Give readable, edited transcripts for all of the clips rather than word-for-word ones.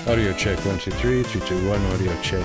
Audio check 1 2 3 3 2 1. Audio check.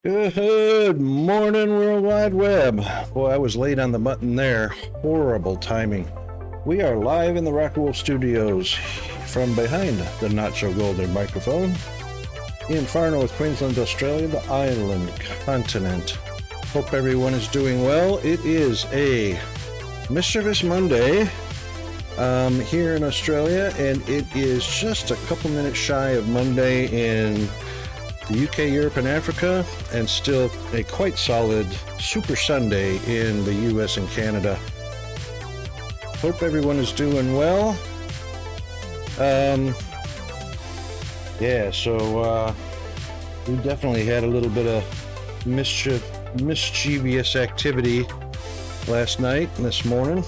Good morning, World Wide Web. Boy, I was late on the button there. Horrible timing. We are live in the Rock'n'Roll Studios from behind the not-so-golden microphone in far north Queensland, Australia, the island continent. Hope everyone is doing well. It is a Mischievous Monday here in Australia, and it is just a couple minutes shy of Monday in the UK, Europe, and Africa, and still a quite solid Super Sunday in the US and Canada. Hope everyone is doing well. We definitely had a little bit of mischievous activity last night and this morning.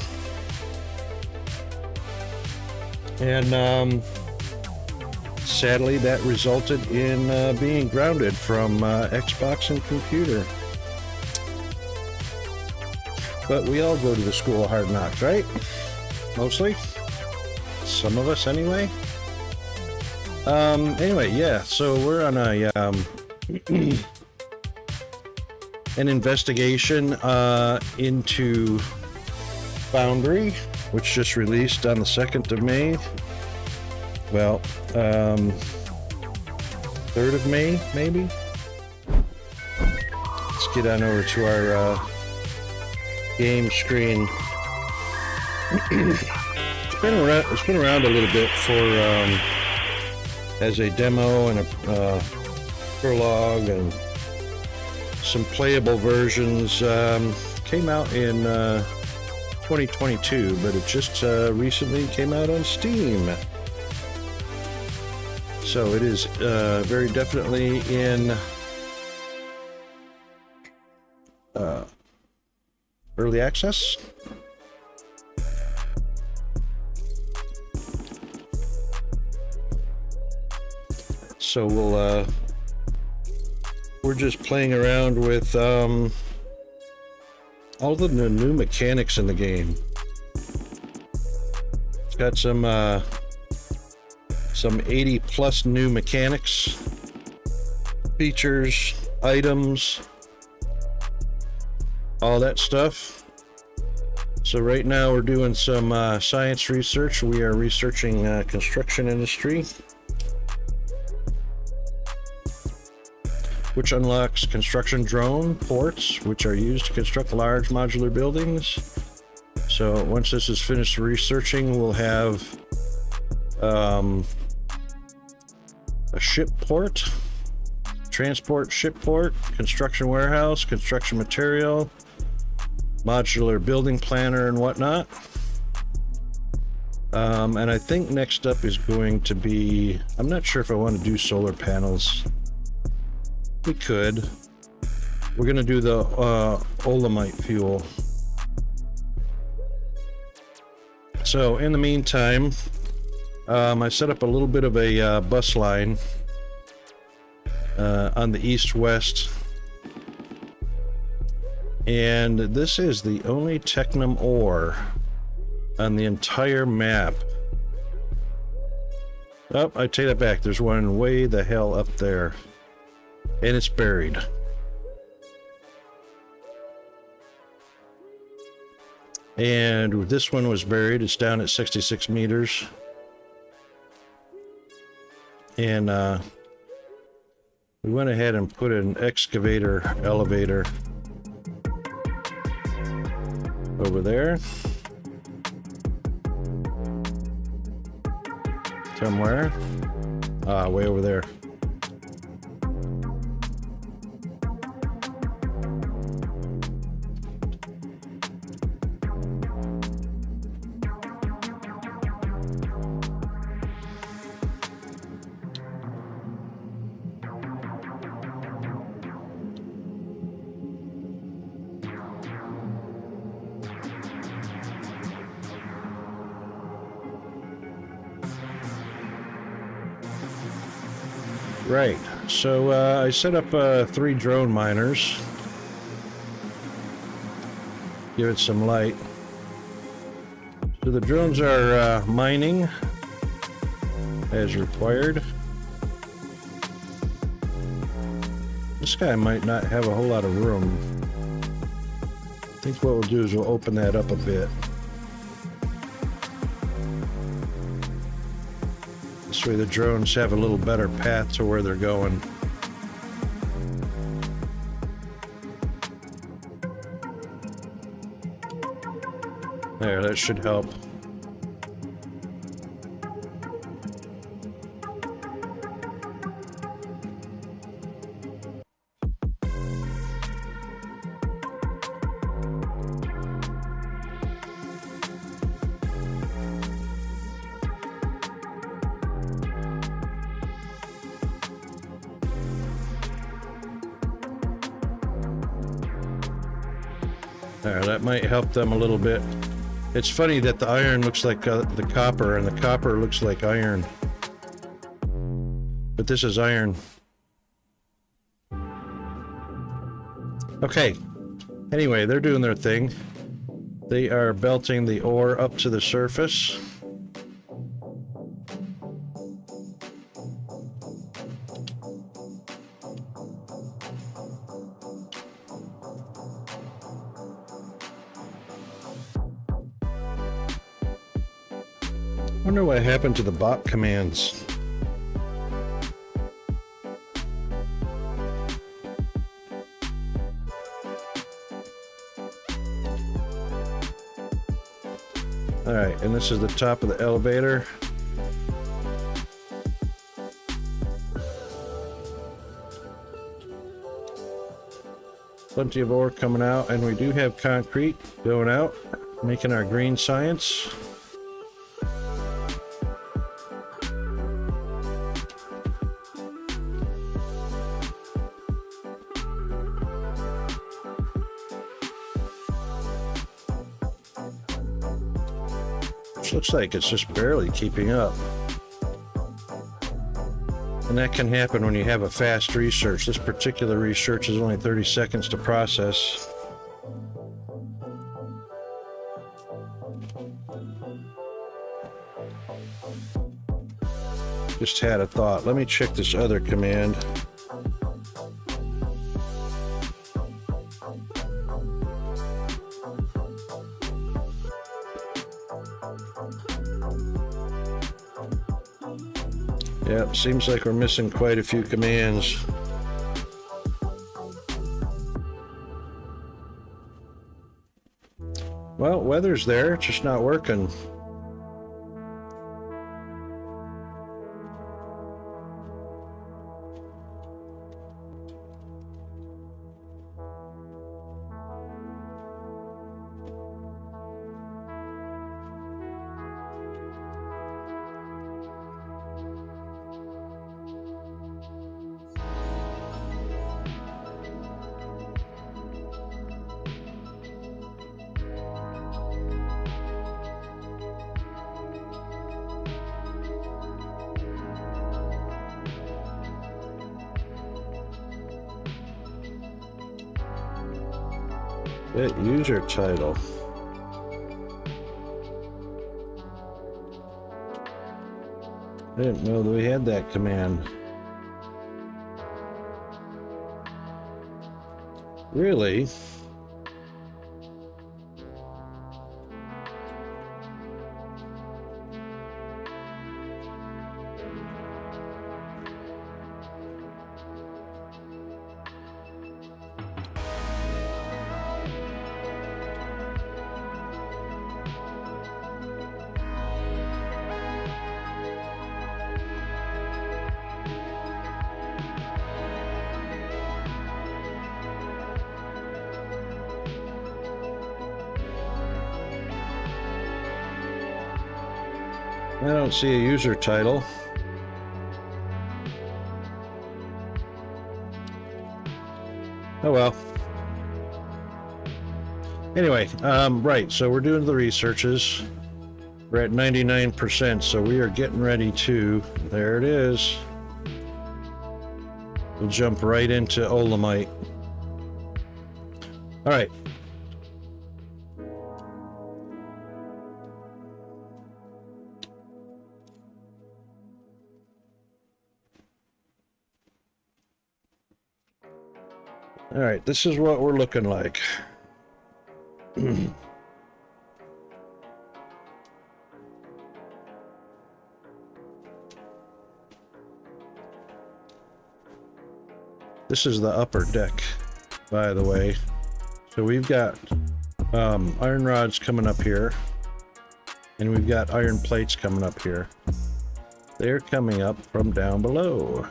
And sadly, that resulted in being grounded from Xbox and computer. But we all go to the school of hard knocks, right? Mostly. Some of us, anyway. Anyway, yeah. So we're on a an investigation into Foundry, which just released on the 2nd of May. Well, 3rd of May, maybe. Let's get on over to our game screen. It's been around a little bit for as a demo and a prologue, and some playable versions came out in 2022, but it just recently came out on Steam. So it is very definitely in early access. So we're just playing around with all the new mechanics in the game. It's got some 80 plus new mechanics, features, items, all that stuff. So right now we're doing some science research. We are researching construction industry, which unlocks construction drone ports, which are used to construct large modular buildings. So once this is finished researching, we'll have a ship port, transport ship port, construction warehouse, construction material, modular building planner and whatnot. And I think next up is going to be, I'm not sure if I want to do solar panels. We could. We're going to do the olamite fuel. So in the meantime, I set up a little bit of a bus line on the east-west. And this is the only Technum ore on the entire map. Oh, I take that back. There's one way the hell up there. And it's buried. And this one was buried. It's down at 66 meters. And we went ahead and put an excavator elevator over there. Somewhere. Way over there. Right, so I set up 3 drone miners. Give it some light. So the drones are mining as required. This guy might not have a whole lot of room. I think what we'll do is we'll open that up a bit. This way the drones have a little better path to where they're going. There, that should help. There, that might help them a little bit It's funny that the iron looks like the copper, and the copper looks like iron. But this is iron. Okay. Anyway, they're doing their thing. They are belting the ore up to the surface. I wonder what happened to the bot commands. Alright, and this is the top of the elevator. Plenty of ore coming out, and we do have concrete going out, making our green science. Looks like it's just barely keeping up. And that can happen when you have a fast research. This particular research is only 30 seconds to process. Just had a thought. Let me check this other command. Yep, seems like we're missing quite a few commands. Well, weather's there, it's just not working. Get user title. I didn't know that we had that command. Really? I don't see a user title. Oh well. Anyway, right, so we're doing the researches. We're at 99%, so we are getting ready to, there it is. We'll jump right into Olamite. All right. All right, this is what we're looking like. This is the upper deck, by the way. So we've got iron rods coming up here, and we've got iron plates coming up here. They're coming up from down below.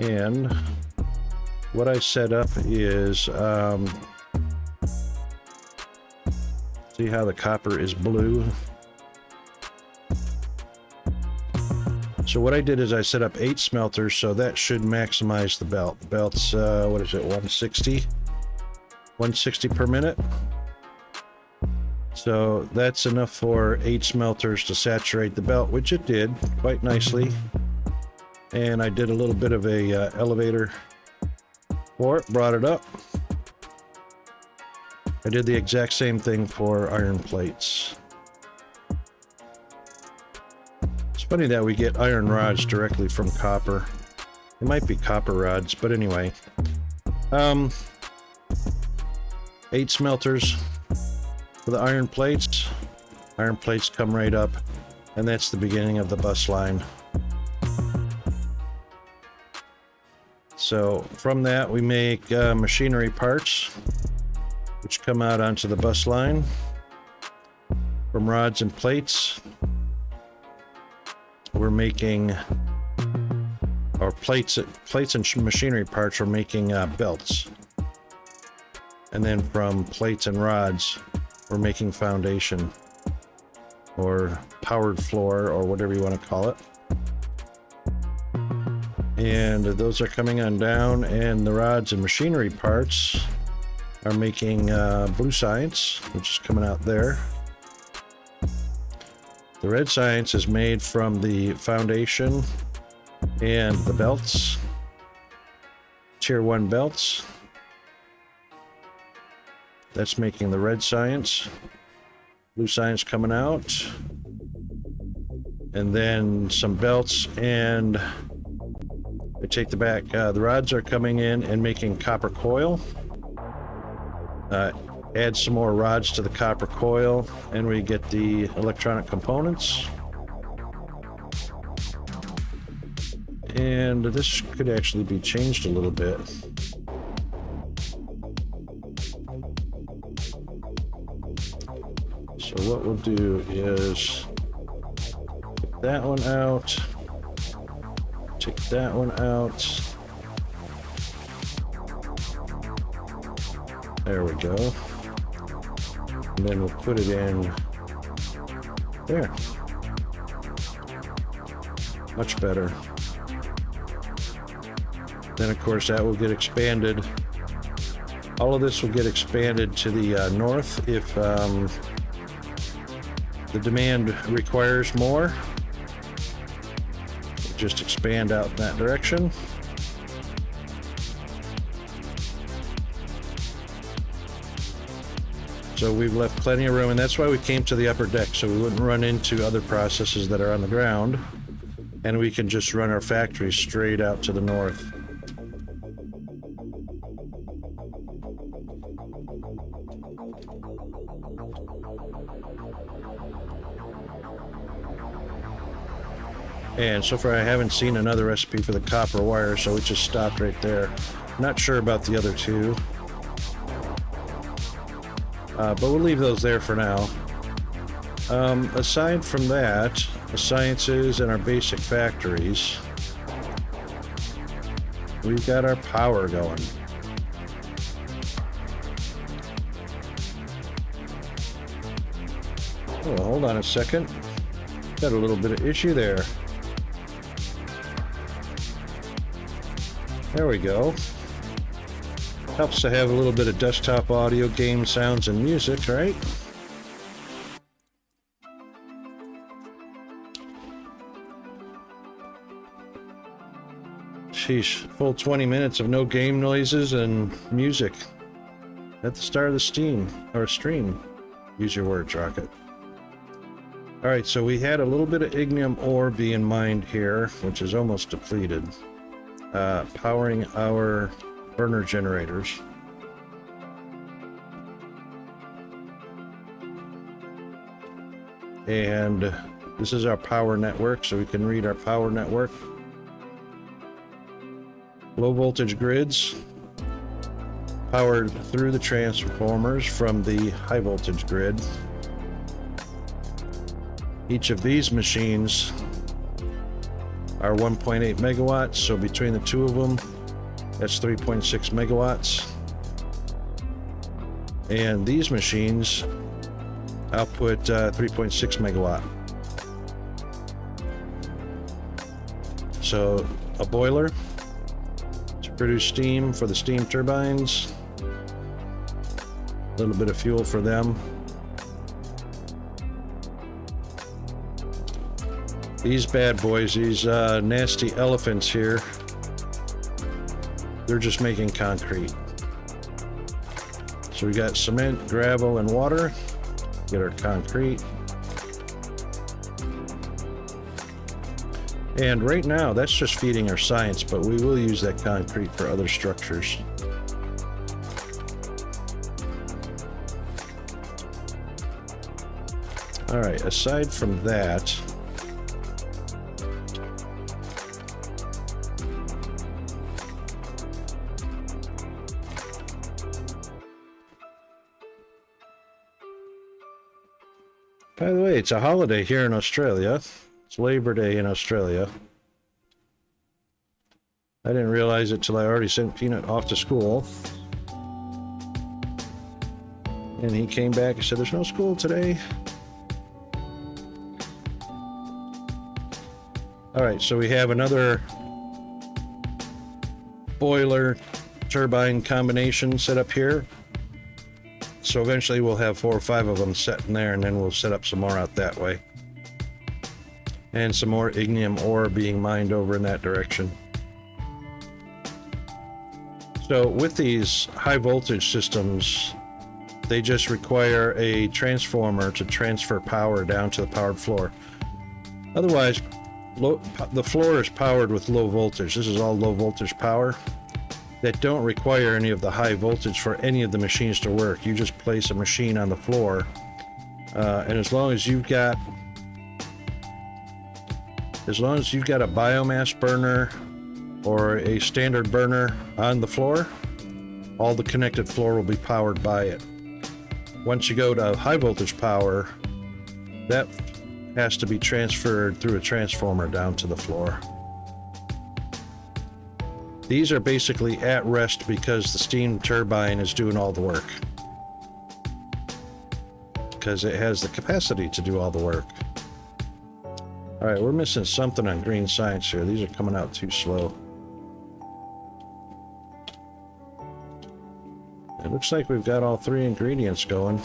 And what I set up is, see how the copper is blue? So what I did is I set up 8 smelters, so that should maximize the belt. The belt's, what is it, 160? 160 per minute. So that's enough for 8 smelters to saturate the belt, which it did quite nicely. And I did a little bit of a elevator for it, brought it up. I did the exact same thing for iron plates. It's funny that we get iron rods directly from copper. It might be copper rods, but anyway. 8 smelters for the iron plates. Iron plates come right up, and that's the beginning of the bus line. So from that we make machinery parts, which come out onto the bus line from rods and plates. We're making, or plates and machinery parts, we're making belts. And then from plates and rods, we're making foundation or powered floor or whatever you want to call it. And those are coming on down, and the rods and machinery parts are making blue science, which is coming out there. The red science is made from the foundation and the belts, tier 1 belts. That's making the red science. Blue science coming out. And then some belts, and I take the back. The rods are coming in and making copper coil. Add some more rods to the copper coil, and we get the electronic components. And this could actually be changed a little bit. So what we'll do is take that one out, take that one out. There we go. And then we'll put it in there. Much better. Then of course that will get expanded. All of this will get expanded to the north if the demand requires more. Just expand out in that direction. So we've left plenty of room, and that's why we came to the upper deck, so we wouldn't run into other processes that are on the ground, and we can just run our factory straight out to the north. And so far I haven't seen another recipe for the copper wire, so it just stopped right there. Not sure about the other two. But we'll leave those there for now. Aside from that, the sciences and our basic factories, we've got our power going. Oh, hold on a second. Got a little bit of issue there. There we go. Helps to have a little bit of desktop audio, game sounds, and music, right? Sheesh, full 20 minutes of no game noises and music at the start of the stream. Use your words, Rocket. All right, so we had a little bit of ignium ore being mined here, which is almost depleted. Powering our burner generators. And this is our power network, so we can read our power network. Low voltage grids powered through the transformers from the high voltage grid. Each of these machines are 1.8 megawatts, so between the two of them, that's 3.6 megawatts. And these machines output 3.6 megawatt. So a boiler to produce steam for the steam turbines. A little bit of fuel for them. These bad boys, these nasty elephants here, they're just making concrete. So we got cement, gravel, and water. Get our concrete. And right now, that's just feeding our science, but we will use that concrete for other structures. All right, aside from that, by the way, it's a holiday here in Australia. It's Labor Day in Australia. I didn't realize it till I already sent Peanut off to school. And he came back and said, there's no school today. All right, so we have another boiler turbine combination set up here. So eventually we'll have 4 or 5 of them set in there, and then we'll set up some more out that way. And some more ignium ore being mined over in that direction. So with these high voltage systems, they just require a transformer to transfer power down to the powered floor. Otherwise, the floor is powered with low voltage. This is all low voltage power that don't require any of the high voltage for any of the machines to work. You just place a machine on the floor, and as long as you've got a biomass burner or a standard burner on the floor, all the connected floor will be powered by it. Once you go to high voltage power, that has to be transferred through a transformer down to the floor. These are basically at rest because the steam turbine is doing all the work. Because it has the capacity to do all the work. Alright, we're missing something on green science here. These are coming out too slow. It looks like we've got all 3 ingredients going.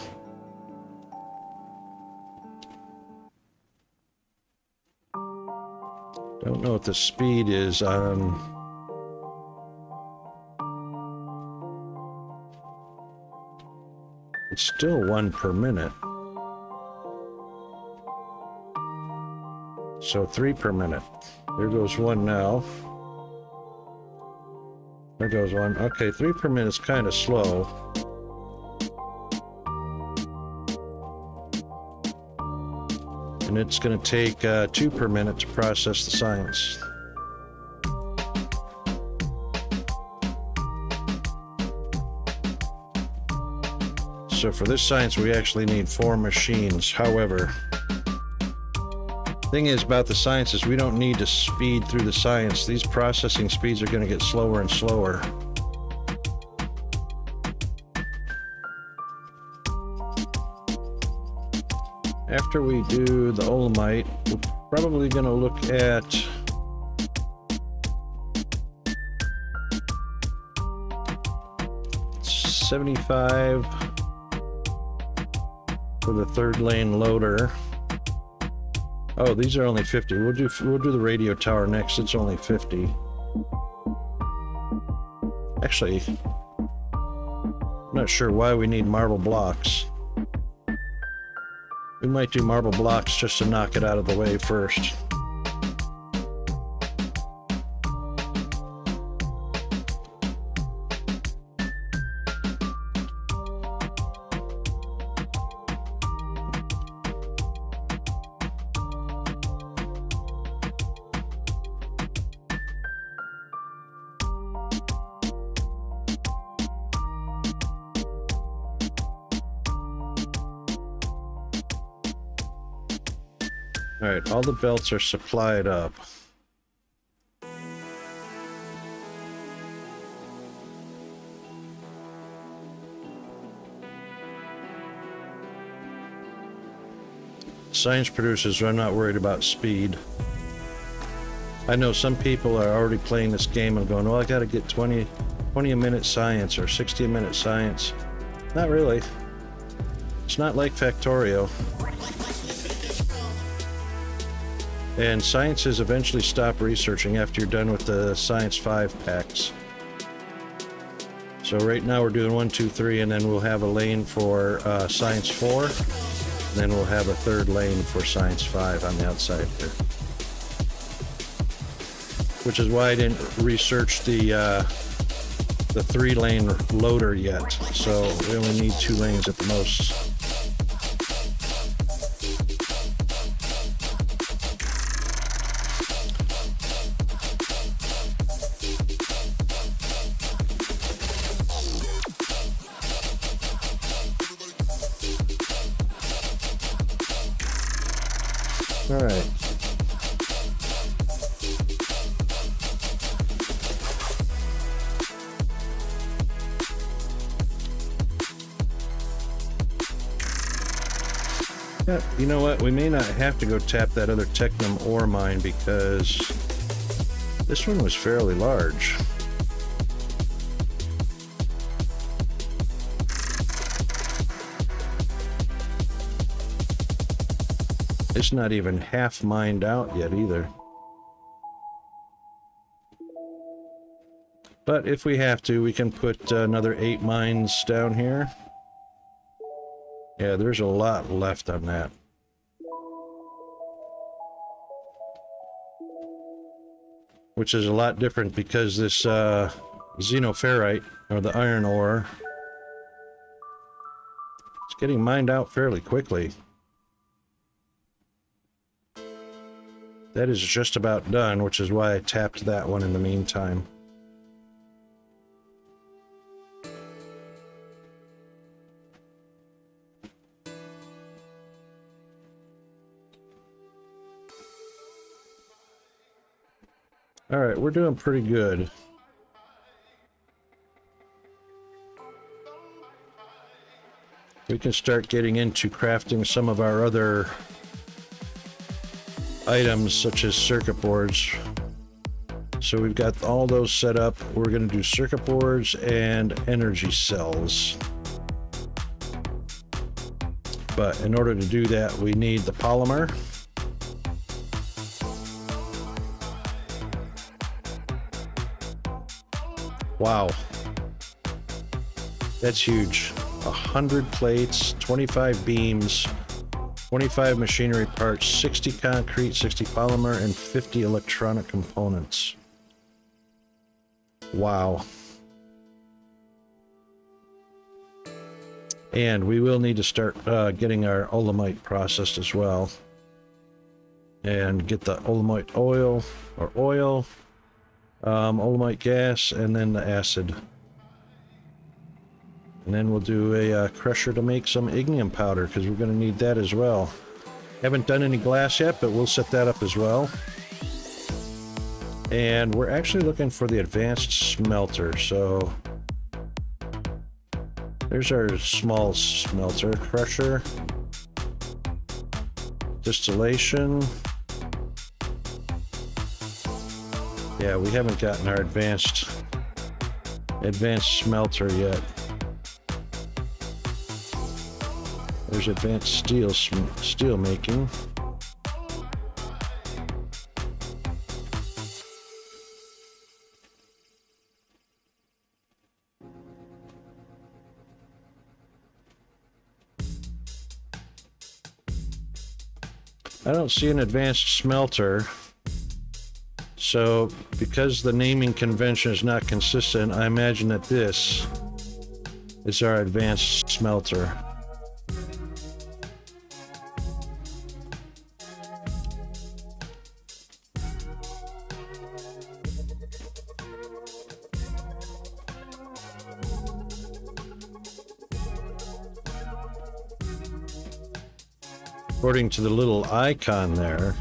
Don't know what the speed is on... It's still 1 per minute. So 3 per minute. There goes 1 now. There goes 1. Okay, 3 per minute is kind of slow. And it's going to take 2 per minute to process the science. So for this science, we actually need 4 machines. However, thing is about the science is we don't need to speed through the science. These processing speeds are going to get slower and slower. After we do the olamite, we're probably going to look at $75 for the 3rd lane loader. Oh, these are only 50. We'll do the radio tower next. It's only 50. Actually, I'm not sure why we need marble blocks. We might do marble blocks just to knock it out of the way first. Alright, all the belts are supplied up. Science producers, I'm not worried about speed. I know some people are already playing this game and going, well, I got to get 20 a minute science or 60 a minute science. Not really. It's not like Factorio. And sciences eventually stop researching after you're done with the Science 5 packs. So right now we're doing 1, 2, 3, and then we'll have a lane for Science 4. And then we'll have a third lane for Science 5 on the outside here. Which is why I didn't research the 3-lane loader yet. So we only need 2 lanes at the most. All right. Yeah, you know what? We may not have to go tap that other Technum ore mine because this one was fairly large. It's not even half mined out yet either. But if we have to, we can put another 8 mines down here. Yeah, there's a lot left on that. Which is a lot different because this xenoferrite, or the iron ore, it's getting mined out fairly quickly. That is just about done, which is why I tapped that one in the meantime. Alright, we're doing pretty good. We can start getting into crafting some of our other items, such as circuit boards. So we've got all those set up. We're going to do circuit boards and energy cells. But in order to do that, we need the polymer. Wow. That's huge. 100 plates, 25 beams, 25 machinery parts, 60 concrete, 60 polymer, and 50 electronic components. Wow. And we will need to start getting our olamite processed as well. And get the olamite oil, olamite gas, and then the acid. And then we'll do a crusher to make some ignium powder, because we're going to need that as well. Haven't done any glass yet, but we'll set that up as well. And we're actually looking for the advanced smelter, so there's our small smelter. Crusher, distillation. Yeah, we haven't gotten our advanced smelter yet. There's advanced steel making. I don't see an advanced smelter. So, because the naming convention is not consistent, I imagine that this is our advanced smelter. According to the little icon there,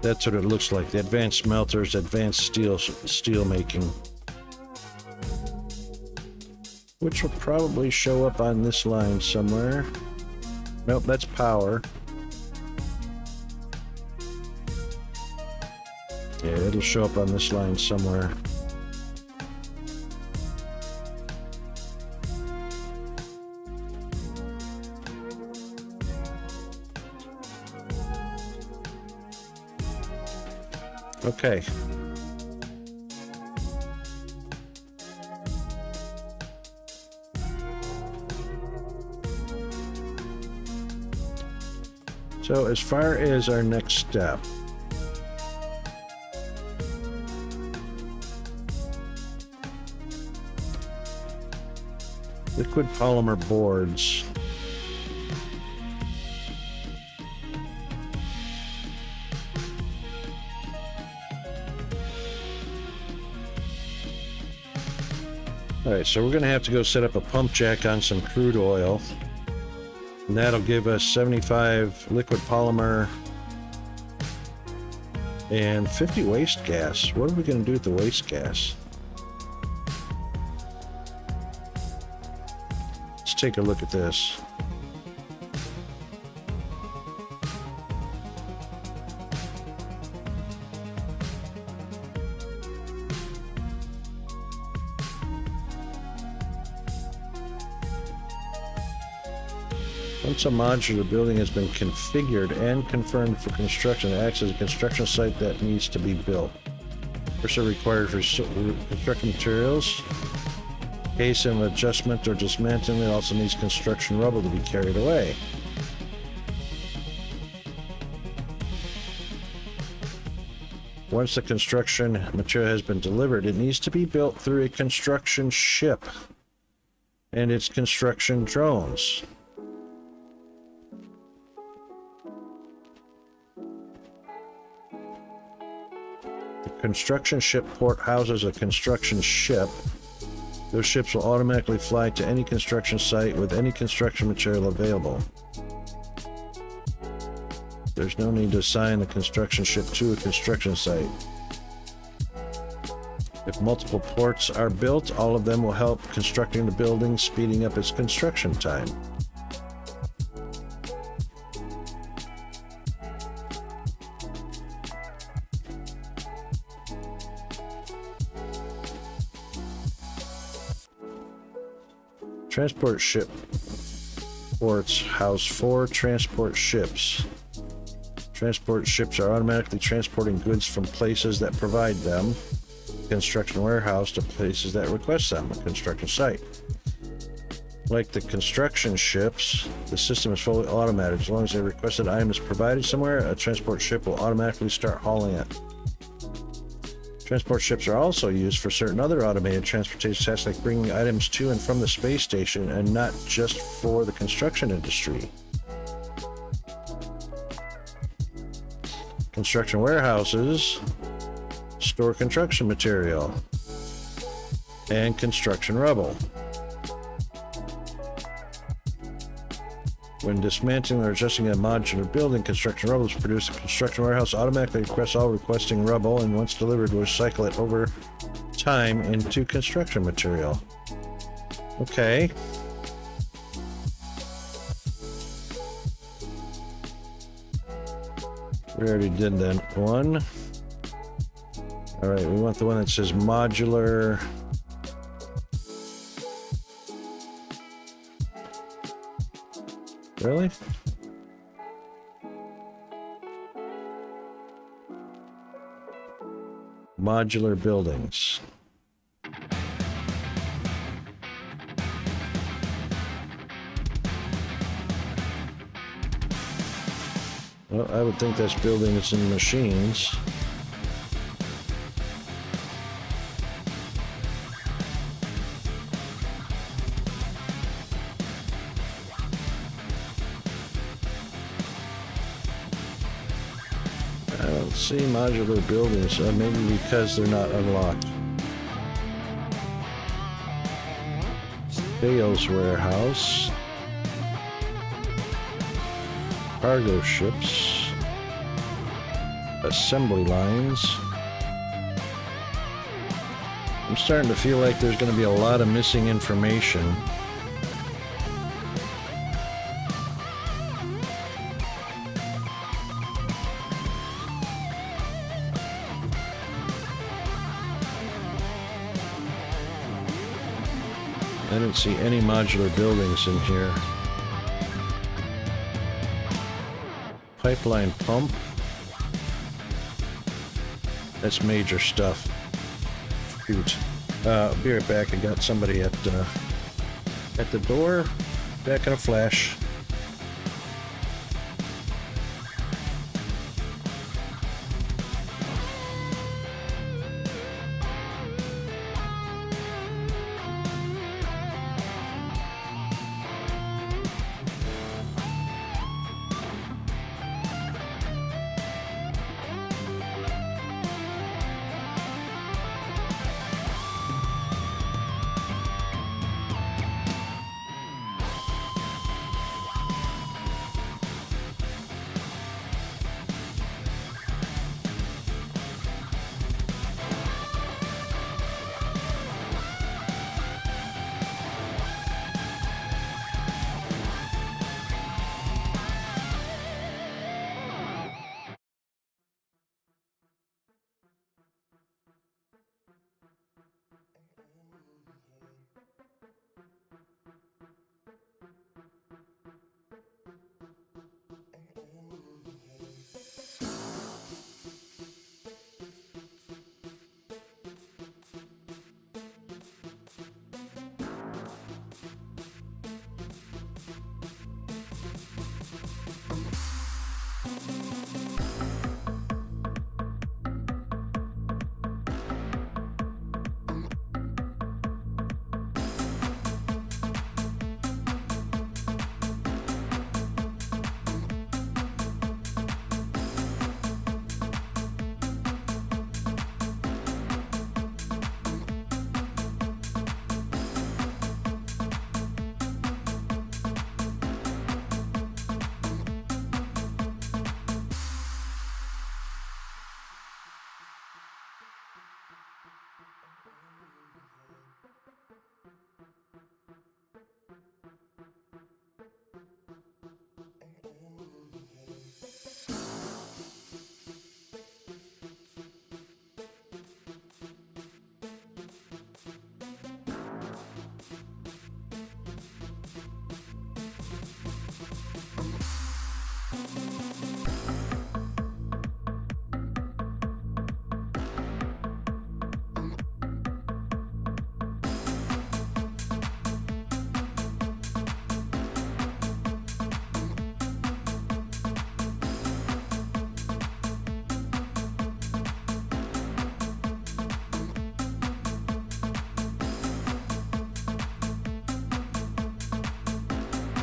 that's what it looks like. The advanced smelters, advanced steel making. Which will probably show up on this line somewhere. Nope, that's power. Yeah, it'll show up on this line somewhere. Okay. So as far as our next step, liquid polymer boards. All right, so we're going to have to go set up a pump jack on some crude oil. And that'll give us 75 liquid polymer and 50 waste gas. What are we going to do with the waste gas? Let's take a look at this. Once a modular building has been configured and confirmed for construction, it acts as a construction site that needs to be built. First, are required for construction materials. In case of adjustment or dismantling, it also needs construction rubble to be carried away. Once the construction material has been delivered, it needs to be built through a construction ship and its construction drones. Construction ship port houses a construction ship. Those ships will automatically fly to any construction site with any construction material available. There's no need to assign the construction ship to a construction site. If multiple ports are built, all of them will help constructing the building, speeding up its construction time. Transport ship ports house 4 transport ships. Transport ships are automatically transporting goods from places that provide them, construction warehouse, to places that request them, a construction site. Like the construction ships, the system is fully automated. As long as a requested item is provided somewhere, a transport ship will automatically start hauling it. Transport ships are also used for certain other automated transportation tasks, like bringing items to and from the space station, and not just for the construction industry. Construction warehouses store construction material and construction rubble. When dismantling or adjusting a modular building, construction rubble is produced. The construction warehouse automatically requests all requesting rubble, and once delivered, will recycle it over time into construction material. Okay. We already did that one. All right, we want the one that says modular. Really? Modular buildings. Well, I would think that's buildings and machines. See modular buildings, maybe because they're not unlocked. Sales warehouse, cargo ships, assembly lines. I'm starting to feel like there's going to be a lot of missing information. I didn't see any modular buildings in here. Pipeline pump. That's major stuff. Shoot. I'll be right back. I got somebody at the door. Back in a flash.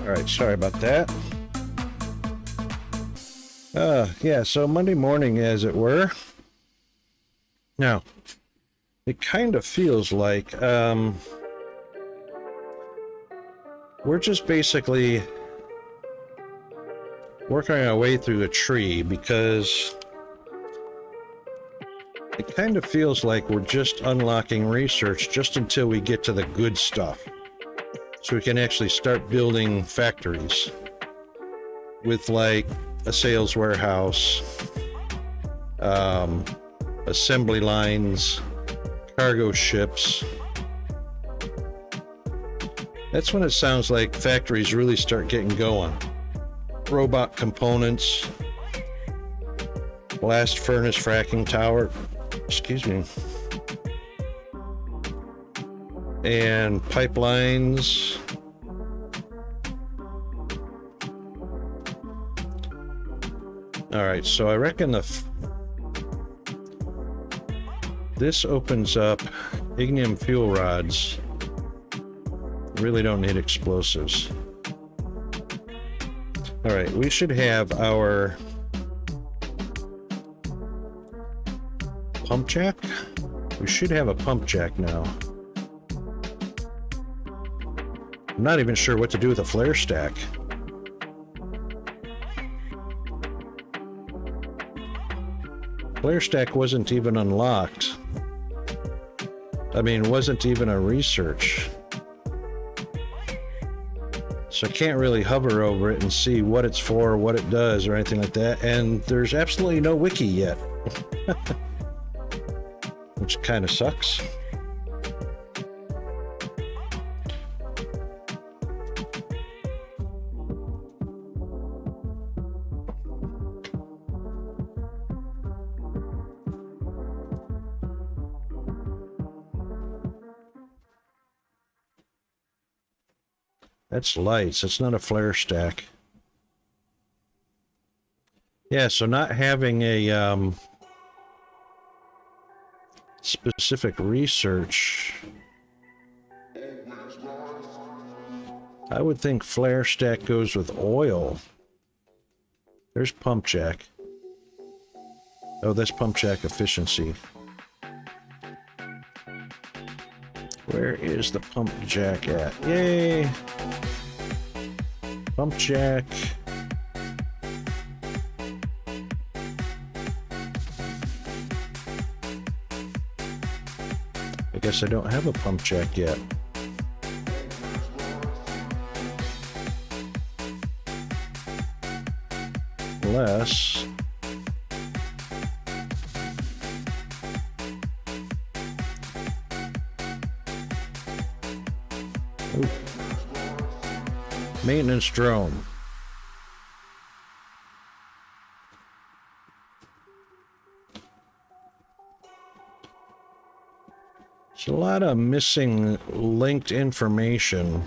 All right, sorry about that. Yeah, so Monday morning, as it were. Now, it kind of feels like we're just basically working our way through a tree, because it kind of feels like we're just unlocking research just until we get to the good stuff. So we can actually start building factories with like a sales warehouse, assembly lines, cargo ships. That's when it sounds like factories really start getting going. Robot components, blast furnace fracking tower, excuse me, and pipelines. All right, so I reckon this opens up ignium fuel rods. Really don't need explosives. All right, we should have our pump jack. We should have a pump jack now. I'm not even sure what to do with a flare stack. Flare stack wasn't even unlocked. I mean, wasn't even a research. So I can't really hover over it and see what it's for, what it does, or anything like that. And there's absolutely no wiki yet. Which kind of sucks. That's lights. That's not a flare stack. Yeah, so not having a specific research. I would think flare stack goes with oil. There's pump jack. Oh, that's pump jack efficiency. Where is the pump jack at? Yay! Pump jack. I guess I don't have a pump jack yet. Unless... Ooh. Maintenance drone. There's a lot of missing linked information.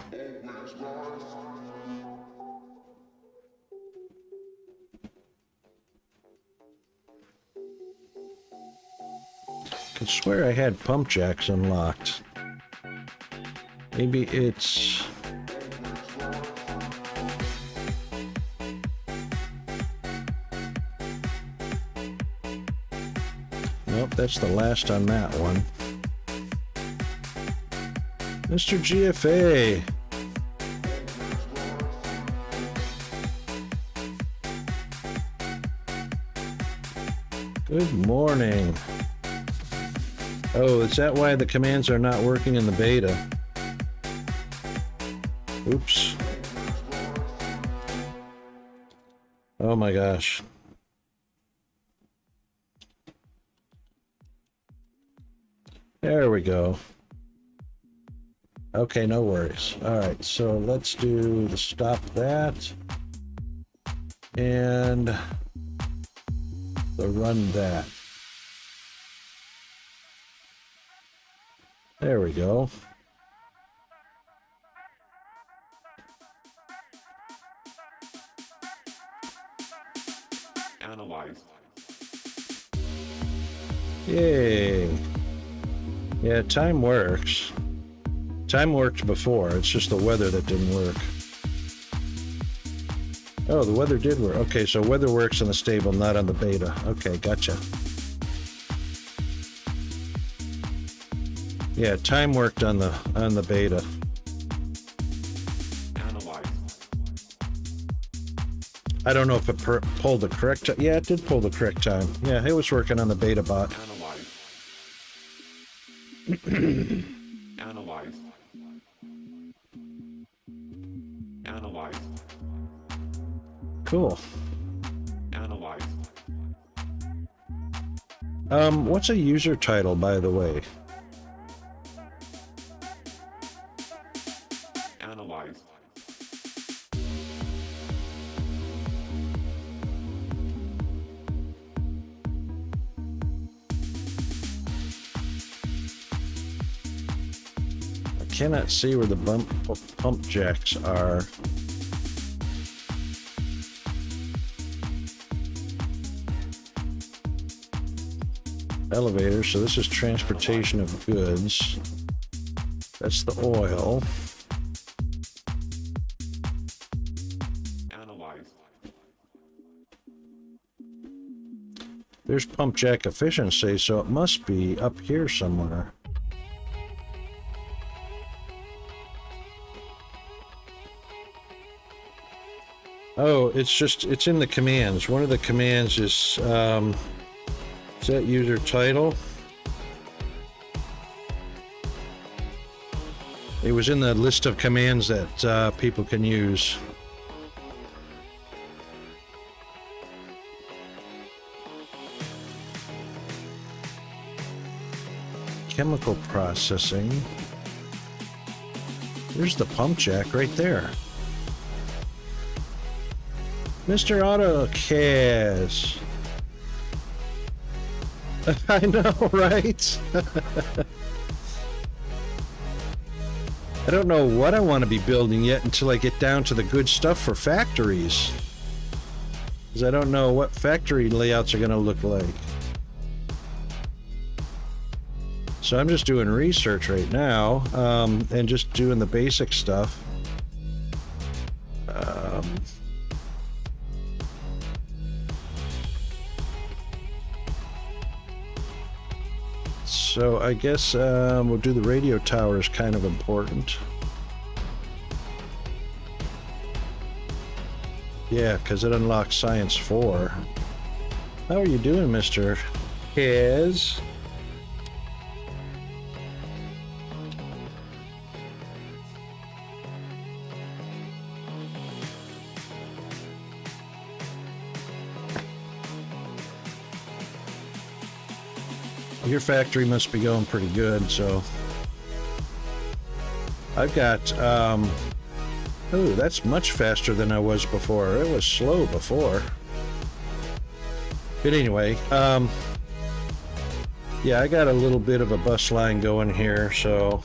I could swear I had pump jacks unlocked. Maybe it's... Nope, that's the last on that one. Mr. GFA. Good morning. Oh, is that why the commands are not working in the beta? Oops. Oh my gosh. There we go. Okay, no worries. All right, so let's do the stop that and the run that. There we go. Analyze. Yay. Yeah, time works. Time worked before, it's just the weather that didn't work. Oh, the weather did work. Okay, so weather works in the stable, not on the beta. Okay, gotcha. Yeah, time worked on the beta. Analyze. I don't know if it pulled the correct time. Yeah, it did pull the correct time. Yeah, it was working on the beta bot. Analyze. Analyze. Analyze. Cool. Analyze. What's a user title, by the way? Analyze. I cannot see where the pump jacks are. Elevator, so this is transportation of goods. That's the oil. Analyze. There's pump jack efficiency, so it must be up here somewhere. Oh, it's in the commands. One of the commands is set user title. It was in the list of commands that people can use. Chemical processing. There's the pump jack right there. Mr. AutoCAS. I know, right? don't know what I want to be building yet until I get down to the good stuff for factories. Because I don't know what factory layouts are going to look like. So I'm just doing research right now, and just doing the basic stuff. So I guess we'll do the radio tower is kind of important. Yeah, because it unlocks Science 4. How are you doing, Mr. Kez? Your factory must be going pretty good, so I've got oh, that's much faster than I was before. It was slow before. But anyway, yeah, I got a little bit of a bus line going here, so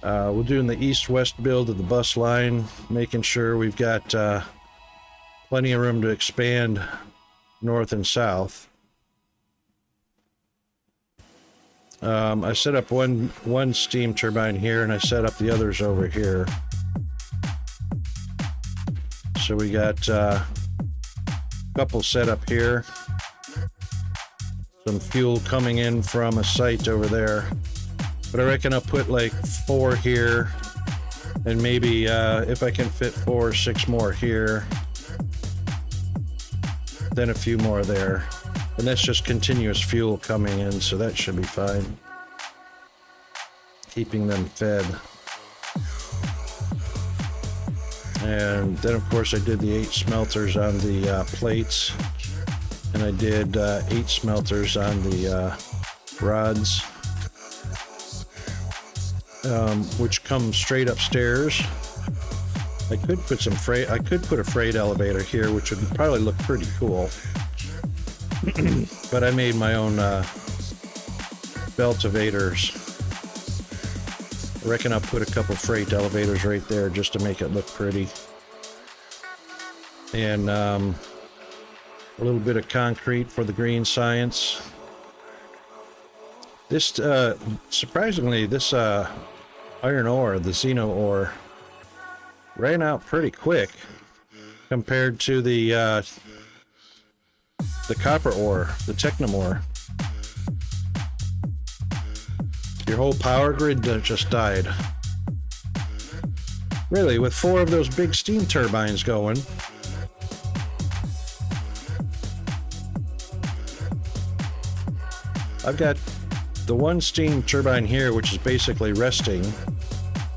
we're doing the east-west build of the bus line, making sure we've got plenty of room to expand north and south. I set up one steam turbine here, and I set up the others over here. So we got a couple set up here. Some fuel coming in from a site over there. But I reckon I'll put like 4 here, and maybe if I can fit 4 or 6 more here, then a few more there. And that's just continuous fuel coming in, so that should be fine. Keeping them fed. And then, of course, I did the 8 smelters on the plates. And I did 8 smelters on the rods, which come straight upstairs. I could put some freight. I could put a freight elevator here, which would probably look pretty cool. But I made my own beltivators. I reckon I'll put a couple freight elevators right there just to make it look pretty. And a little bit of concrete for the green science. This, surprisingly, this iron ore, the Xeno ore, ran out pretty quick compared to the copper ore, the Technum ore. Your whole power grid just died. Really, with 4 of those big steam turbines going. I've got the one steam turbine here, which is basically resting.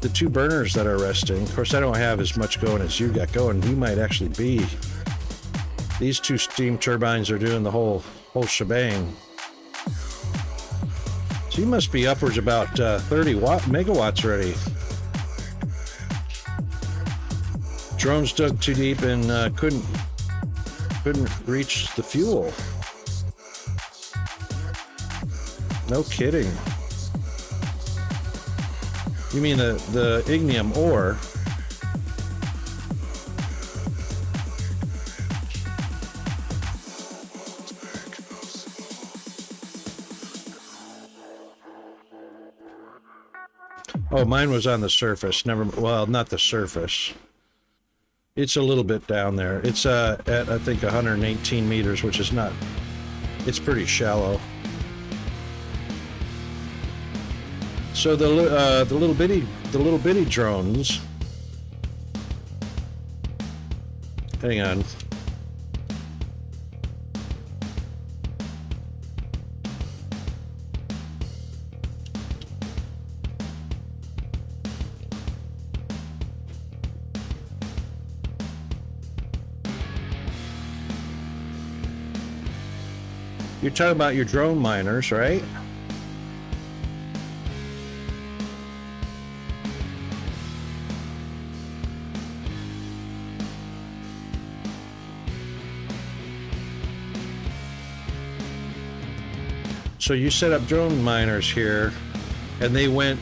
The 2 burners that are resting. Of course, I don't have as much going as you got going. You might actually be. These 2 steam turbines are doing the whole shebang. So you must be upwards about 30 megawatts already. Drones dug too deep and couldn't reach the fuel. No kidding. You mean the ignium ore? Oh, mine was on the surface. Well, not the surface. It's a little bit down there. It's at, I think, 118 meters, which is not... It's pretty shallow. So the little bitty drones... Hang on. You're talking about your drone miners, right? So you set up drone miners here, and they went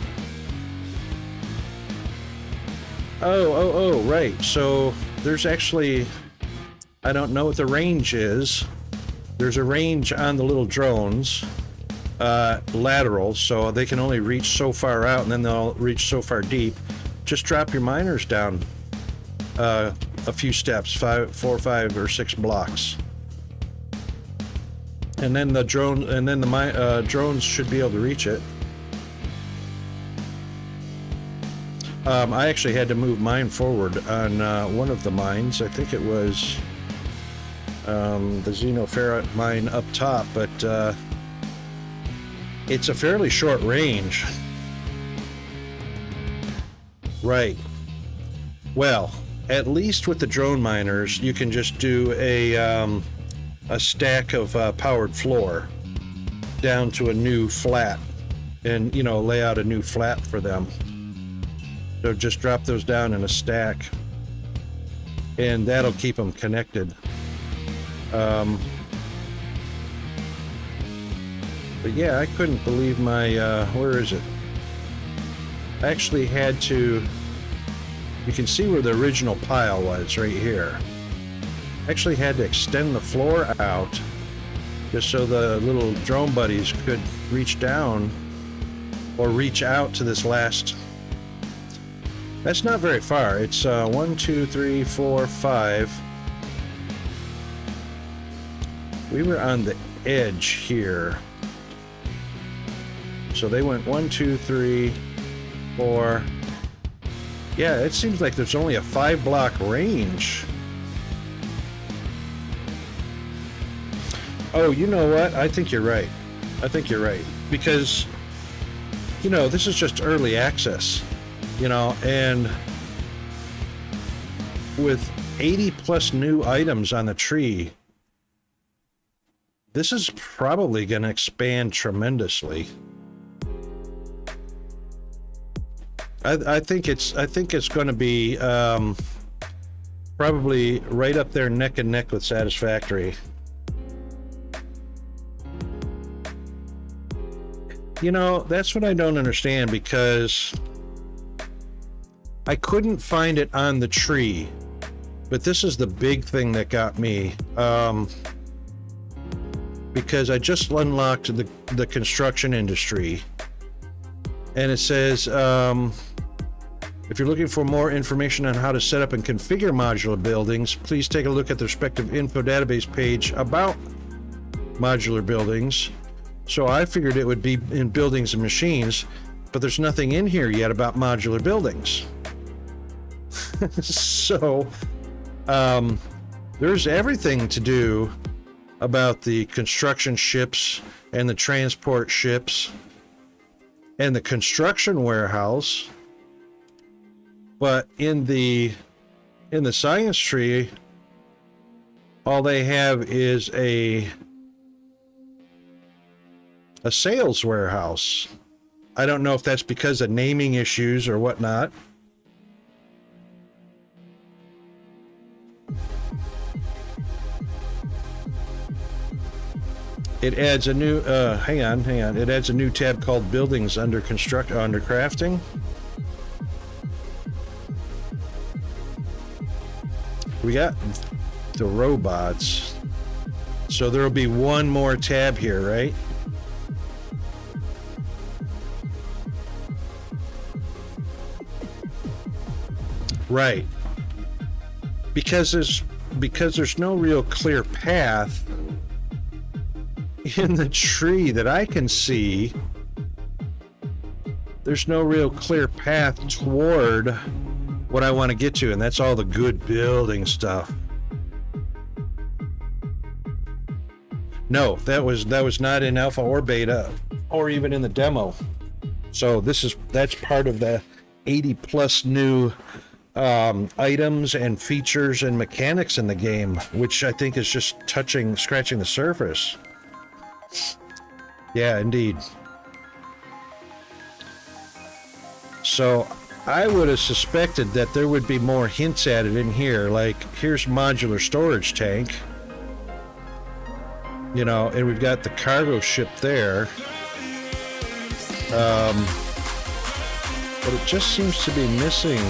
Right. So there's actually, I don't know what the range is. There's a range on the little drones, lateral, so they can only reach so far out, and then they'll reach so far deep. Just drop your miners down a few steps, 4, 5, or 6 blocks, and then the drones should be able to reach it. I actually had to move mine forward on one of the mines. I think it was the xenoferrite mine up top, but it's a fairly short range. Right. Well, at least with the drone miners, you can just do a stack of powered floor down to a new flat, and lay out a new flat for them. So just drop those down in a stack, and that'll keep them connected. But yeah, I couldn't believe my, where is it? I actually had to, you can see where the original pile was right here. Actually had to extend the floor out just so the little drone buddies could reach down or reach out to this last. That's not very far. It's 1, 2, 3, 4, 5. We were on the edge here. So they went 1, 2, 3, 4. Yeah, it seems like there's only a 5-block range. Oh, you know what? I think you're right. Because, this is just early access. And with 80 plus new items on the tree, this is probably going to expand tremendously. I think it's going to be probably right up there neck and neck with Satisfactory. That's what I don't understand, because I couldn't find it on the tree, but this is the big thing that got me, because I just unlocked the construction industry, and it says, if you're looking for more information on how to set up and configure modular buildings, please take a look at the respective info database page about modular buildings. So I figured it would be in buildings and machines, but there's nothing in here yet about modular buildings. So there's everything to do about the construction ships and the transport ships and the construction warehouse, but in the science tree, all they have is a sales warehouse. I don't know if that's because of naming issues or whatnot. It adds a new, hang on. It adds a new tab called Buildings under Crafting. We got the robots. So there'll be one more tab here, right? Right. Because there's no real clear path in the tree that I can see. There's no real clear path toward what I want to get to, and that's all the good building stuff. No, that was not in alpha or beta or even in the demo. So that's part of the 80 plus new items and features and mechanics in the game, which I think is just scratching the surface. Yeah, indeed. So I would have suspected that there would be more hints at it in here, like here's modular storage tank, and we've got the cargo ship there. But it just seems to be missing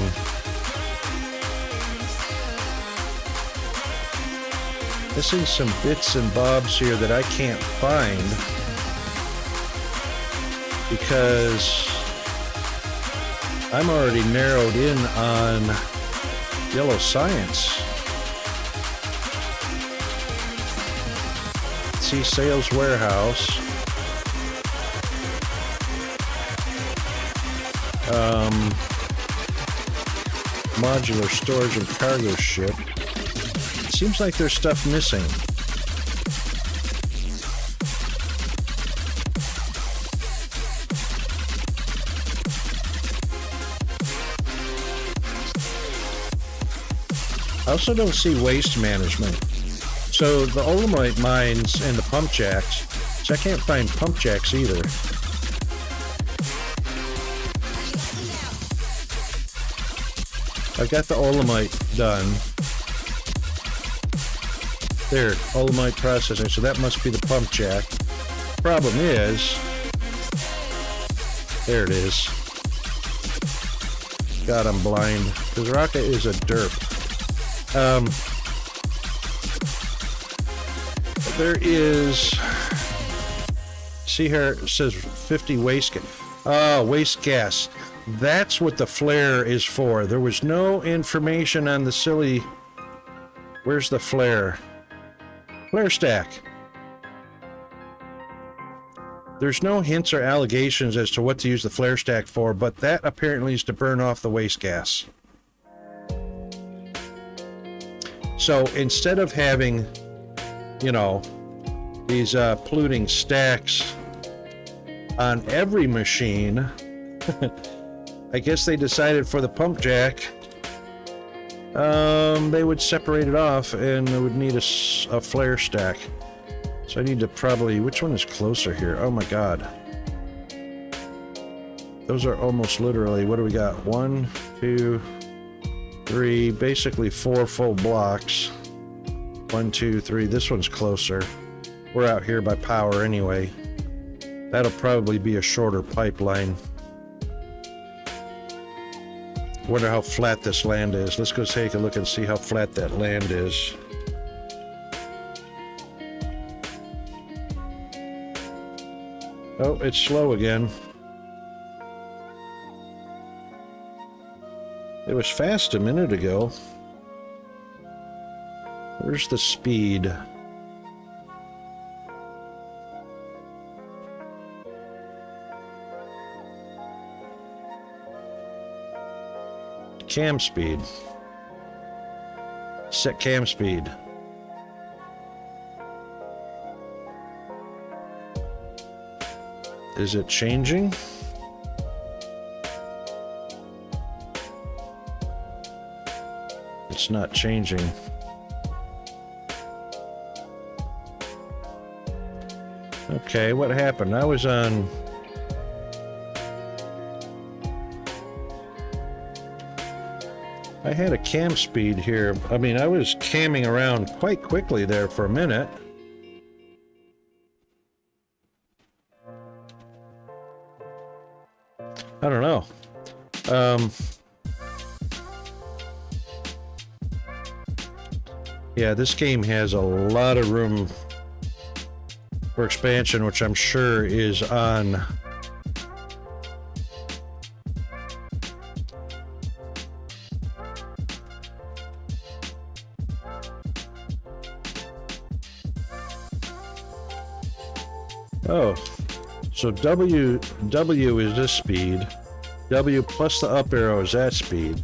Missing some bits and bobs here that I can't find because I'm already narrowed in on yellow science. See, sales warehouse. Modular storage and cargo ship. It seems like there's stuff missing. I also don't see waste management. So the Olamite mines and the pump jacks. So I can't find pump jacks either. I got the Olamite done. There, Olamite processing. So that must be the pump jack. Problem is, there it is. God, I'm blind. Because Rocket is a derp. There is. See here, it says 50 waste gas. Oh, waste gas. That's what the flare is for. There was no information on the silly. Where's the flare? Flare stack. There's no hints or allegations as to what to use the flare stack for, but that apparently is to burn off the waste gas. So instead of having, you know, these polluting stacks on every machine, I guess they decided for the pump jack, they would separate it off and they would need a flare stack. So I need to probably, which one is closer here? Oh my God. Those are almost literally, what do we got? 1, 2, 3, basically 4 full blocks. 1, 2, 3, this one's closer. We're out here by power anyway. That'll probably be a shorter pipeline. Wonder how flat this land is. Let's go take a look and see how flat that land is. Oh, it's slow again. It was fast a minute ago. Where's the speed? Cam speed. Set cam speed. Is it changing? It's not changing. Okay, what happened? I was on... I had a cam speed here. I mean, I was camming around quite quickly there for a minute. I don't know. Yeah, this game has a lot of room for expansion, which I'm sure is on... Oh, so W is this speed. W plus the up arrow is that speed.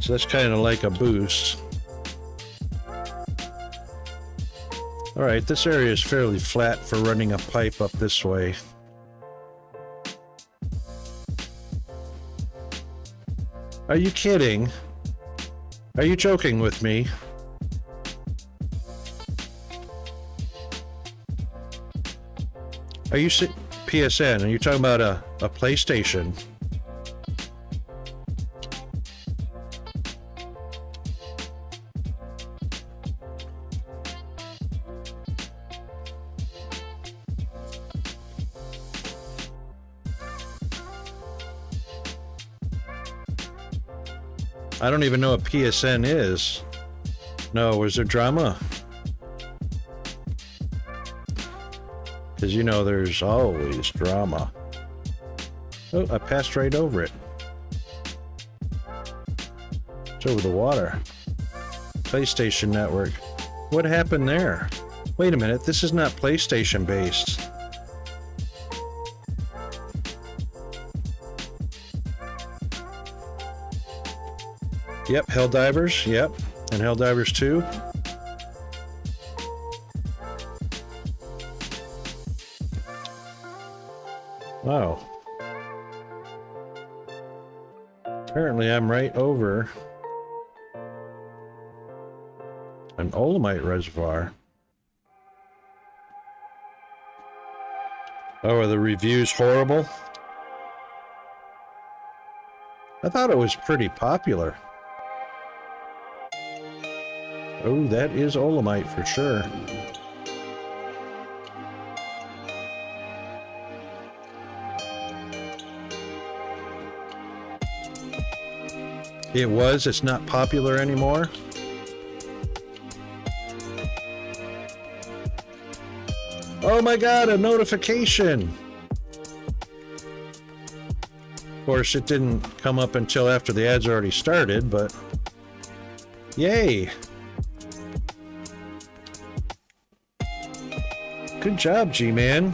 So that's kind of like a boost. Alright, this area is fairly flat for running a pipe up this way. Are you kidding? Are you joking with me? Are you PSN? Are you talking about a PlayStation? I don't even know what PSN is. No, was there drama? Because you know there's always drama. Oh, I passed right over it. It's over the water. PlayStation Network. What happened there? Wait a minute, this is not PlayStation based. Yep, Helldivers, yep. And Helldivers 2. Wow. Apparently I'm right over an Olamite reservoir. Oh, are the reviews horrible? I thought it was pretty popular. Oh, that is Olamite for sure. It was, it's not popular anymore. Oh my god, a notification! Of course, it didn't come up until after the ads already started, but yay! Good job, G-Man.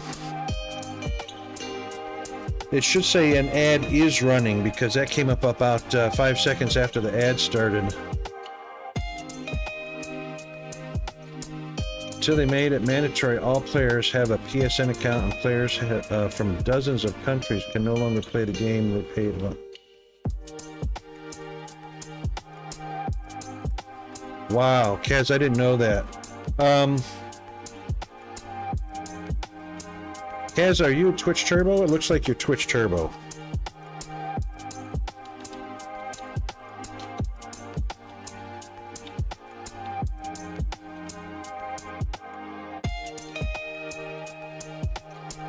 It should say an ad is running because that came up about 5 seconds after the ad started. Until they made it mandatory, all players have a PSN account, and players from dozens of countries can no longer play the game they paid. Wow, Kaz, I didn't know that. Kaz, are you Twitch Turbo? It looks like you're Twitch Turbo.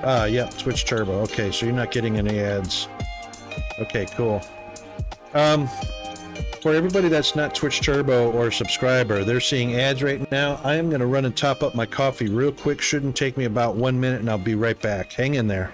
Ah, yep, Twitch Turbo. Okay, so you're not getting any ads. Okay, cool. For everybody that's not Twitch Turbo or subscriber, they're seeing ads right now. I am going to run and top up my coffee real quick. Shouldn't take me about 1 minute, and I'll be right back. Hang in there.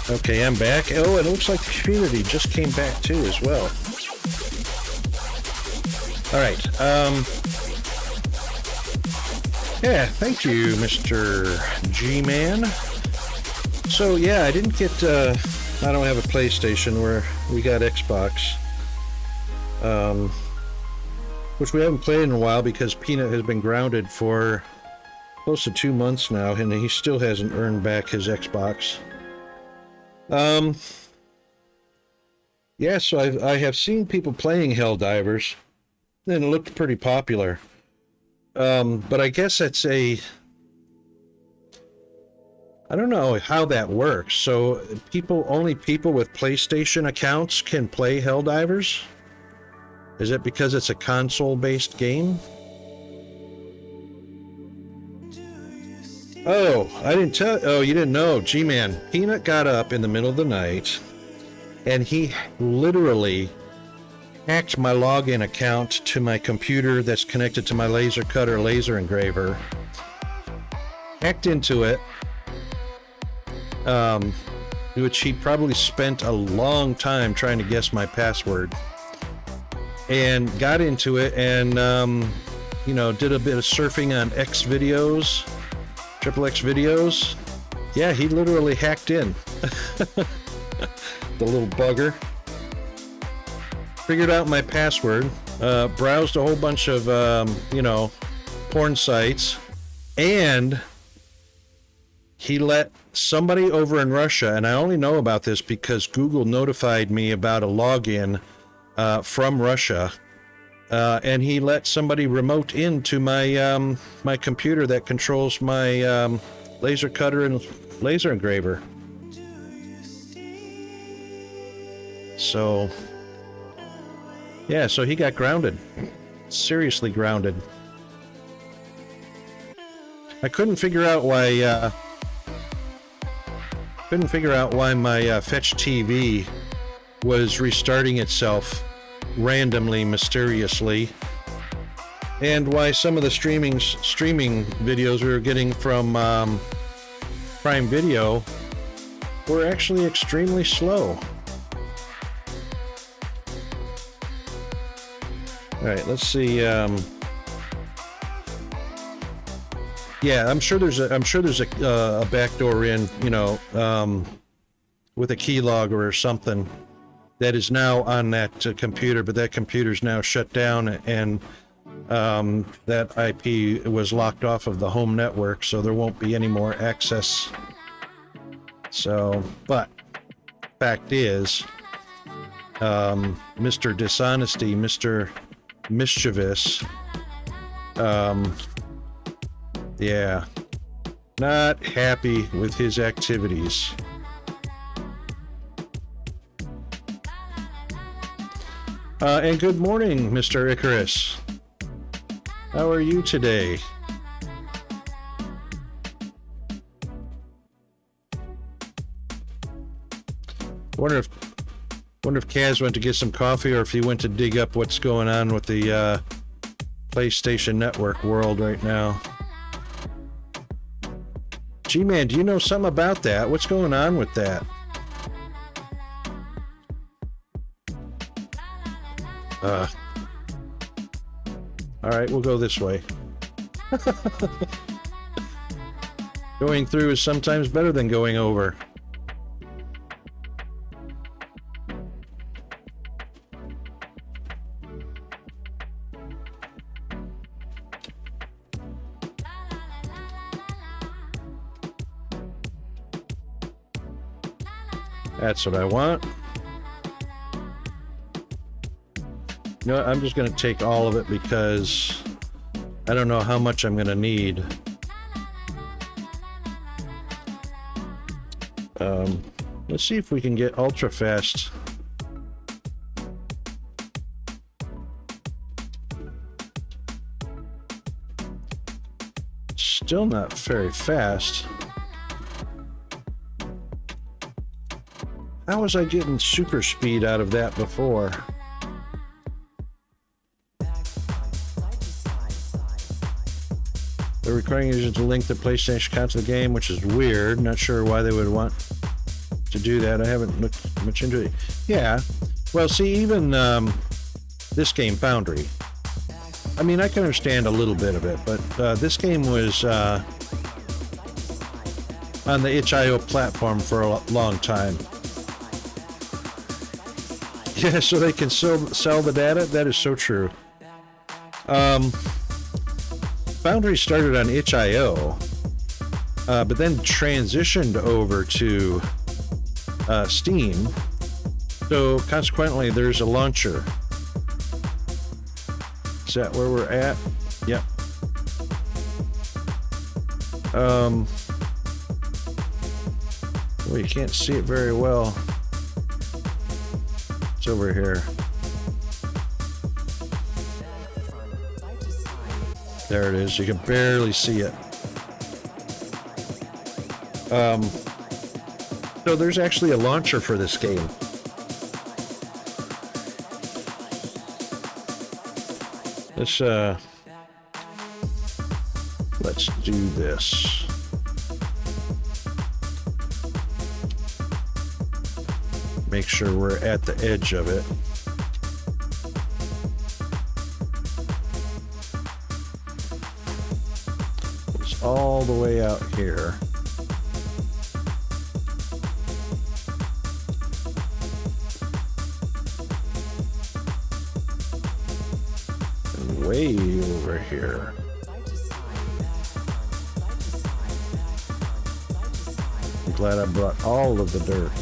Okay, I'm back. Oh, it looks like the community just came back too as well. Alright, yeah, thank you, Mr. G-Man. So, yeah, I didn't get, I don't have a PlayStation where we got Xbox. Which we haven't played in a while because Peanut has been grounded for close to 2 months now, and he still hasn't earned back his Xbox. Yeah, so I have seen people playing Helldivers. and it looked pretty popular. But I guess it's I don't know how that works. So only people with PlayStation accounts can play Helldivers? Is it because it's a console-based game? Oh, you didn't know. G-Man, Peanut got up in the middle of the night, and he literally hacked my login account to my computer that's connected to my laser cutter laser engraver. Hacked into it, which he probably spent a long time trying to guess my password, and got into it and, did a bit of surfing on X videos, XXX videos. Yeah, he literally hacked in. The little bugger. Figured out my password, browsed a whole bunch of, porn sites, and he let somebody over in Russia, and I only know about this because Google notified me about a login from Russia, and he let somebody remote into my my computer that controls my laser cutter and laser engraver. So, yeah, so he got grounded. Seriously grounded. I couldn't figure out why my Fetch TV was restarting itself randomly, mysteriously, and why some of the streaming videos we were getting from Prime Video were actually extremely slow. All right, let's see. Yeah, I'm sure there's a backdoor in, with a keylogger or something that is now on that computer, but that computer's now shut down, and that IP was locked off of the home network, so there won't be any more access. So, but fact is, Mr. Dishonesty, Mr. Mischievous, yeah, not happy with his activities. And good morning, Mr. Icarus. How are you today? Wonder if Kaz went to get some coffee, or if he went to dig up what's going on with the PlayStation Network world right now. G-Man, do you know something about that? What's going on with that? All right, we'll go this way. Going through is sometimes better than going over. That's what I want. You know what? I'm just going to take all of it because I don't know how much I'm going to need. Let's see if we can get ultra fast. Still not very fast. How was I getting super speed out of that before? They're requiring users to link their PlayStation account to the game, which is weird. Not sure why they would want to do that. I haven't looked much into it. Yeah. Well, see, even this game, Foundry. I mean, I can understand a little bit of it, but this game was on the itch.io platform for a long time. Yeah, so they can sell the data? That is so true. Foundry started on itch.io, but then transitioned over to Steam. So consequently, there's a launcher. Is that where we're at? Yep. Well, you can't see it very well. It's over here. There it is. You can barely see it. So there's actually a launcher for this game. Let's do this. Make sure we're at the edge of it. It's all the way out here. And way over here. I'm glad I brought all of the dirt.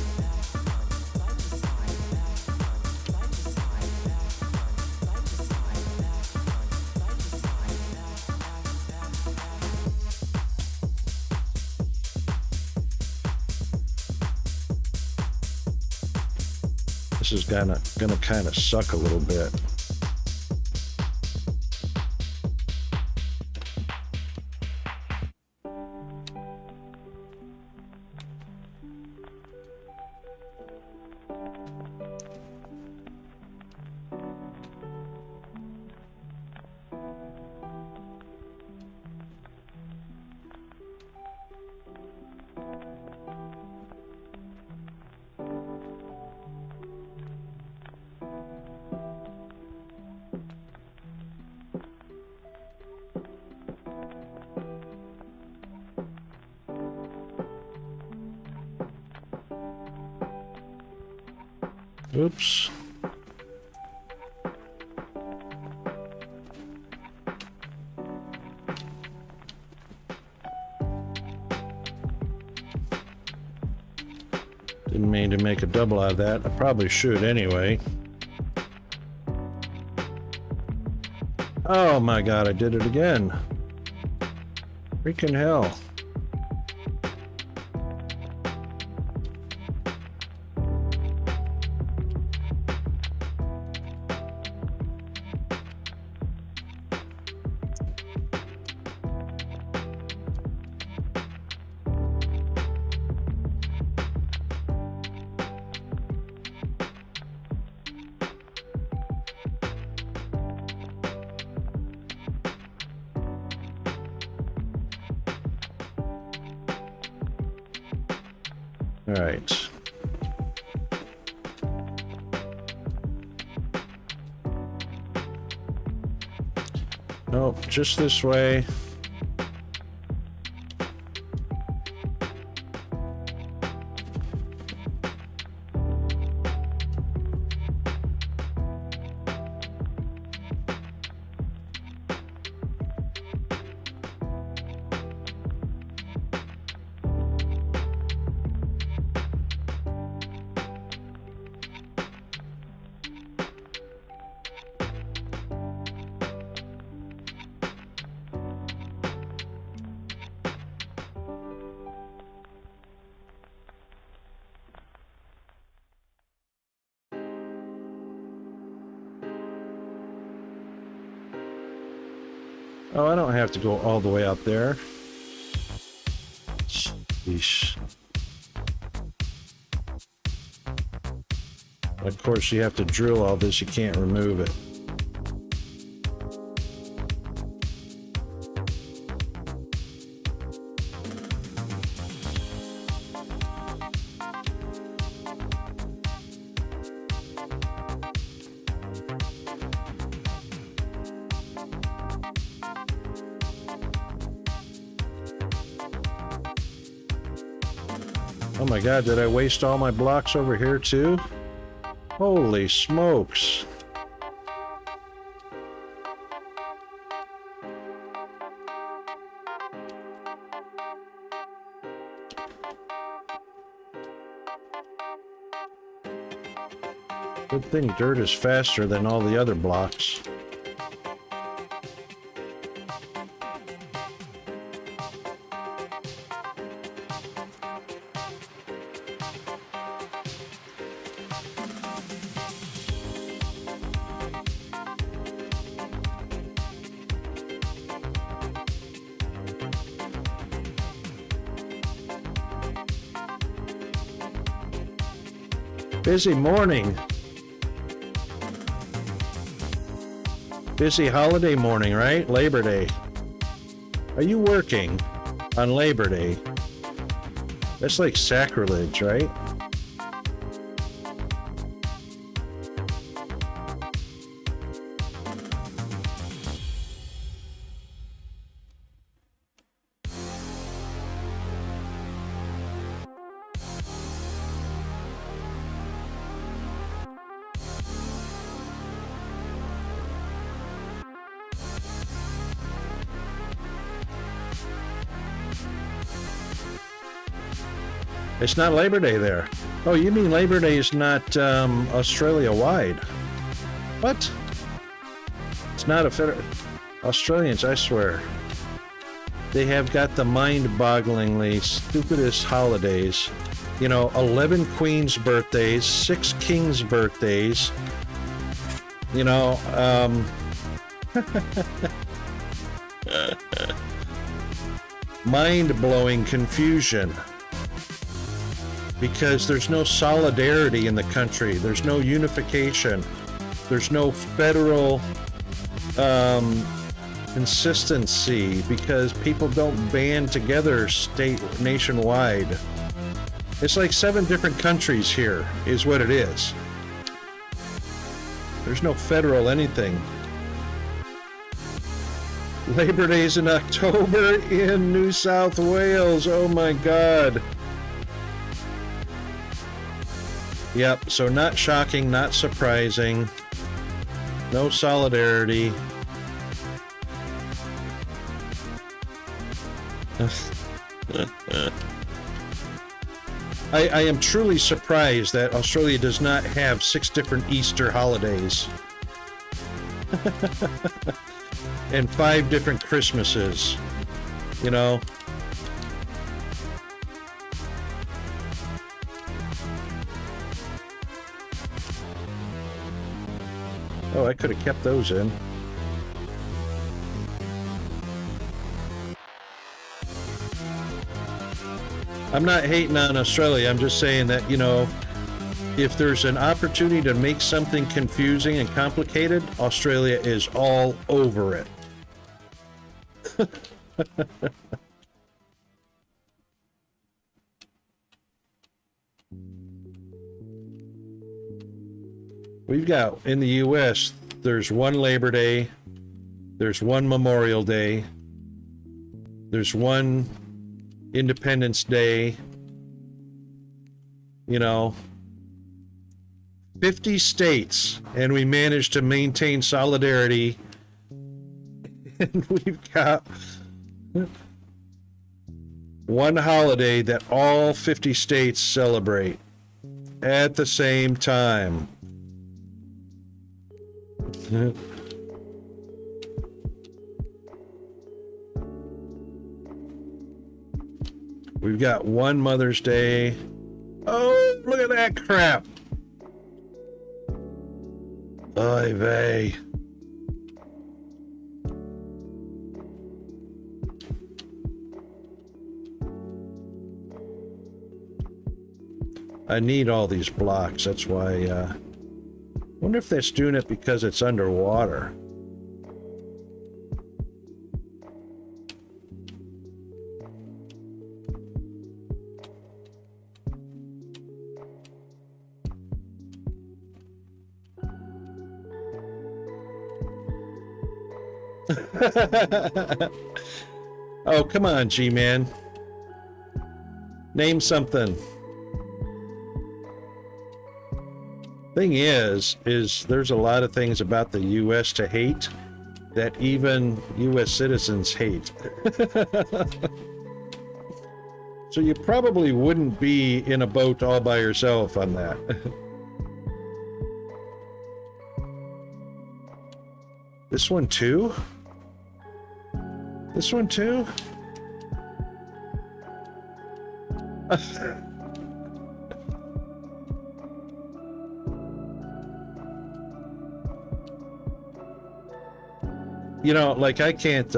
This is gonna kind of suck a little bit. Oops. Didn't mean to make a double out of that. I probably should anyway. Oh my god, I did it again. Freaking hell. All right. Nope, just this way. Oh, I don't have to go all the way out there. Sheesh. Of course, you have to drill all this. You can't remove it. Oh my god, did I waste all my blocks over here too? Holy smokes. Good thing dirt is faster than all the other blocks. Busy morning. Busy holiday morning, right? Labor Day. Are you working on Labor Day? That's like sacrilege, right? It's not Labor Day there. Oh, you mean Labor Day is not Australia-wide? What? It's not a federal... Australians, I swear. They have got the mind-bogglingly stupidest holidays. You know, 11 queens' birthdays, 6 kings' birthdays. You know, mind-blowing confusion. Because there's no solidarity in the country. There's no unification. There's no federal consistency because people don't band together nationwide. It's like 7 different countries here is what it is. There's no federal anything. Labor Day's in October in New South Wales. Oh my God. Yep, so not shocking, not surprising. No solidarity. I am truly surprised that Australia does not have 6 different Easter holidays. And 5 different Christmases. You know? Oh, I could have kept those in. I'm not hating on Australia. I'm just saying that, you know, if there's an opportunity to make something confusing and complicated, Australia is all over it. We've got, in the U.S., there's one Labor Day, there's one Memorial Day, there's one Independence Day, you know, 50 states, and we managed to maintain solidarity, and we've got one holiday that all 50 states celebrate at the same time. We've got one Mother's Day. Oh, look at that crap. Oy vey. I need all these blocks. That's why, wonder if that's doing it because it's underwater. Oh, come on, G-Man. Name something. Thing is there's a lot of things about the U.S. to hate that even U.S. citizens hate. So you probably wouldn't be in a boat all by yourself on that. This one too? This one too? You know, like I can't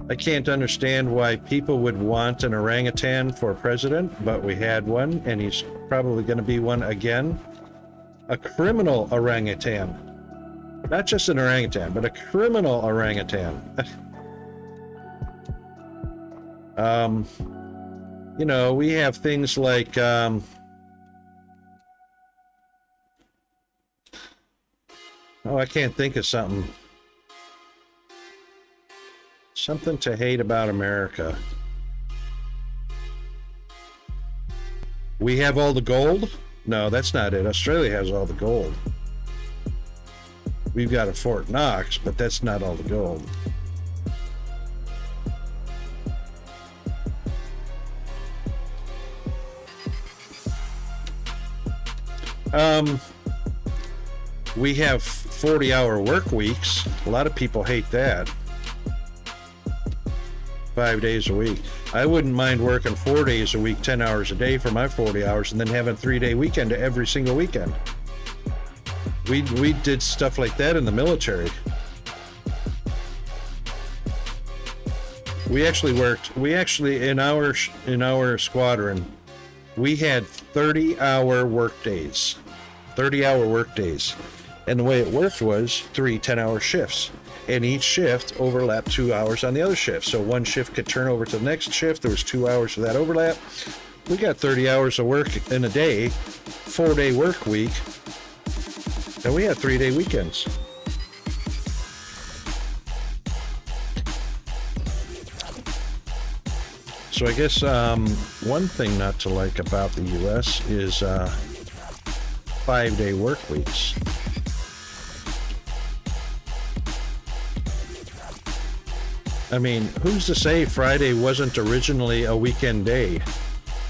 I can't understand why people would want an orangutan for president, but we had one, and he's probably going to be one again. A criminal orangutan. Not just an orangutan, but a criminal orangutan. You know, we have things like, oh, I can't think of something. Something to hate about America. We have all the gold? No, that's not it. Australia has all the gold. We've got a Fort Knox, but that's not all the gold. We have 40-hour work weeks. A lot of people hate that. 5 days a week. I wouldn't mind working 4 days a week, 10 hours a day for my 40 hours, and then having a 3-day weekend every single weekend. We did stuff like that in the military. We actually in our squadron, we had 30-hour work days. 30-hour work days. And the way it worked was 3 10-hour shifts. And each shift overlapped 2 hours on the other shift. So one shift could turn over to the next shift. There was 2 hours for that overlap. We got 30 hours of work in a day, 4-day work week, and we had 3-day weekends. So I guess one thing not to like about the U.S. is 5-day work weeks. I mean, who's to say Friday wasn't originally a weekend day?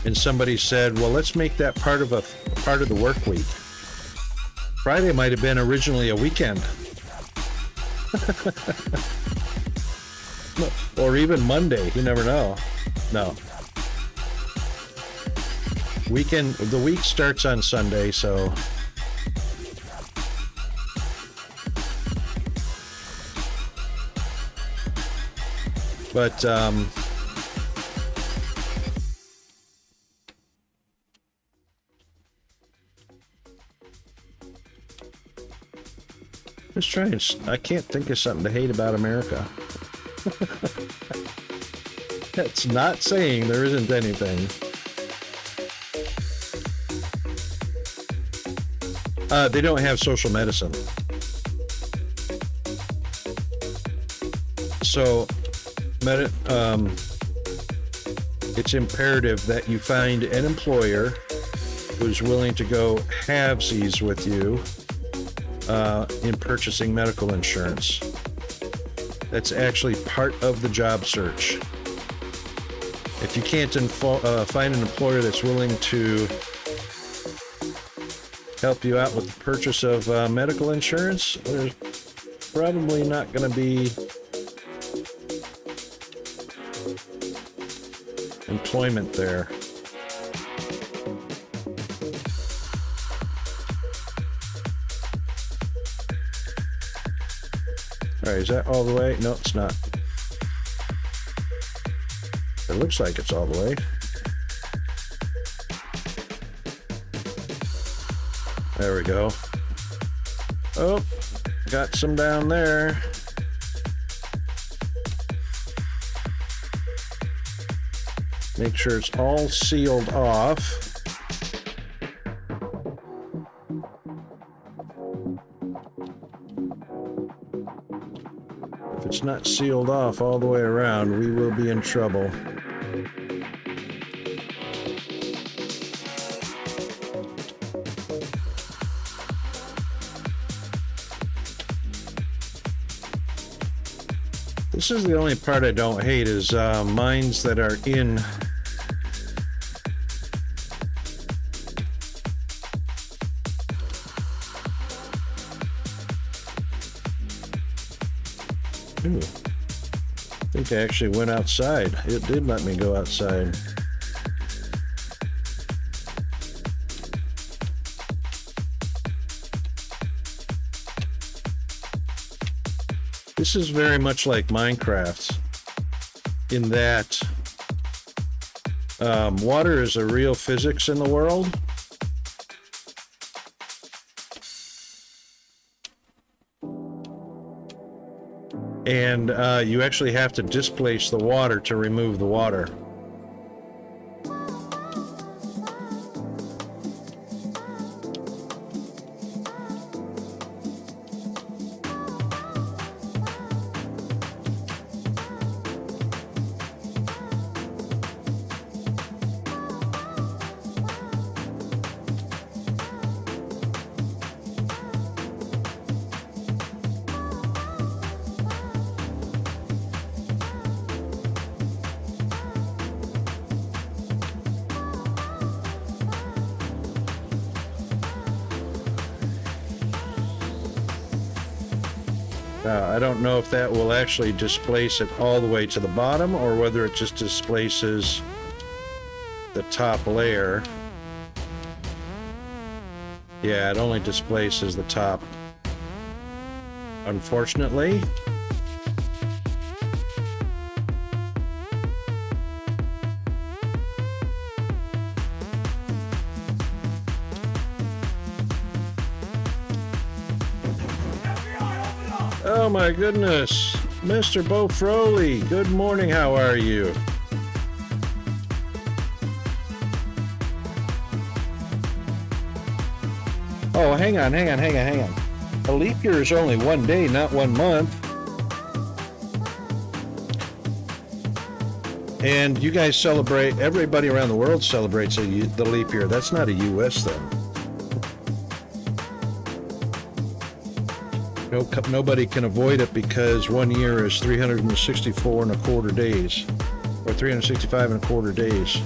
And somebody said, well, let's make that part of the work week. Friday might have been originally a weekend. Or even Monday, you never know. No. The week starts on Sunday, so but just trying. I can't think of something to hate about America. That's not saying there isn't anything. They don't have social medicine. So, it's imperative that you find an employer who's willing to go halvesies with you in purchasing medical insurance. That's actually part of the job search. If you can't find an employer that's willing to help you out with the purchase of medical insurance, there's probably not going to be employment there. All right, is that all the way? No, it's not. It looks like it's all the way. There we go. Oh, got some down there. Make sure it's all sealed off. If it's not sealed off all the way around, we will be in trouble. This is the only part I don't hate is mines that are in Ooh. I think I actually went outside. It did let me go outside. This is very much like Minecraft. in that water is a real physics in the world. And you actually have to displace the water to remove the water. I don't know if that will actually displace it all the way to the bottom or whether it just displaces the top layer. Yeah, it only displaces the top, unfortunately. Oh my goodness, Mr. Bo Froley, good morning, how are you? Oh, hang on. A leap year is only one day, not 1 month. And you guys celebrate, everybody around the world celebrates the leap year. That's not a U.S. thing. Nobody can avoid it because 1 year is 364 and a quarter days, or 365 and a quarter days.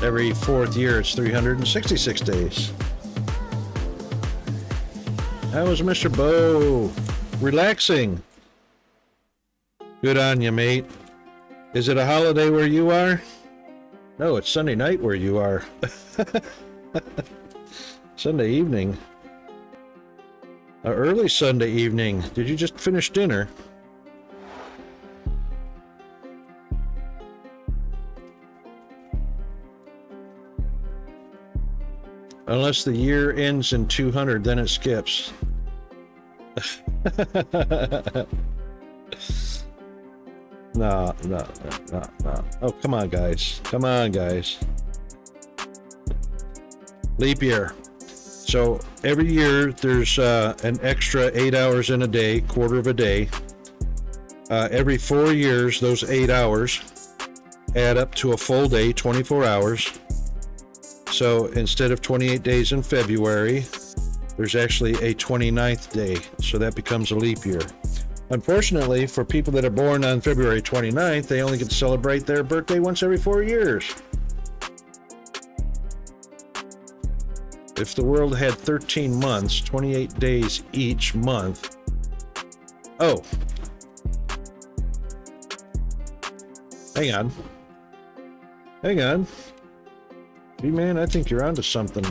Every fourth year it's 366 days. How was Mr. Bo? Relaxing. Good on you, mate. Is it a holiday where you are? No, it's Sunday night where you are. Sunday evening. Early Sunday evening. Did you just finish dinner? Unless the year ends in 200, then it skips. No. Oh, come on, guys. Leap year. So every year there's an extra 8 hours in a day, quarter of a day. Every 4 years, those 8 hours add up to a full day, 24 hours. So instead of 28 days in February, there's actually a 29th day. So that becomes a leap year. Unfortunately, for people that are born on February 29th, they only get to celebrate their birthday once every 4 years. If the world had 13 months, 28 days each month. Oh. Hang on. B-Man, I think you're onto something.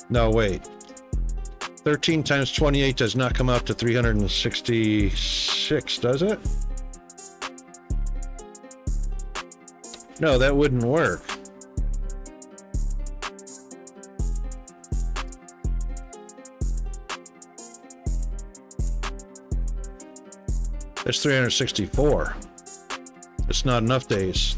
No, wait. 13 times 28 does not come out to 366, does it? No, that wouldn't work. That's 364. It's not enough days.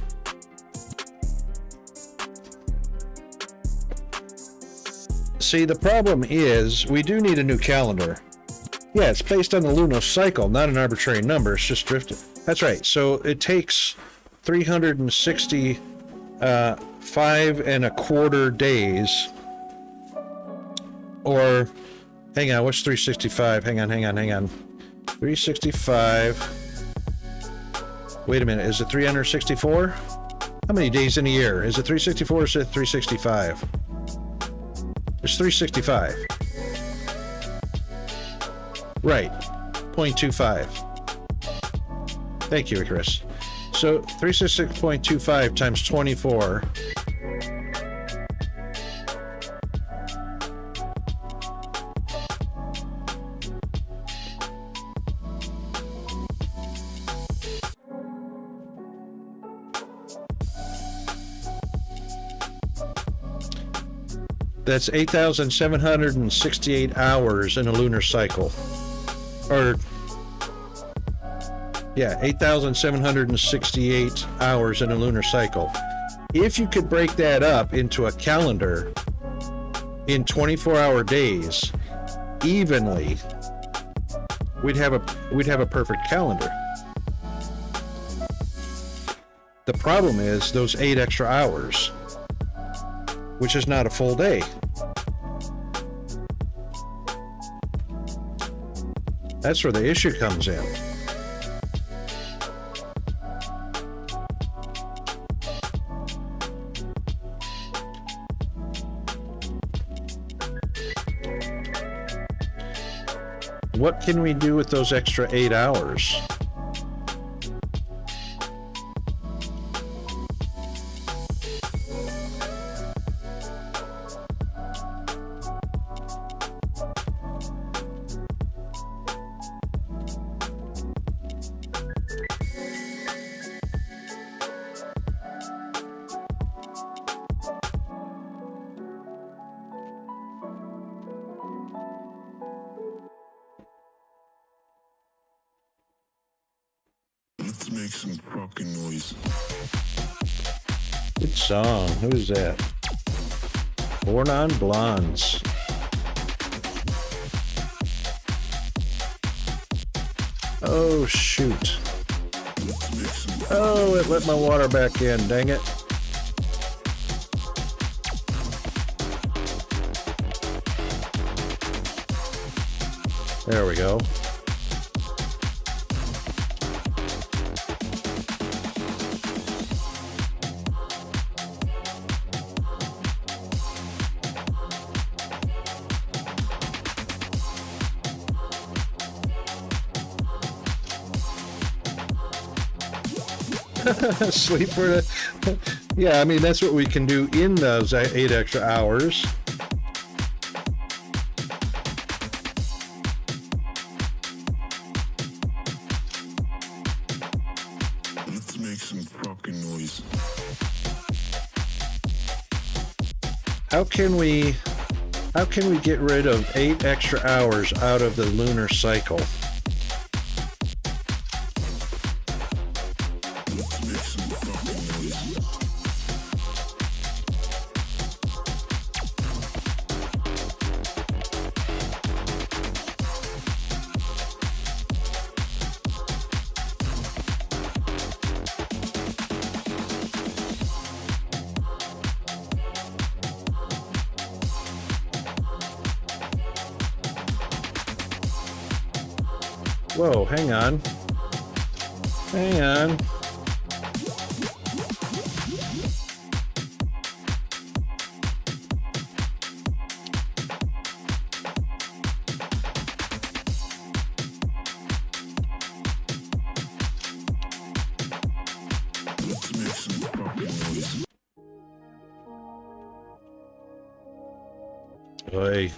See, the problem is we do need a new calendar. Yeah, it's based on the lunar cycle, not an arbitrary number. It's just drifted. That's right. So it takes 365 and a quarter days. Or, hang on, what's 365? Hang on. 365. Wait a minute, is it 364? How many days in a year? Is it 364 or is it 365? It's 365. Right, 0.25. Thank you, Chris. So 366.25 times 24. That's 8,768 hours in a lunar cycle. Or, yeah, 8,768 hours in a lunar cycle. If you could break that up into a calendar in 24-hour days, evenly, we'd have a perfect calendar. The problem is those 8 extra hours, which is not a full day. That's where the issue comes in. What can we do with those extra 8 hours? Let's make some fucking noise. Good song. Who's that? Born on Blondes. Oh, shoot. Oh, it let my water back in. Dang it. There we go. Sleep for the... Yeah, I mean, that's what we can do in those 8 extra hours. Let's make some fucking noise. How can we get rid of 8 extra hours out of the lunar cycle? Let's make some fucking noise. Whoa, hang on. Hang on. Let's make some fucking noise. Oy.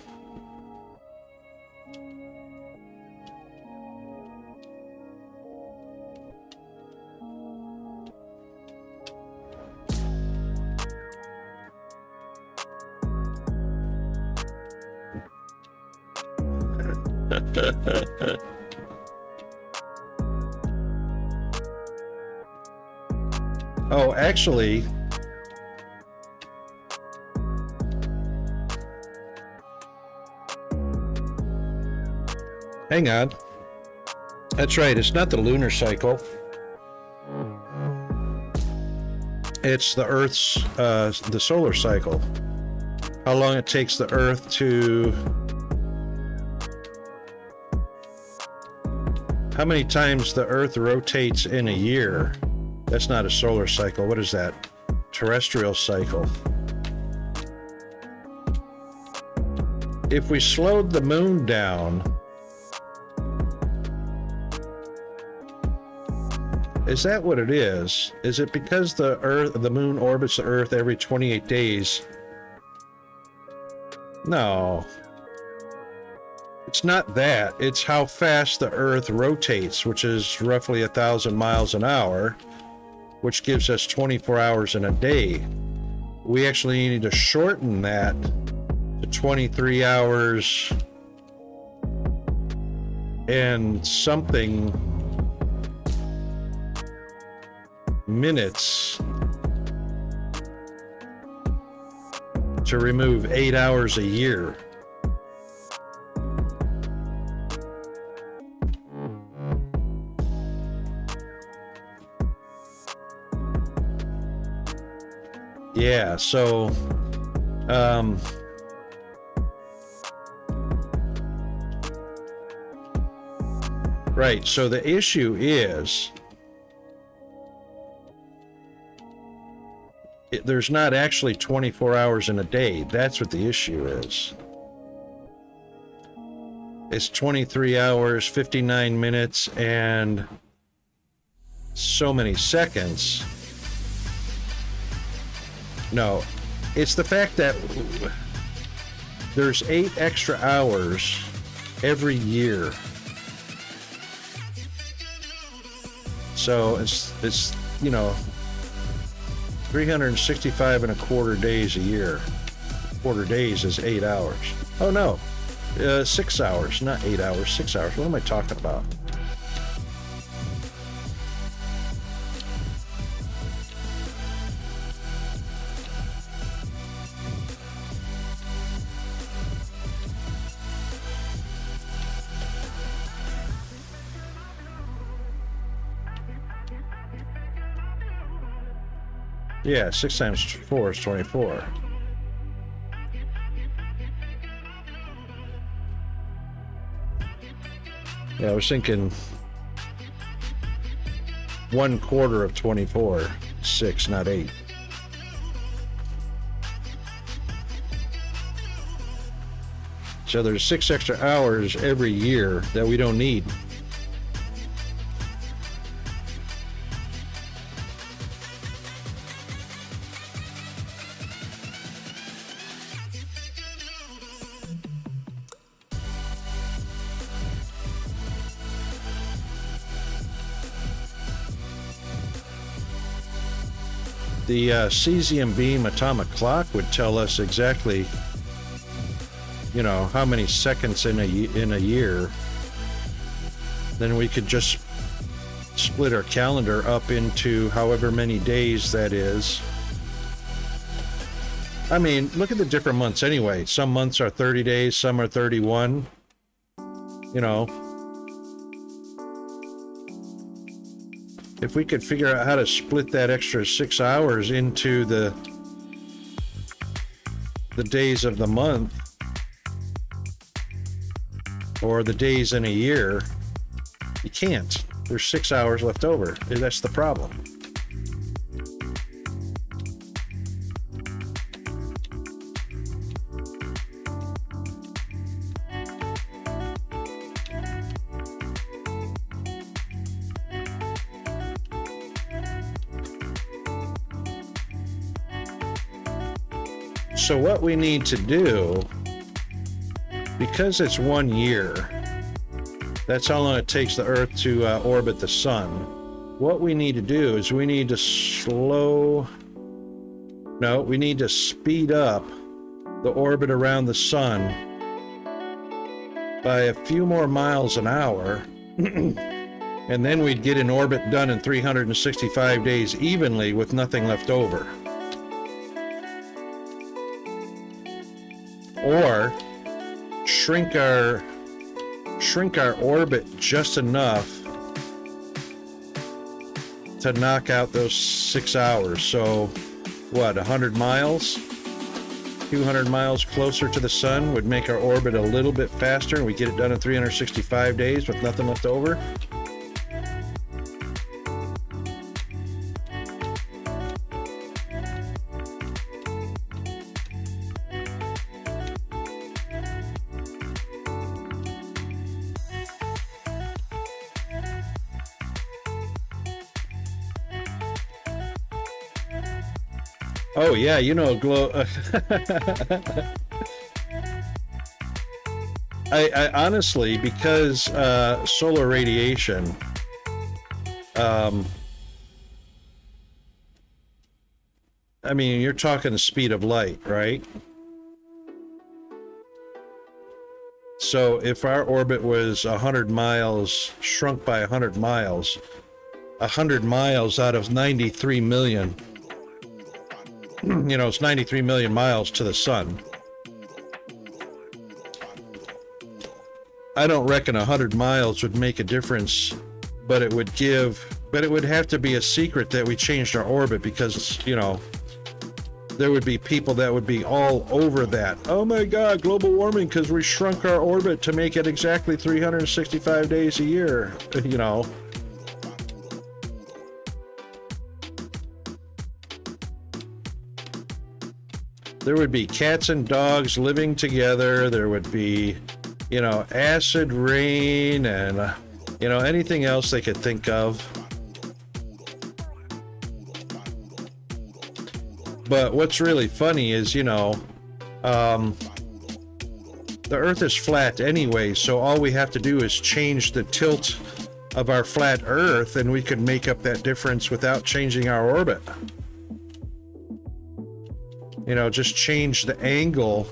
Oh, actually, hang on. That's right, it's not the lunar cycle. It's the Earth's, the solar cycle. How long it takes the Earth to... How many times the Earth rotates in a year? That's not a solar cycle. What is that? Terrestrial cycle. If we slowed the moon down, is that what it is? Is it because the moon orbits the Earth every 28 days? No. It's not that. It's how fast the Earth rotates, which is roughly 1,000 miles an hour, which gives us 24 hours in a day. We actually need to shorten that to 23 hours and something minutes to remove 8 hours a year. Yeah, so right, so the issue is there's not actually 24 hours in a day. That's what the issue is. It's 23 hours, 59 minutes, and so many seconds. No, it's the fact that there's 8 extra hours every year. So it's 365 and a quarter days a year. Quarter days is 8 hours. Oh no, 6 hours, not 8 hours, 6 hours. What am I talking about? Yeah, 6 times 4 is 24. Yeah, I was thinking 1/4 of 24, 6, not 8. So there's 6 extra hours every year that we don't need. The cesium beam atomic clock would tell us exactly, how many seconds in a year. Then we could just split our calendar up into however many days that is. I mean, look at the different months anyway. Some months are 30 days, some are 31. If we could figure out how to split that extra 6 hours into the days of the month or the days in a year, you can't. There's 6 hours left over. That's the problem. So what we need to do, because it's 1 year, that's how long it takes the Earth to orbit the sun. What we need to do is we need to speed up the orbit around the sun by a few more miles an hour, and then we'd get an orbit done in 365 days evenly with nothing left over. Or shrink our orbit just enough to knock out those 6 hours. So what, 100 miles? 200 miles closer to the sun would make our orbit a little bit faster, and we get it done in 365 days with nothing left over. Oh yeah, glow. I honestly, because solar radiation, I mean, you're talking the speed of light, right? So if our orbit was 100 miles, shrunk by 100 miles, 100 miles out of 93 million, you know, it's 93 million miles to the sun. I don't reckon 100 miles would make a difference, but it would have to be a secret that we changed our orbit, because, you know, there would be people that would be all over that. Oh my God, global warming because we shrunk our orbit to make it exactly 365 days a year, you know. There would be cats and dogs living together. There would be, you know, acid rain and, you know, anything else they could think of. But what's really funny is, you know, the Earth is flat anyway, so all we have to do is change the tilt of our flat Earth, and we could make up that difference without changing our orbit. You know, just change the angle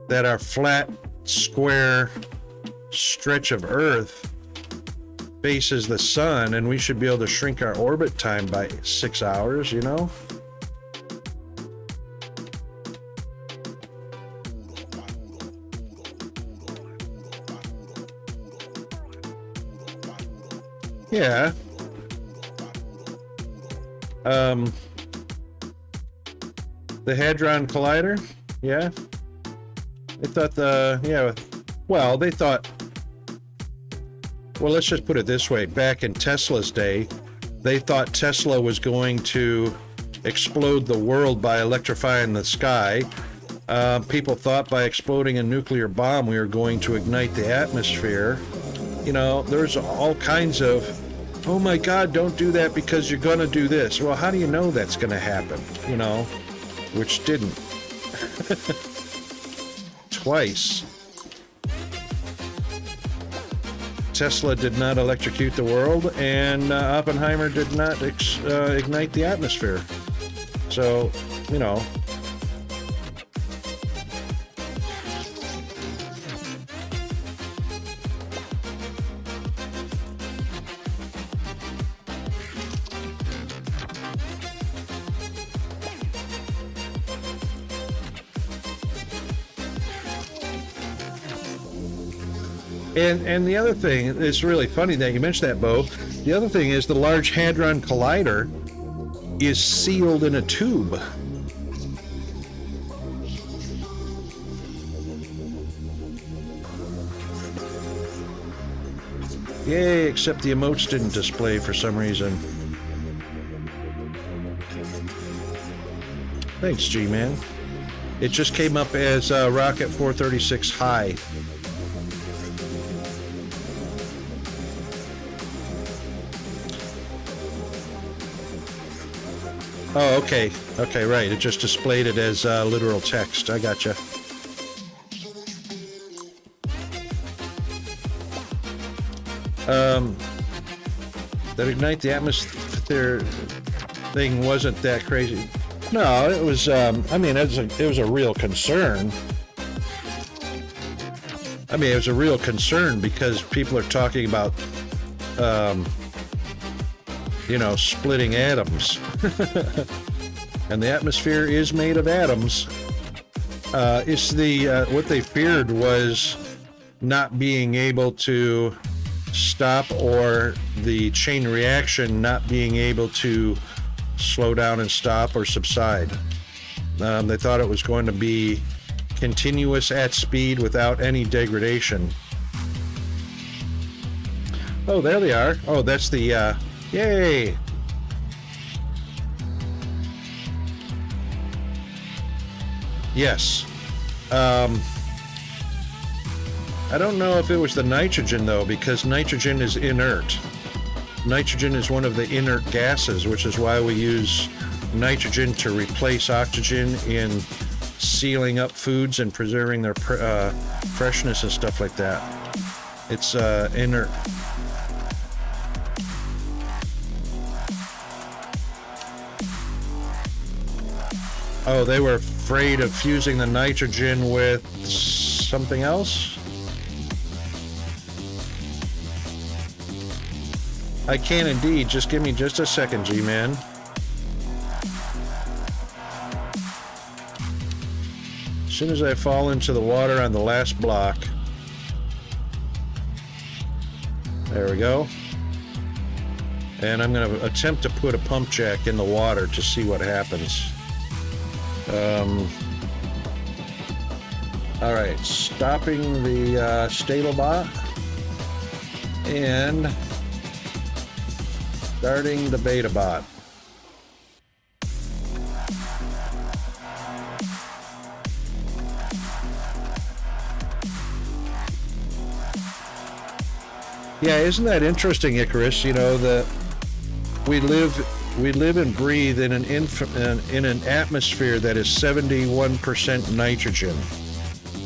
that our flat, square stretch of Earth faces the sun, and we should be able to shrink our orbit time by 6 hours, you know? Yeah. The Hadron Collider? Yeah. They thought they thought, well, let's just put it this way. Back in Tesla's day, they thought Tesla was going to explode the world by electrifying the sky. People thought by exploding a nuclear bomb, we were going to ignite the atmosphere. You know, there's all kinds of, oh my God, don't do that because you're going to do this. Well, how do you know that's going to happen? You know, which didn't. Twice. Tesla did not electrocute the world, and Oppenheimer did not ignite the atmosphere. So, you know. And the other thing, it's really funny that you mentioned that, Bo. The other thing is the Large Hadron Collider is sealed in a tube. Yay, except the emotes didn't display for some reason. Thanks, G-Man. It just came up as Rocket 436 High. Oh, okay. Okay, right. It just displayed it as literal text. I gotcha. That ignite the atmosphere thing wasn't that crazy. No, it was, I mean, it was a real concern. I mean, it was a real concern because people are talking about, you know, splitting atoms. And the atmosphere is made of atoms. It's the, what they feared was not being able to stop, or the chain reaction not being able to slow down and stop or subside. They thought it was going to be continuous at speed without any degradation. Oh, there they are. Oh, that's the, yay! Yes. I don't know if it was the nitrogen, though, because nitrogen is inert. Nitrogen is one of the inert gases, which is why we use nitrogen to replace oxygen in sealing up foods and preserving their freshness and stuff like that. It's inert. Oh, they were afraid of fusing the nitrogen with something else? I can indeed. Just give me just a second, G-Man. As soon as I fall into the water on the last block. There we go. And I'm going to attempt to put a pump jack in the water to see what happens. All right, stopping the stable bot and starting the beta bot. Yeah, isn't that interesting, Icarus? You know, that we live and breathe in an atmosphere that is 71% nitrogen.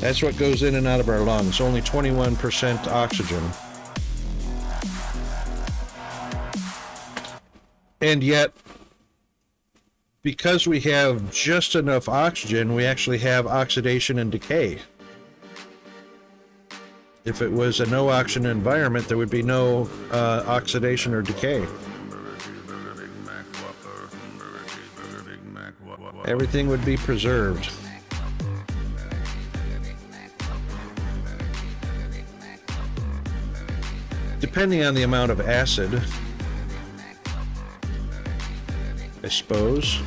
That's what goes in and out of our lungs, only 21% oxygen. And yet, because we have just enough oxygen, we actually have oxidation and decay. If it was a no oxygen environment, there would be no oxidation or decay. Everything would be preserved. Depending on the amount of acid, I suppose.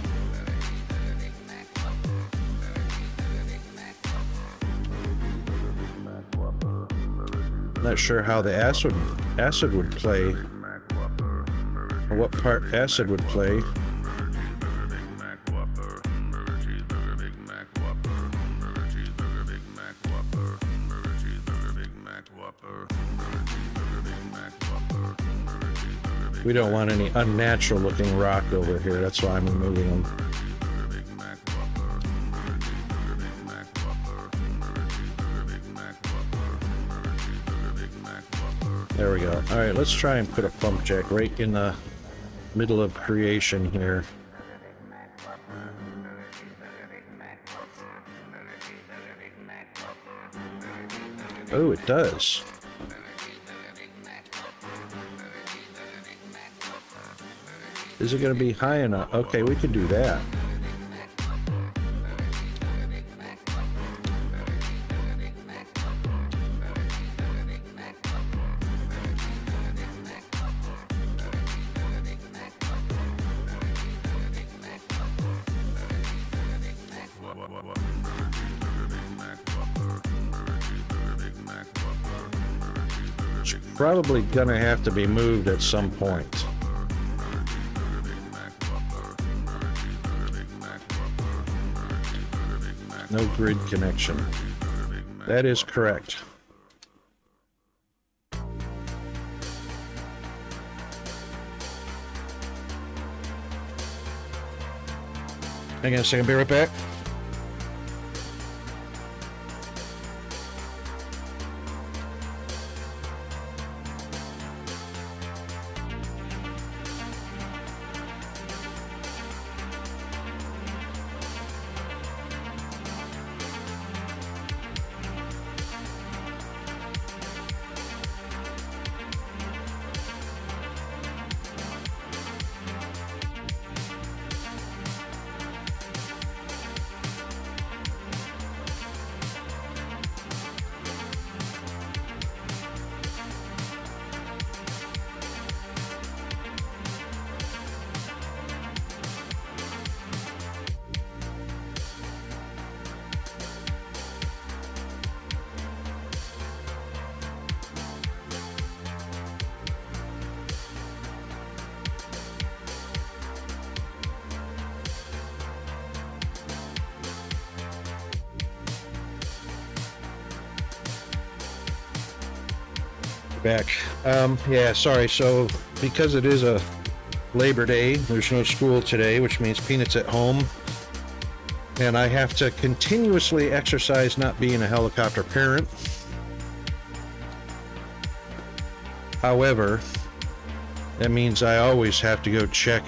Not sure how the acid would play, or what part acid would play. We don't want any unnatural looking rock over here. That's why I'm removing them. There we go. All right, let's try and put a pump jack right in the middle of creation here. Oh, it does. Is it going to be high enough? Okay, we can do that. It's probably going to have to be moved at some point. No grid connection. That is correct. Hang on a second, be right back. Back. Yeah, sorry. So because it is a Labor Day, there's no school today, which means Peanut's at home. And I have to continuously exercise not being a helicopter parent. However, that means I always have to go check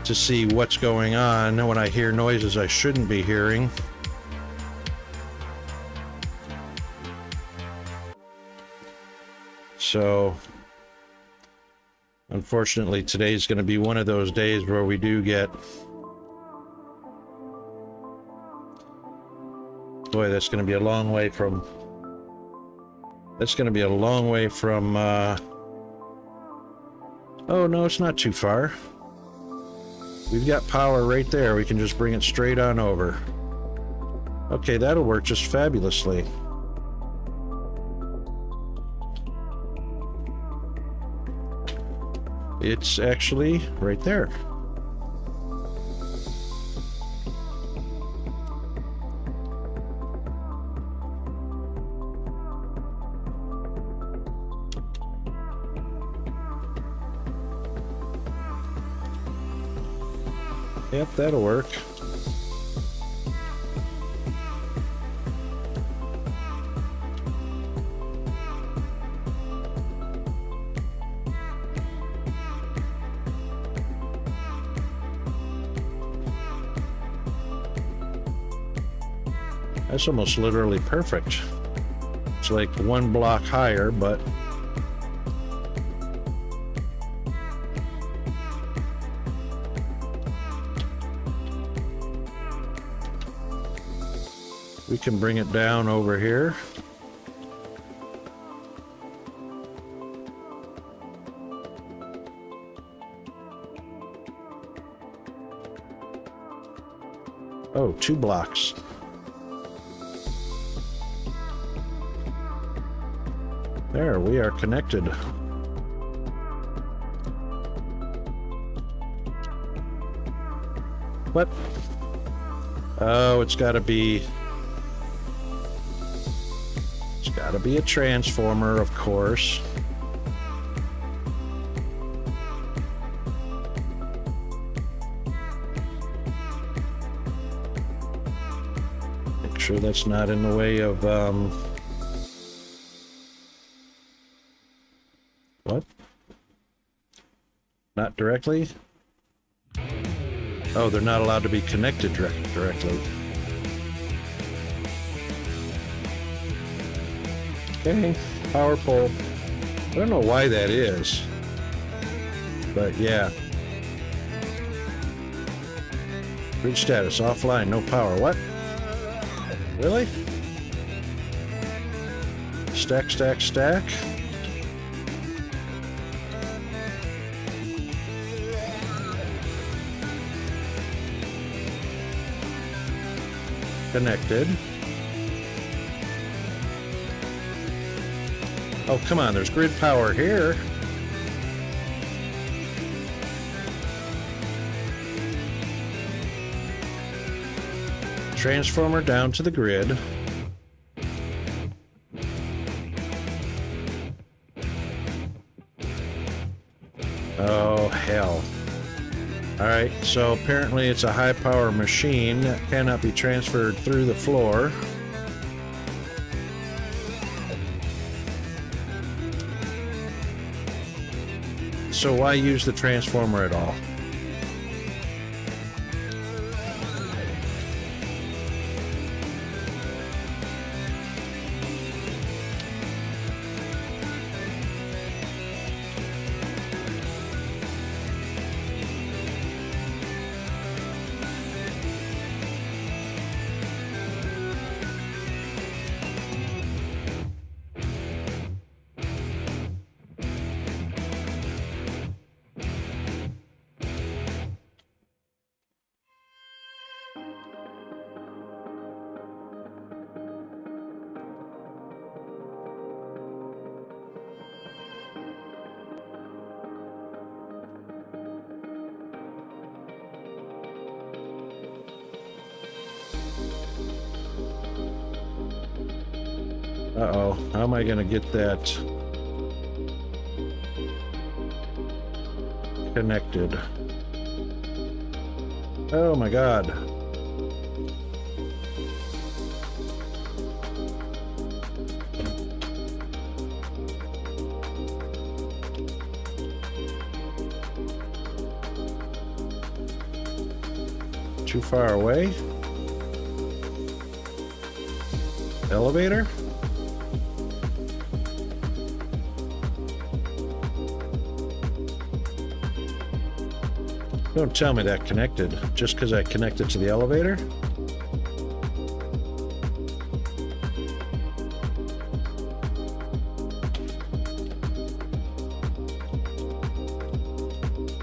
to see what's going on when I hear noises I shouldn't be hearing. So Unfortunately, today's going to be one of those days where we do get... Boy, that's going to be a long way from... That's going to be a long way from... Oh, no, it's not too far. We've got power right there. We can just bring it straight on over. Okay, that'll work just fabulously. It's actually right there. Yep, that'll work. That's almost literally perfect. It's like one block higher, but we can bring it down over here. Oh, 2 blocks. There, we are connected. What? Oh, it's gotta be a transformer, of course. Make sure that's not in the way of, what? Not directly? Oh, they're not allowed to be connected directly. Okay, power pole. I don't know why that is, but yeah. Grid status, offline, no power. What? Really? Stack, stack, stack. Connected. Oh, come on, there's grid power here. Transformer down to the grid. Oh, hell. Alright, so apparently it's a high power machine that cannot be transferred through the floor. So why use the transformer at all? Uh-oh, how am I gonna get that connected? Oh my God. Too far away? Elevator? Don't tell me that connected just because I connected to the elevator.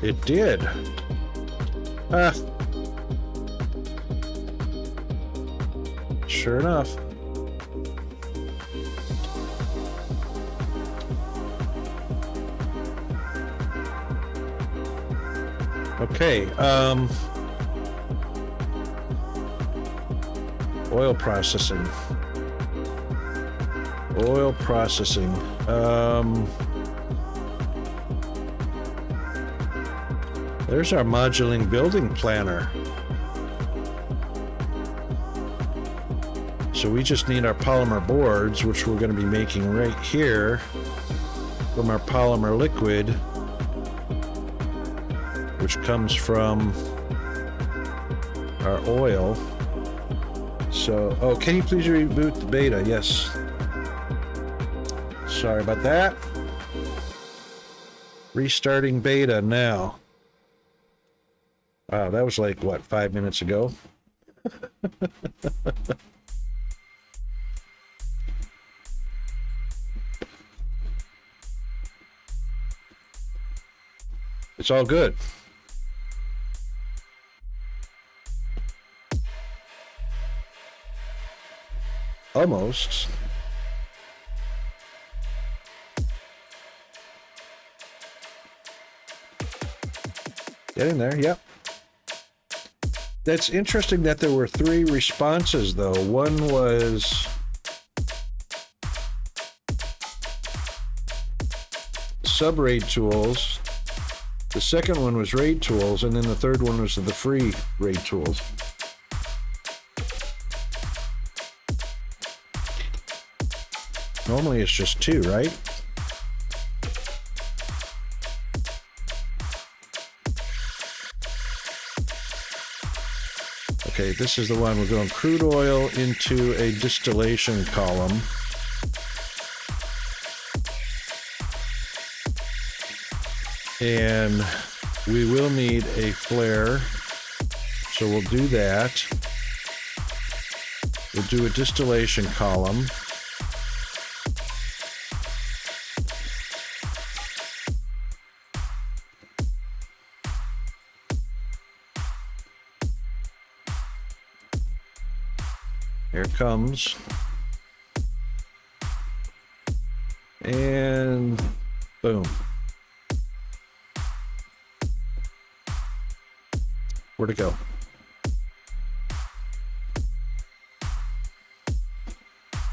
It did. Ah. Sure enough. Okay, oil processing. Oil processing. There's our modular building planner. So we just need our polymer boards, which we're going to be making right here from our polymer liquid, which comes from our oil. So, oh, can you please reboot the beta? Yes. Sorry about that. Restarting beta now. Wow, that was like, what, 5 minutes ago? It's all good. Almost. Getting there, yep. That's interesting that there were 3 responses, though. One was sub-raid tools. The second one was raid tools, and then the third one was the free raid tools. Normally it's just 2, right? Okay, this is the one. We're going crude oil into a distillation column. And we will need a flare, so we'll do that. We'll do a distillation column. Here it comes. And boom. Where'd it go?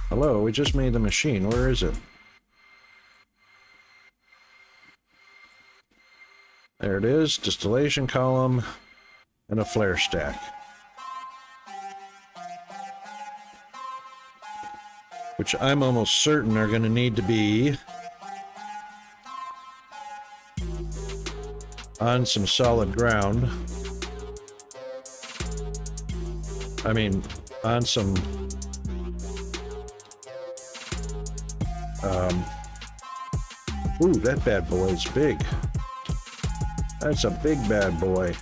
Hello, we just made the machine. Where is it? There it is. Distillation column and a flare stack. Which I'm almost certain are going to need to be on some solid ground. I mean, on some ooh, that bad boy is big. That's a big bad boy.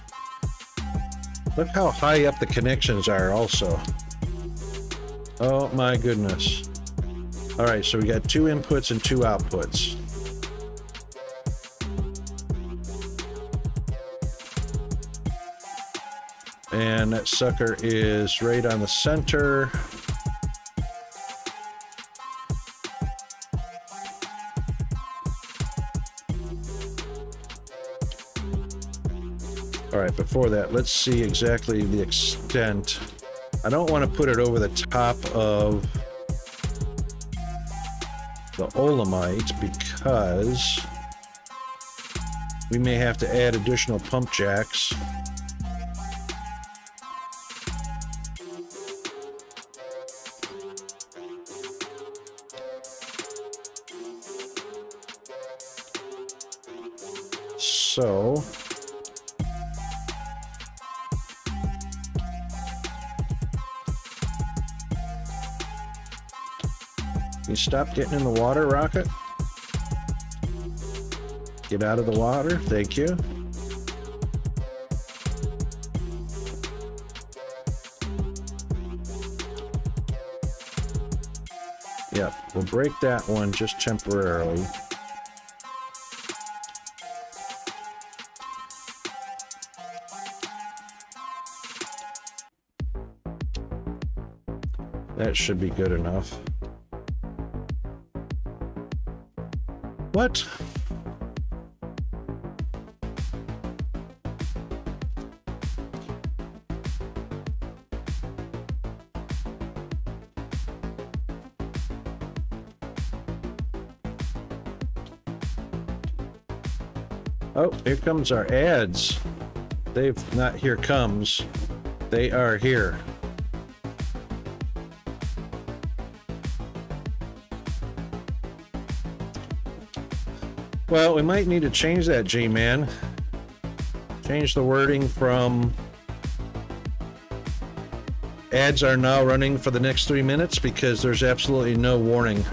Look how high up the connections are also. Oh my goodness. All right, so we got 2 inputs and 2 outputs. And that sucker is right on the center. All right, before that, let's see exactly the extent. I don't want to put it over the top of the olamite because we may have to add additional pump jacks. So you stop getting in the water, Rocket? Get out of the water, thank you. Yep, we'll break that one just temporarily. That should be good enough. What? Oh, here comes our ads. They've not here comes. They are here. Well, we might need to change that, G-Man. Change the wording from ads are now running for the next 3 minutes because there's absolutely no warning.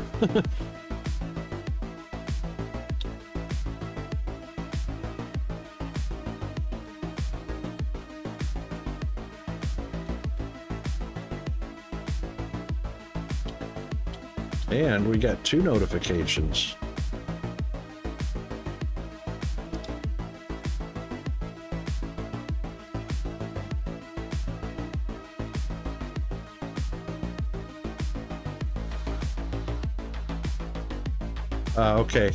And we got 2 notifications. Okay.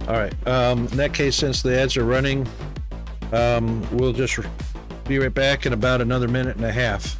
All right. In that case, since the ads are running, we'll just be right back in about another minute and a half.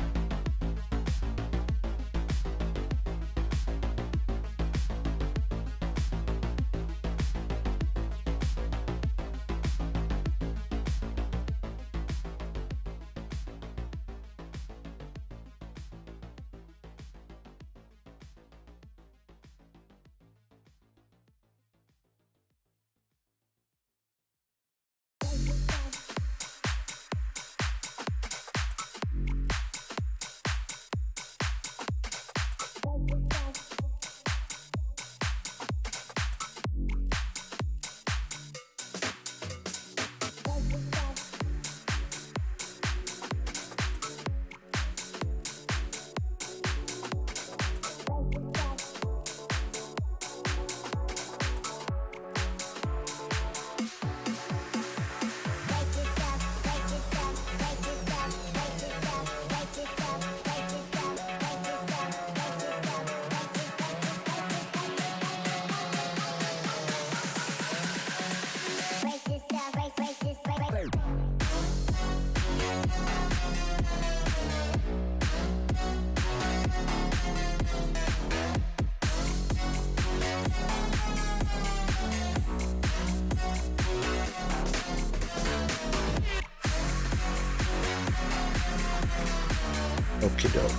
Okie doke.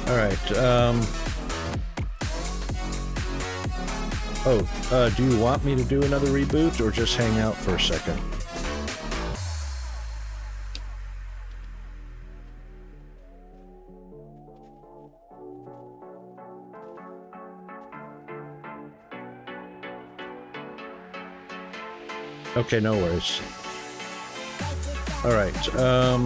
All right. Do you want me to do another reboot or just hang out for a second? Okay, no worries. All right.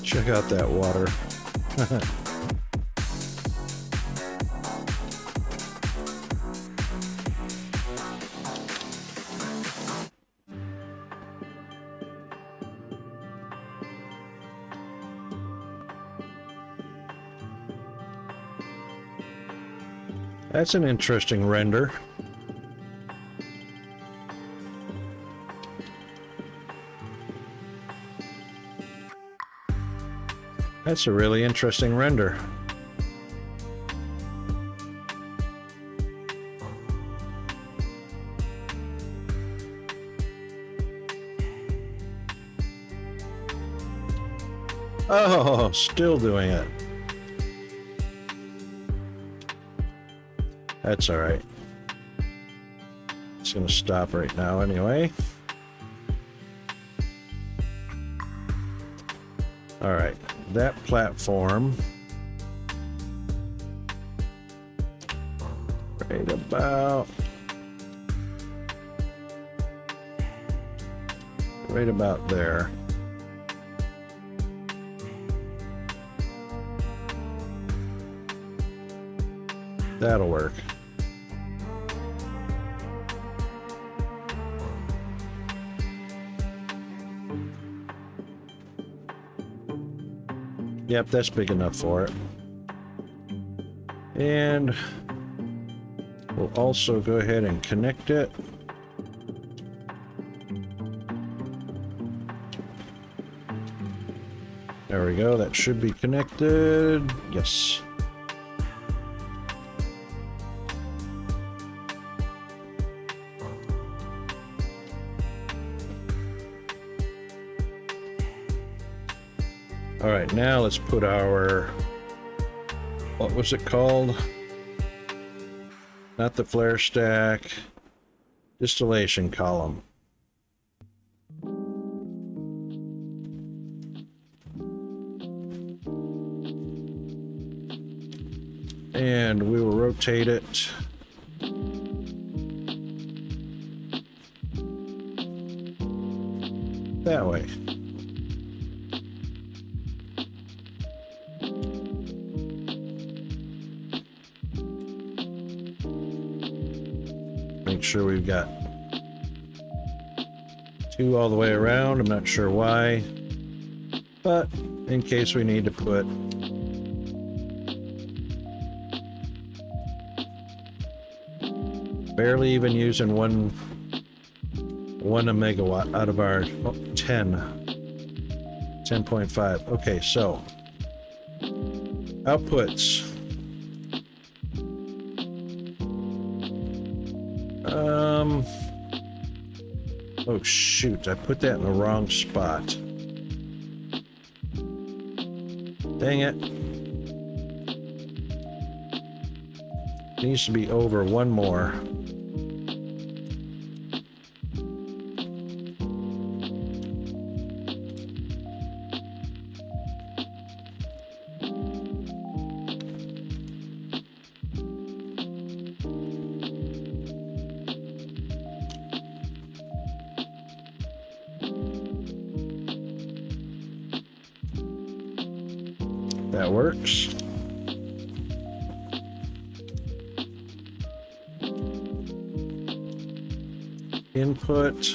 Check out that water. That's an interesting render. That's a really interesting render. Oh, still doing it. That's all right. It's gonna stop right now anyway. All right, that platform right about there. That'll work. Yep, that's big enough for it. And we'll also go ahead and connect it. There we go, that should be connected. Yes. All right, now let's put our, what was it called? Not the flare stack, distillation column. And we will rotate it that way. Make sure we've got 2 all the way around. I'm not sure why, but in case we need to put barely even using one a megawatt out of our 10.5. Okay, so outputs. Oh shoot, I put that in the wrong spot. Dang it. Needs to be over one more. That works. Input.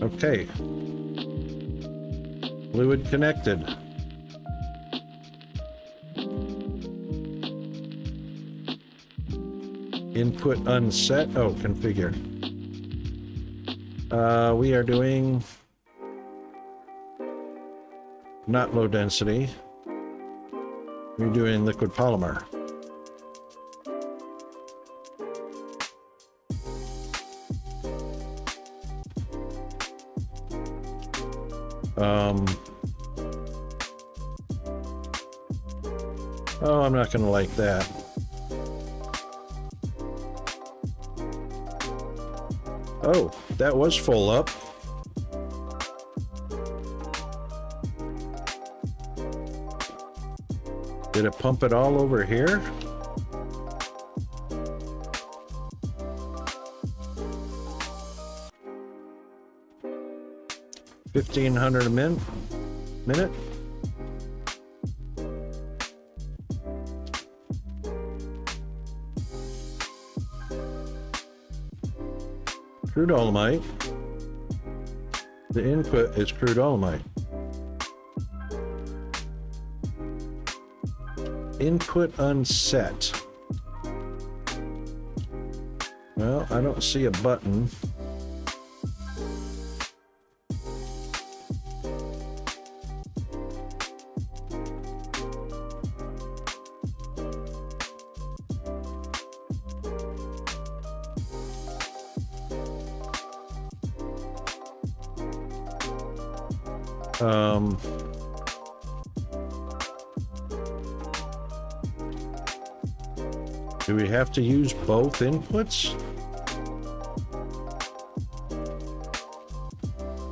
Okay. Fluid connected. Input unset. Oh, configure. We are doing not low density. We're doing liquid polymer. Oh, I'm not gonna like that. Oh, that was full up. Did it pump it all over here? 1600 a minute. Crude dolomite. The input is crude dolomite. Input unset. Well, I don't see a button. Do we have to use both inputs?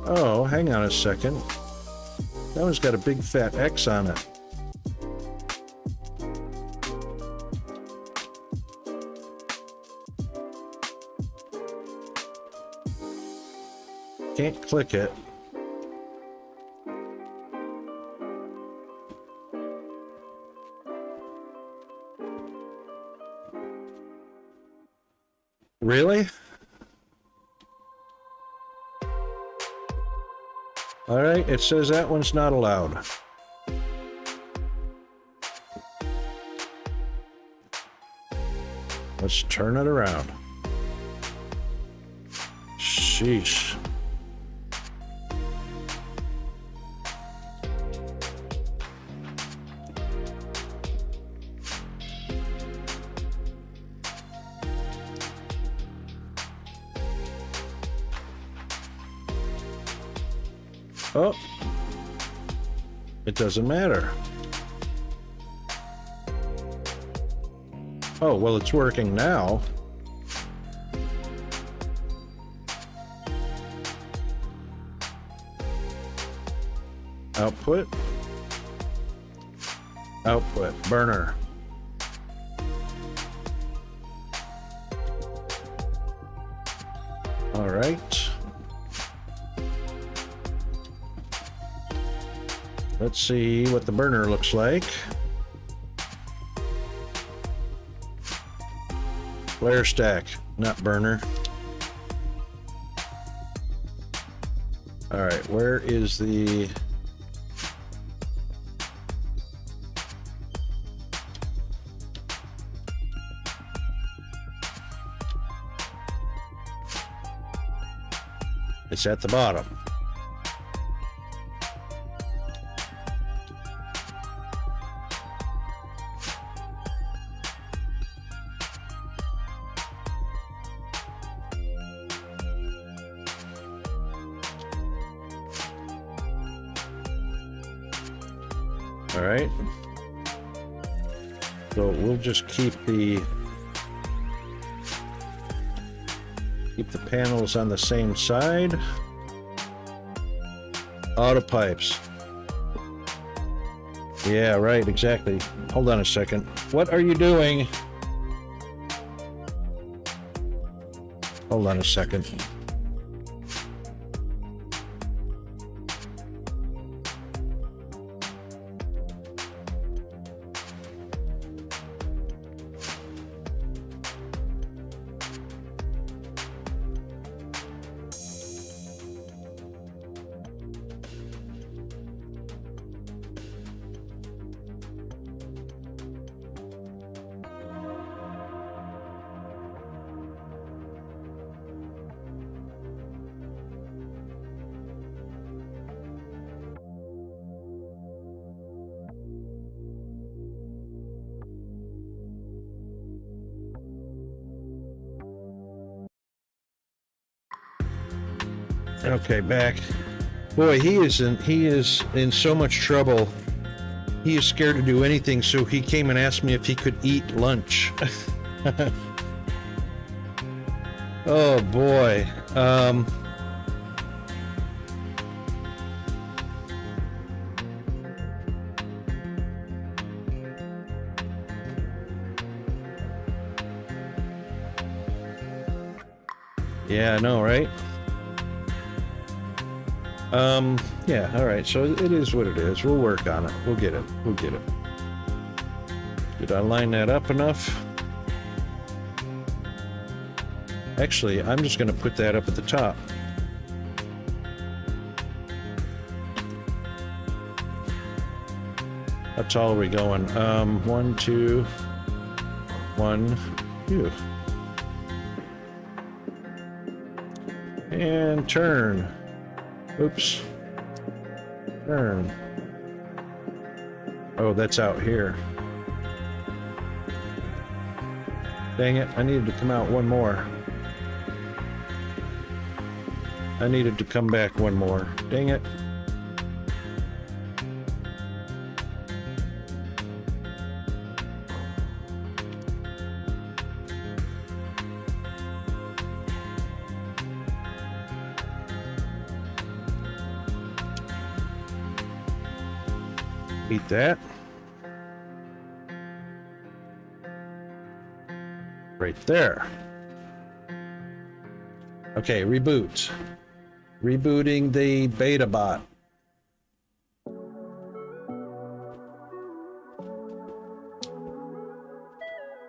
Oh, hang on a second. That one's got a big fat X on it. Can't click it. Really? All right, it says that one's not allowed. Let's turn it around. Sheesh. Oh, it doesn't matter. Oh, well, it's working now. Output. Output, burner. All right. Let's see what the burner looks like. Flare stack, not burner. All right, where is the... It's at the bottom. All right. So we'll just keep the panels on the same side. Auto pipes. Yeah, right, exactly. Hold on a second. What are you doing? Hold on a second. Okay, back. Boy, he is in so much trouble. He is scared to do anything, so he came and asked me if he could eat lunch. Oh boy. Yeah, I know, right? Yeah, all right. So it is what it is. We'll work on it. We'll get it. We'll get it. Did I line that up enough? Actually, I'm just going to put that up at the top. How tall are we going? 1, 2, 1, 2. And turn. Oops. Turn. Oh, that's out here. Dang it, I needed to come out one more. I needed to come back one more. Dang it. Eat that. Right there. Okay, reboot. Rebooting the beta bot.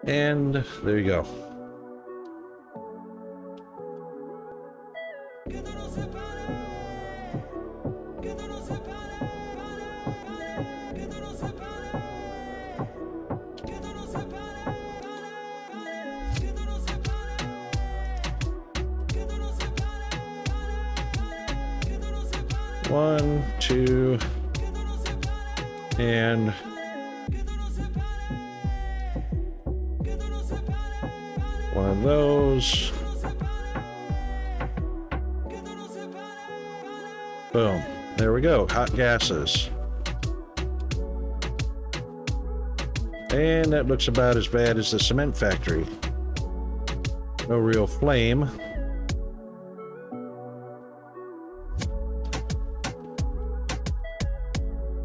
And there you go. One, two, and one of those. Boom. There we go. Hot gases. And that looks about as bad as the cement factory. No real flame.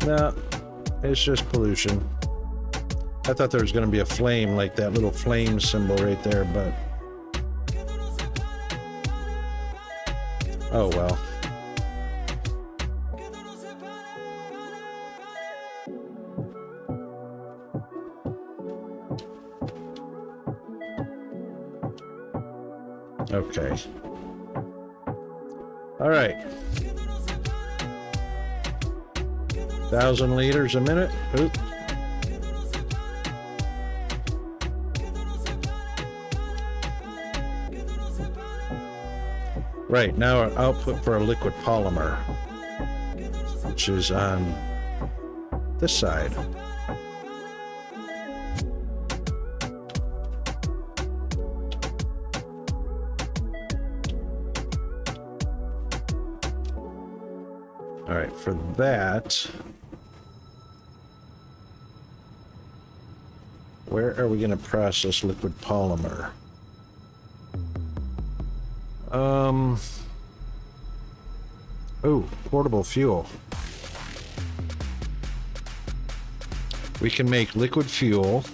No, it's just pollution. I thought there was going to be a flame, like that little flame symbol right there, but... oh well. Okay. All right. 1,000 liters a minute. Oop. Right, now our output for a liquid polymer, which is on this side. All right, for that, where are we going to process liquid polymer? Oh, portable fuel. We can make liquid fuel,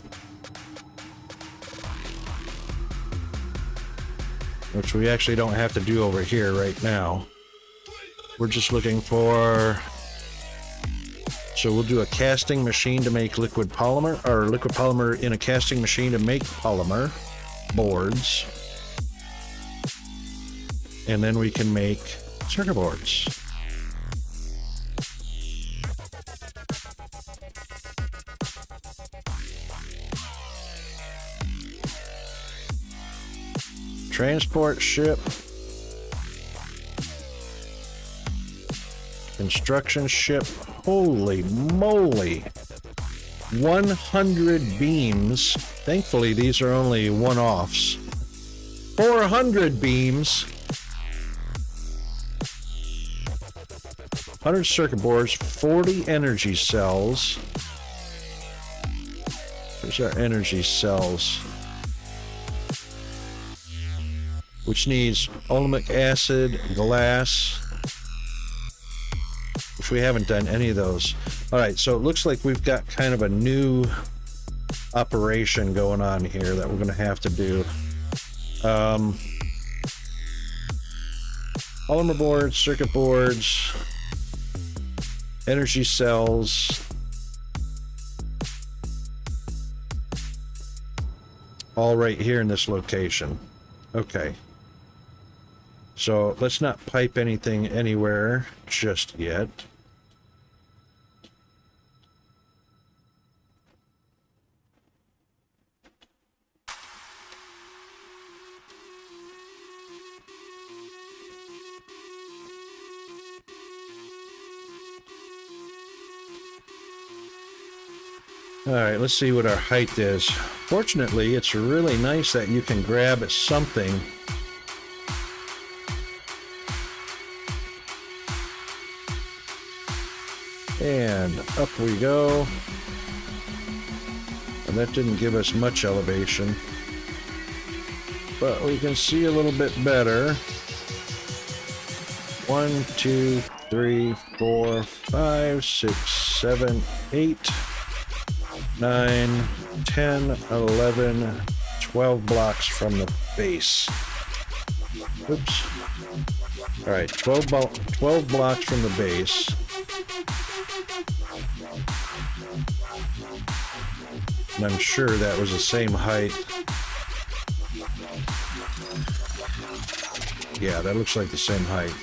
which we actually don't have to do over here right now. We're just looking for, so we'll do a casting machine to make liquid polymer, or liquid polymer in a casting machine to make polymer boards. And then we can make circuit boards. Transport ship. Construction ship. Holy moly. 100 beams. Thankfully, these are only one-offs. 400 beams. 100 circuit boards, 40 energy cells. Where's our energy cells? Which needs oleimic acid, glass, which we haven't done any of those. All right, so it looks like we've got kind of a new operation going on here that we're going to have to do. Polymer boards, circuit boards. energy cells. All right here in this location. Okay. So let's not pipe anything anywhere just yet. All right, let's see what our height is. Fortunately, it's really nice that you can grab at something. And up we go. And that didn't give us much elevation, but we can see a little bit better. 1, 2, 3, 4, 5, 6, 7, 8, 9, 10, 11, 12 blocks from the base. Oops. All right, 12 blocks from the base. And I'm sure that was the same height. Yeah, that looks like the same height.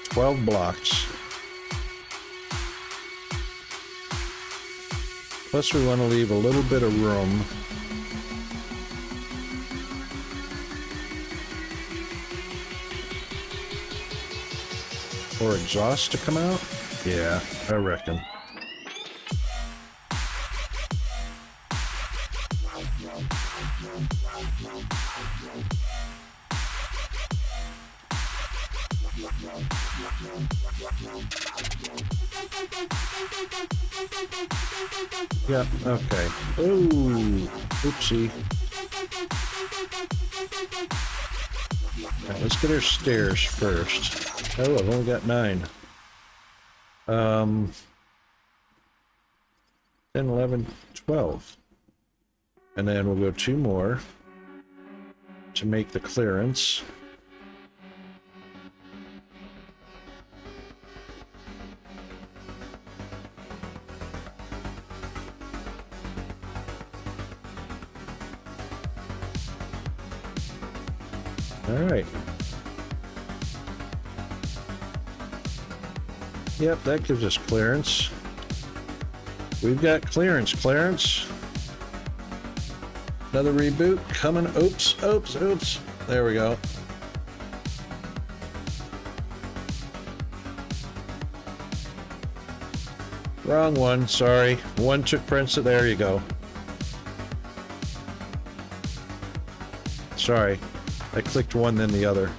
$12 blocks. Plus we want to leave a little bit of room for exhaust to come out. Yeah, I reckon. Yeah, okay. Ooh, oopsie. All right, let's get our stairs first. Oh, I've only got 9. 10, 11, 12. And then we'll go 2 more to make the clearance. All right. Yep, that gives us clearance. We've got clearance, Clarence. Another reboot coming. Oops, oops, oops. There we go. Wrong one, sorry. One took Prince. There you go. Sorry. I clicked one, then the other.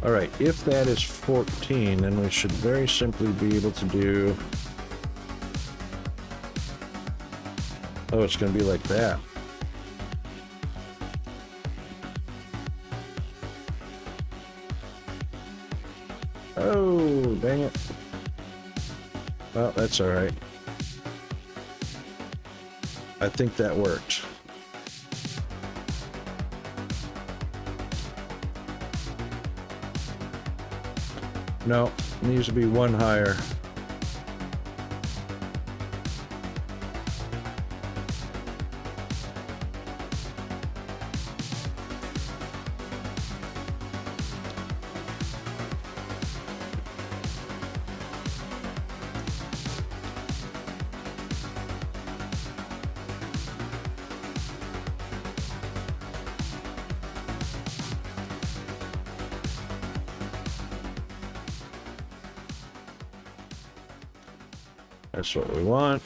All right, if that is 14, then we should very simply be able to do... Oh, it's going to be like that. Oh, dang it. Well, that's all right. I think that worked. No, it needs to be one higher. That's what we want.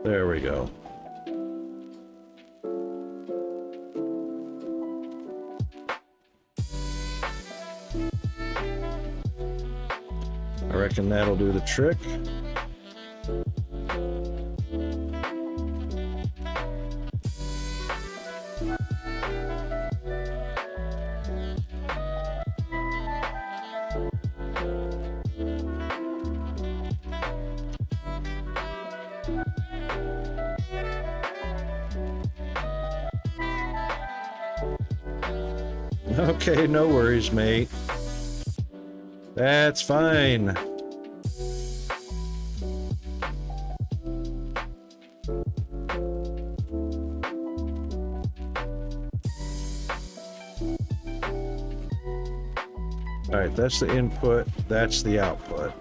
There we go. I reckon that'll do the trick. Okay, no worries, mate. That's fine. All right, that's the input, that's the output.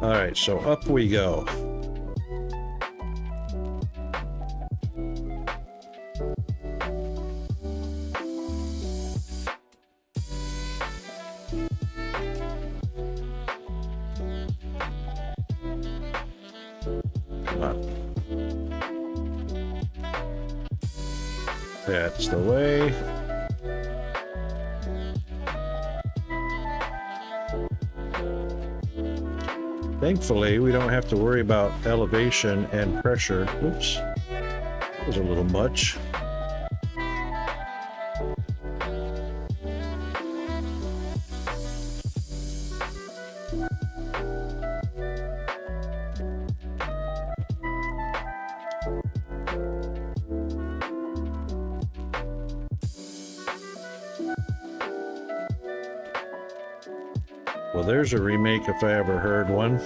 All right, so up we go. Come on. That's the way. Thankfully, we don't have to worry about elevation and pressure. Oops, that was a little much. Well, there's a remake if I ever heard one.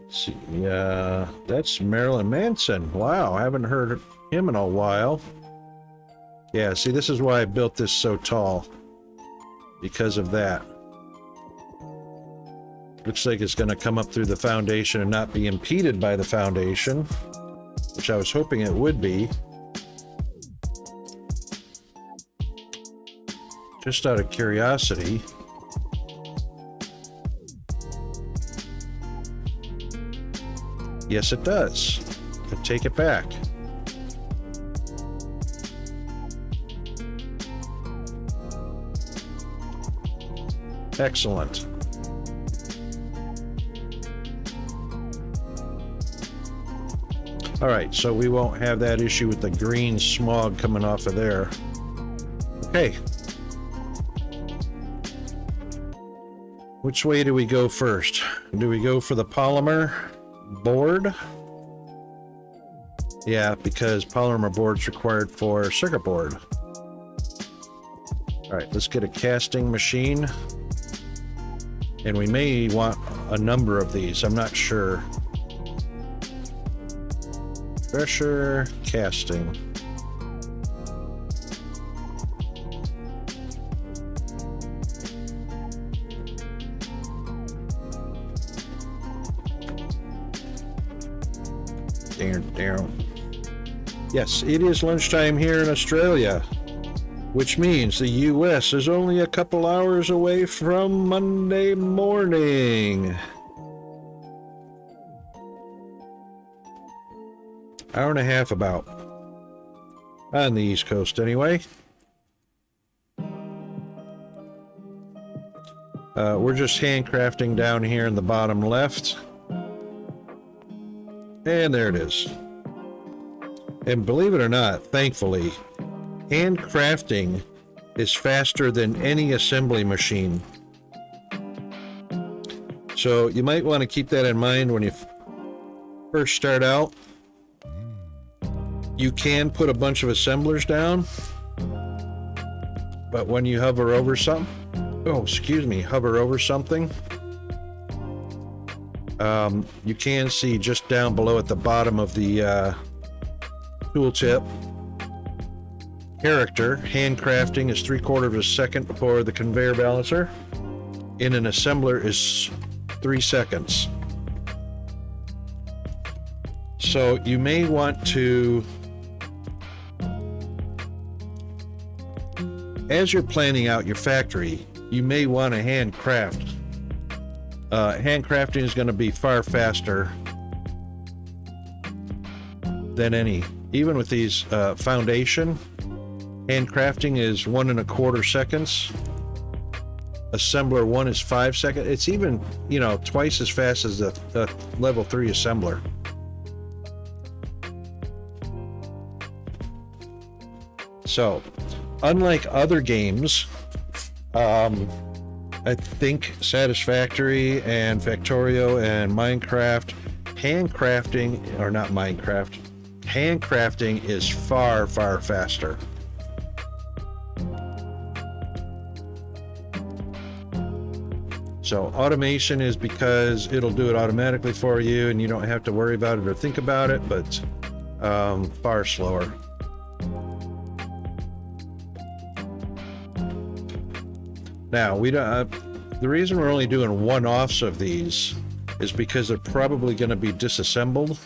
Let's see, that's Marilyn Manson. Wow, I haven't heard him in a while. Yeah, see, this is why I built this so tall. Because of that. Looks like it's going to come up through the foundation and not be impeded by the foundation, which I was hoping it would be. Just out of curiosity. Yes, it does. I take it back. Excellent. All right, so we won't have that issue with the green smog coming off of there. Okay. Which way do we go first? Do we go for the polymer board? Yeah, because polymer board's required for circuit board. All right, let's get a casting machine. And we may want a number of these, I'm not sure. Pressure, casting. Down. Yes, it is lunchtime here in Australia, which means the US is only a couple hours away from Monday morning. Hour and a half about. On the East Coast anyway. We're just handcrafting down here in the bottom left. And there it is. And believe it or not, thankfully, handcrafting is faster than any assembly machine. So you might want to keep that in mind when you first start out. You can put a bunch of assemblers down, but when you hover over something, hover over something, you can see just down below at the bottom of the tooltip, character, handcrafting is 3/4 of a second for the conveyor balancer. In an assembler is 3 seconds. So you may want to, as you're planning out your factory, you may want to handcraft. Handcrafting is going to be far faster than any. Even with these foundation, handcrafting is 1 1/4 seconds. Assembler 1 is 5 seconds. It's even, twice as fast as the level 3 assembler. So, unlike other games, I think Satisfactory and Factorio and Minecraft, handcrafting, or not Minecraft, handcrafting is far, far faster. So automation is because it'll do it automatically for you and you don't have to worry about it or think about it, but far slower. Now, we don't. The reason we're only doing one-offs of these is because they're probably going to be disassembled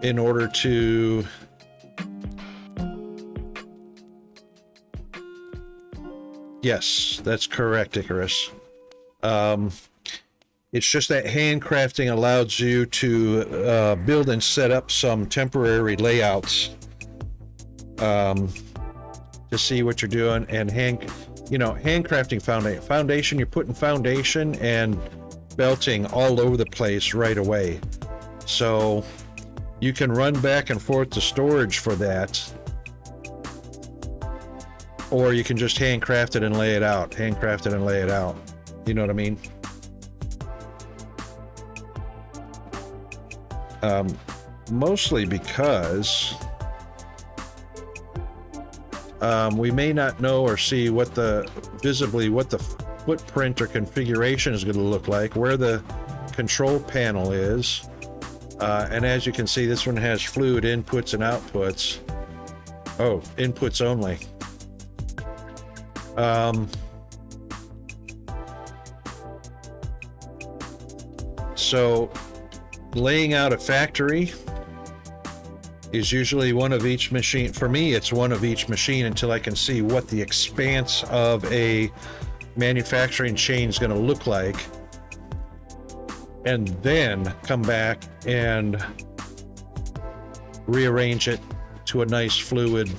in order to Yes, that's correct, Icarus. It's just that handcrafting allows you to build and set up some temporary layouts to see what you're doing, and handcrafting foundation, you're putting foundation and belting all over the place right away. So you can run back and forth to storage for that, or you can just handcraft it and lay it out. Handcraft it and lay it out. You know what I mean? Mostly because we may not know or see what the footprint or configuration is going to look like, where the control panel is, and as you can see, this one has fluid inputs and outputs. Oh, inputs only. So laying out a factory is usually one of each machine. For me, it's one of each machine until I can see what the expanse of a manufacturing chain is going to look like, and then come back and rearrange it to a nice fluid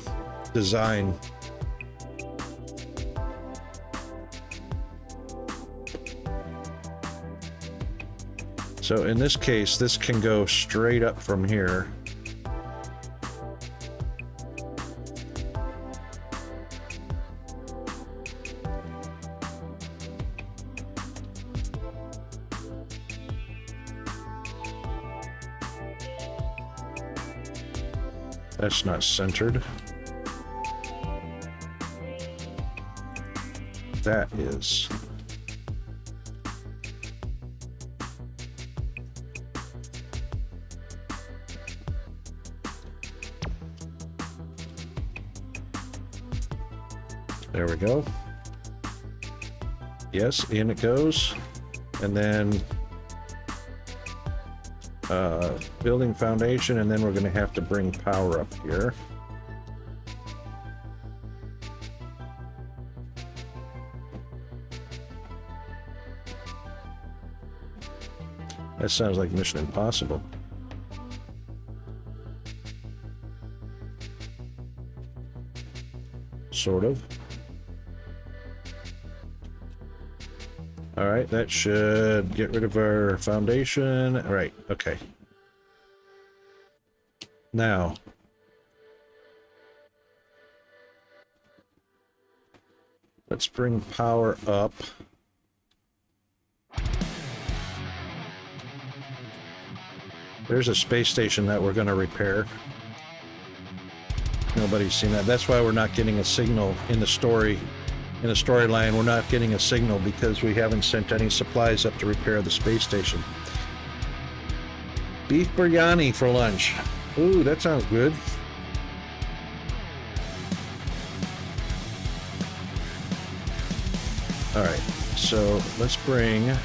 design. So in this case, this can go straight up from here. That's not centered. That is. There we go. Yes, in it goes. And then building foundation, and then we're going to have to bring power up here. That sounds like Mission Impossible. Sort of. All right, that should get rid of our foundation. All right, okay. Now, let's bring power up. There's a space station that we're going to repair. Nobody's seen that. That's why we're not getting a signal in the story. In the storyline, we're not getting a signal because we haven't sent any supplies up to repair the space station. Beef biryani for lunch. Ooh, that sounds good. All right, so let's bring...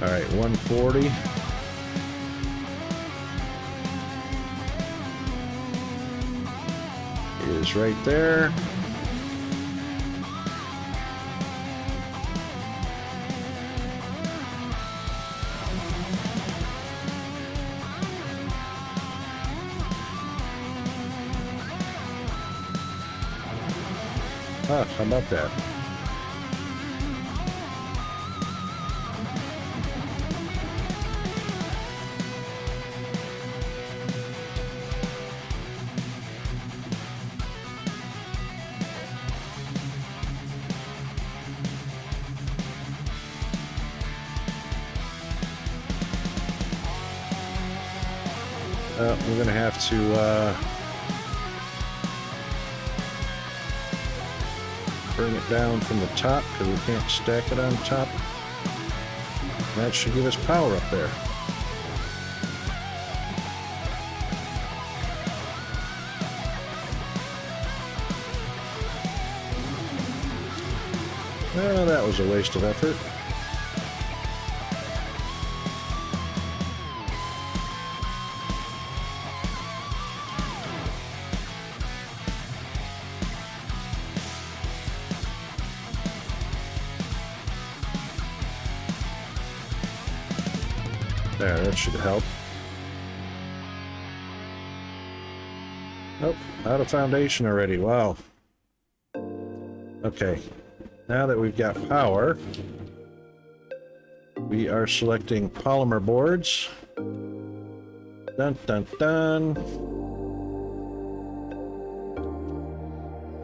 All right, 140. Is right there. Ah, how about that? We're going to have to bring it down from the top because we can't stack it on top. That should give us power up there. Well, that was a waste of effort. There, that should help. Nope, out of foundation already. Wow. Okay, now that we've got power, we are selecting polymer boards. Dun dun dun.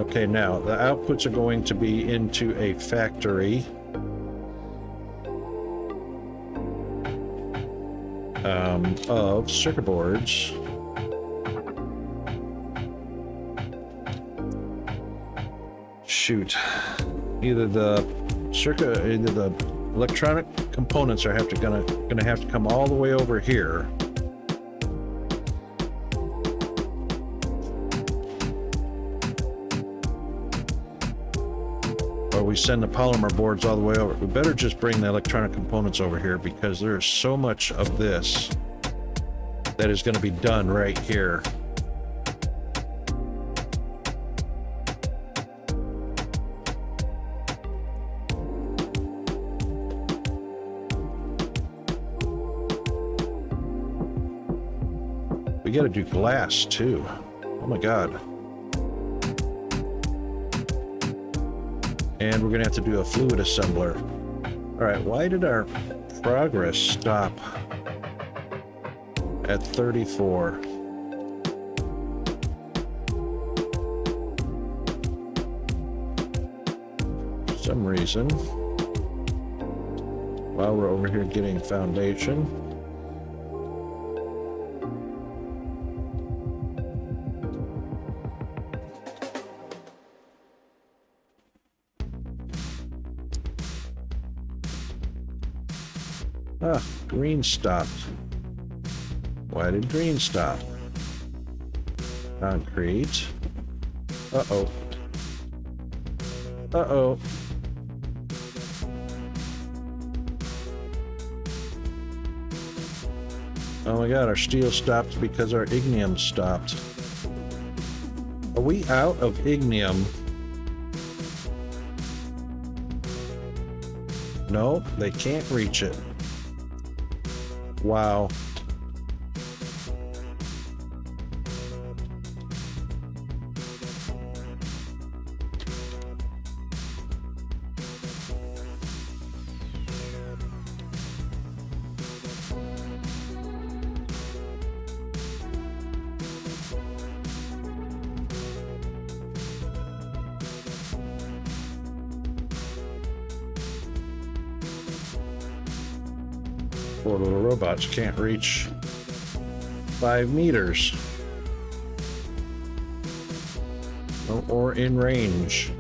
Okay, now the outputs are going to be into a factory. Of circuit boards. Shoot. Either the electronic components are gonna have to come all the way over here. Or we send the polymer boards all the way over. We better just bring the electronic components over here because there's so much of this that is going to be done right here. We got to do glass too. Oh my God. And we're going to have to do a fluid assembler. All right, why did our progress stop at 34? For some reason, while we're over here getting foundation. Ah, green stopped. Why did green stop? Concrete. Uh-oh. Uh-oh. Oh my God, our steel stopped because our ignium stopped. Are we out of ignium? No, they can't reach it. Wow. Poor little robots can't reach 5 meters. Or in range.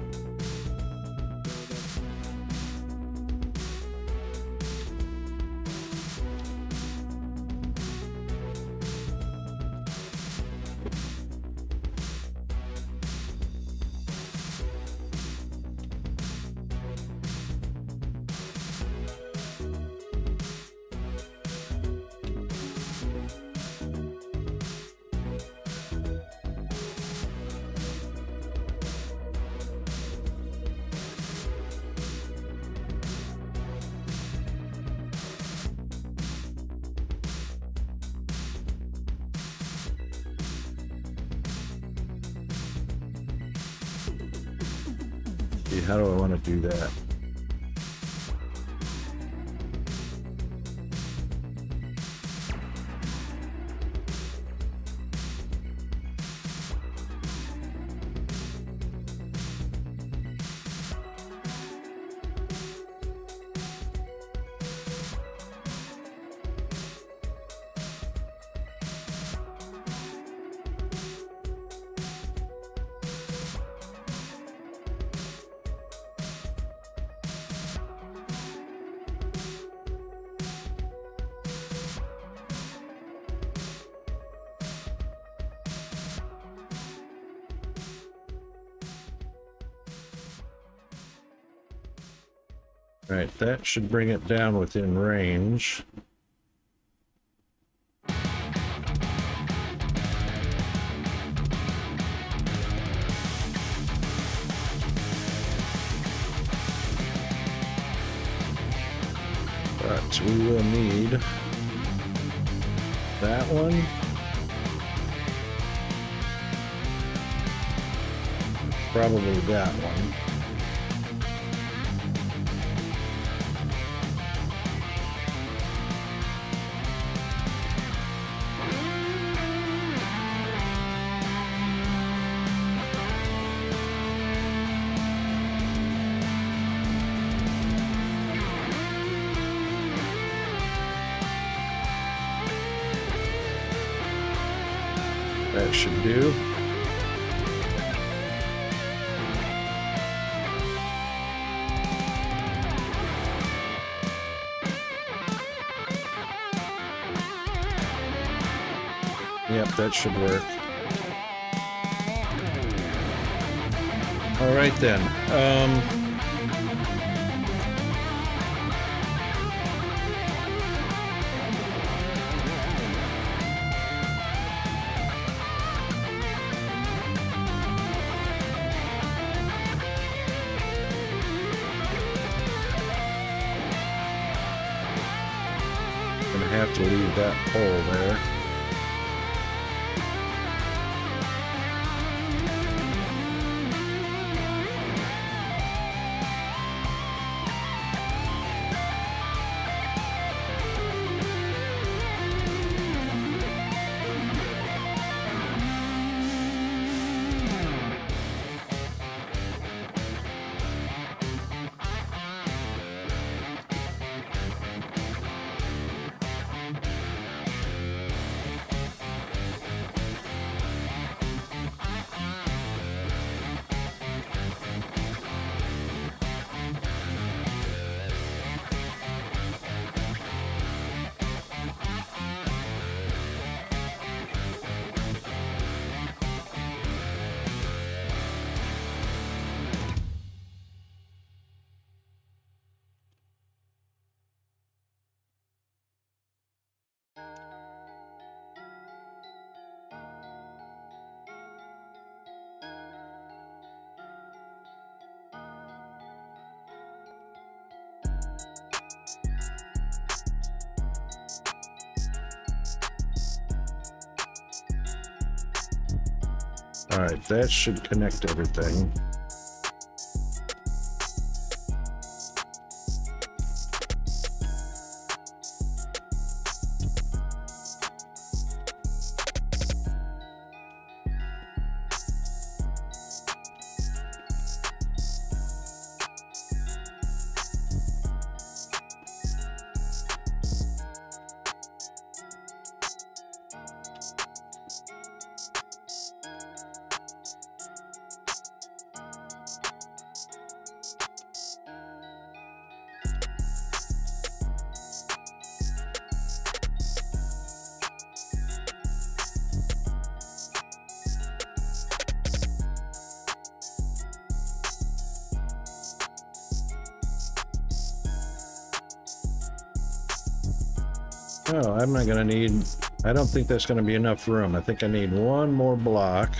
see, how do I want to do that? Right, that should bring it down within range. But we will need that one. Probably that one. That should do. Yep, that should work. All right then. Gonna have to leave that pole there. All right, that should connect everything. Oh, I'm not gonna need, I don't think that's gonna be enough room. I think I need one more block.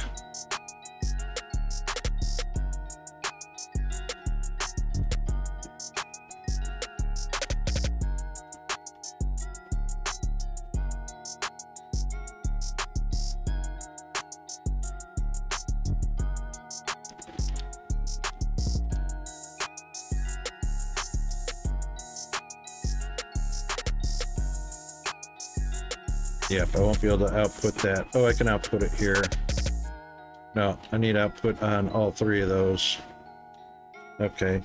Yep, I won't be able to output that. Oh, I can output it here. No, I need output on all three of those. Okay.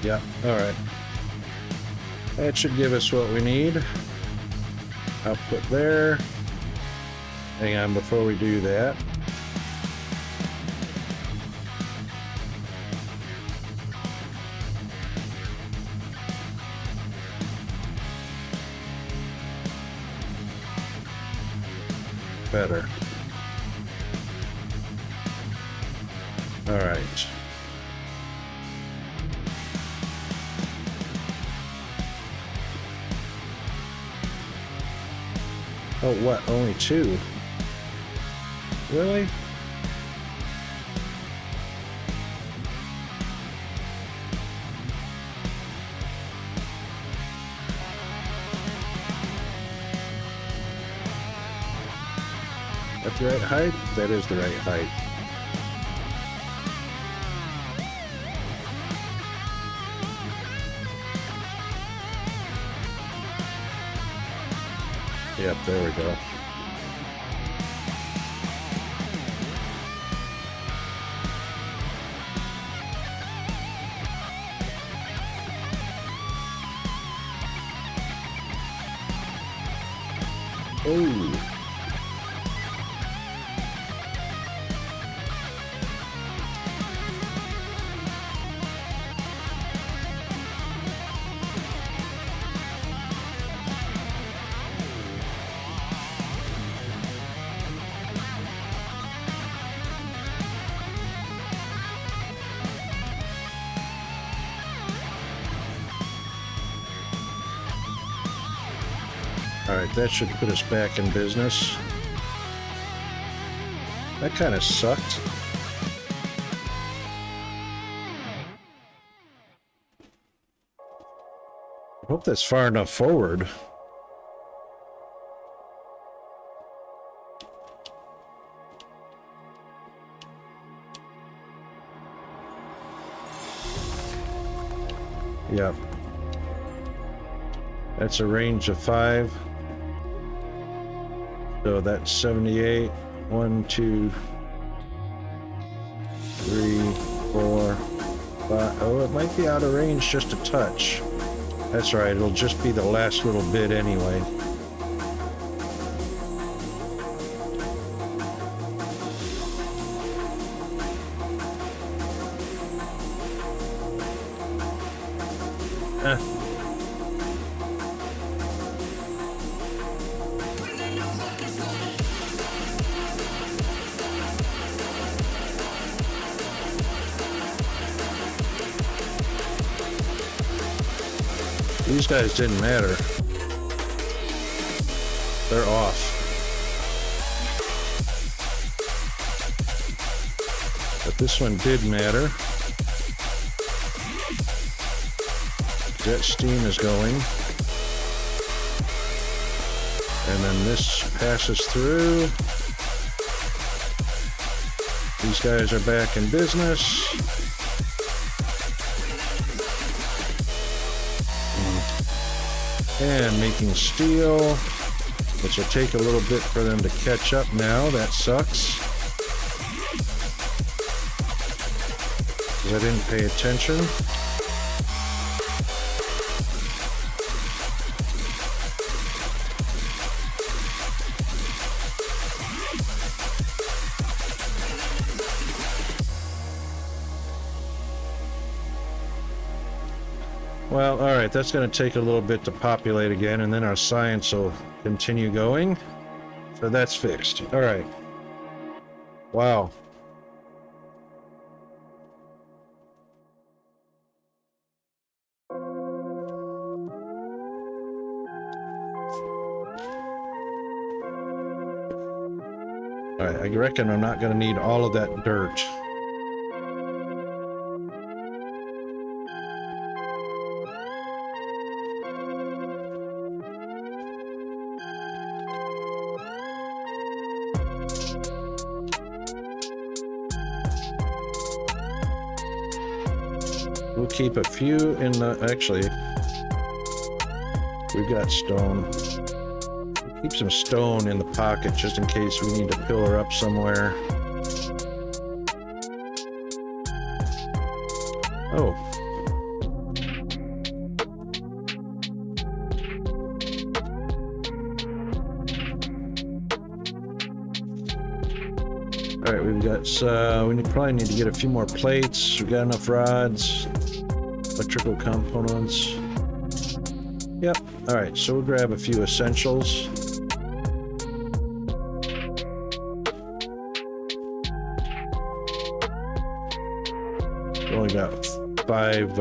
Yeah, all right. That should give us what we need. Output there. Hang on before we do that. Better. All right. Oh, what? Only two? Really? That's the right height? That is the right height. Yep, there we go. Oh. All right, that should put us back in business. That kind of sucked. I hope that's far enough forward. Yep. That's a range of 5. So that's 78. 1, 2, 3, 4, 5. Oh, it might be out of range just a touch. That's right, it'll just be the last little bit anyway. These guys didn't matter. They're off. But this one did matter. Jet steam is going. And then this passes through. These guys are back in business. And making steel, which will take a little bit for them to catch up now. That sucks. Because I didn't pay attention. Well, all right, that's going to take a little bit to populate again, and then our science will continue going. So that's fixed. All right. Wow. All right, I reckon I'm not going to need all of that dirt. We'll keep a few in the... Actually, we've got stone. We'll keep some stone in the pocket just in case we need to pillar up somewhere. Oh. All right, we've got, probably need to get a few more plates. We've got enough rods, electrical components. Yep, all right, so we'll grab a few essentials. We only got five,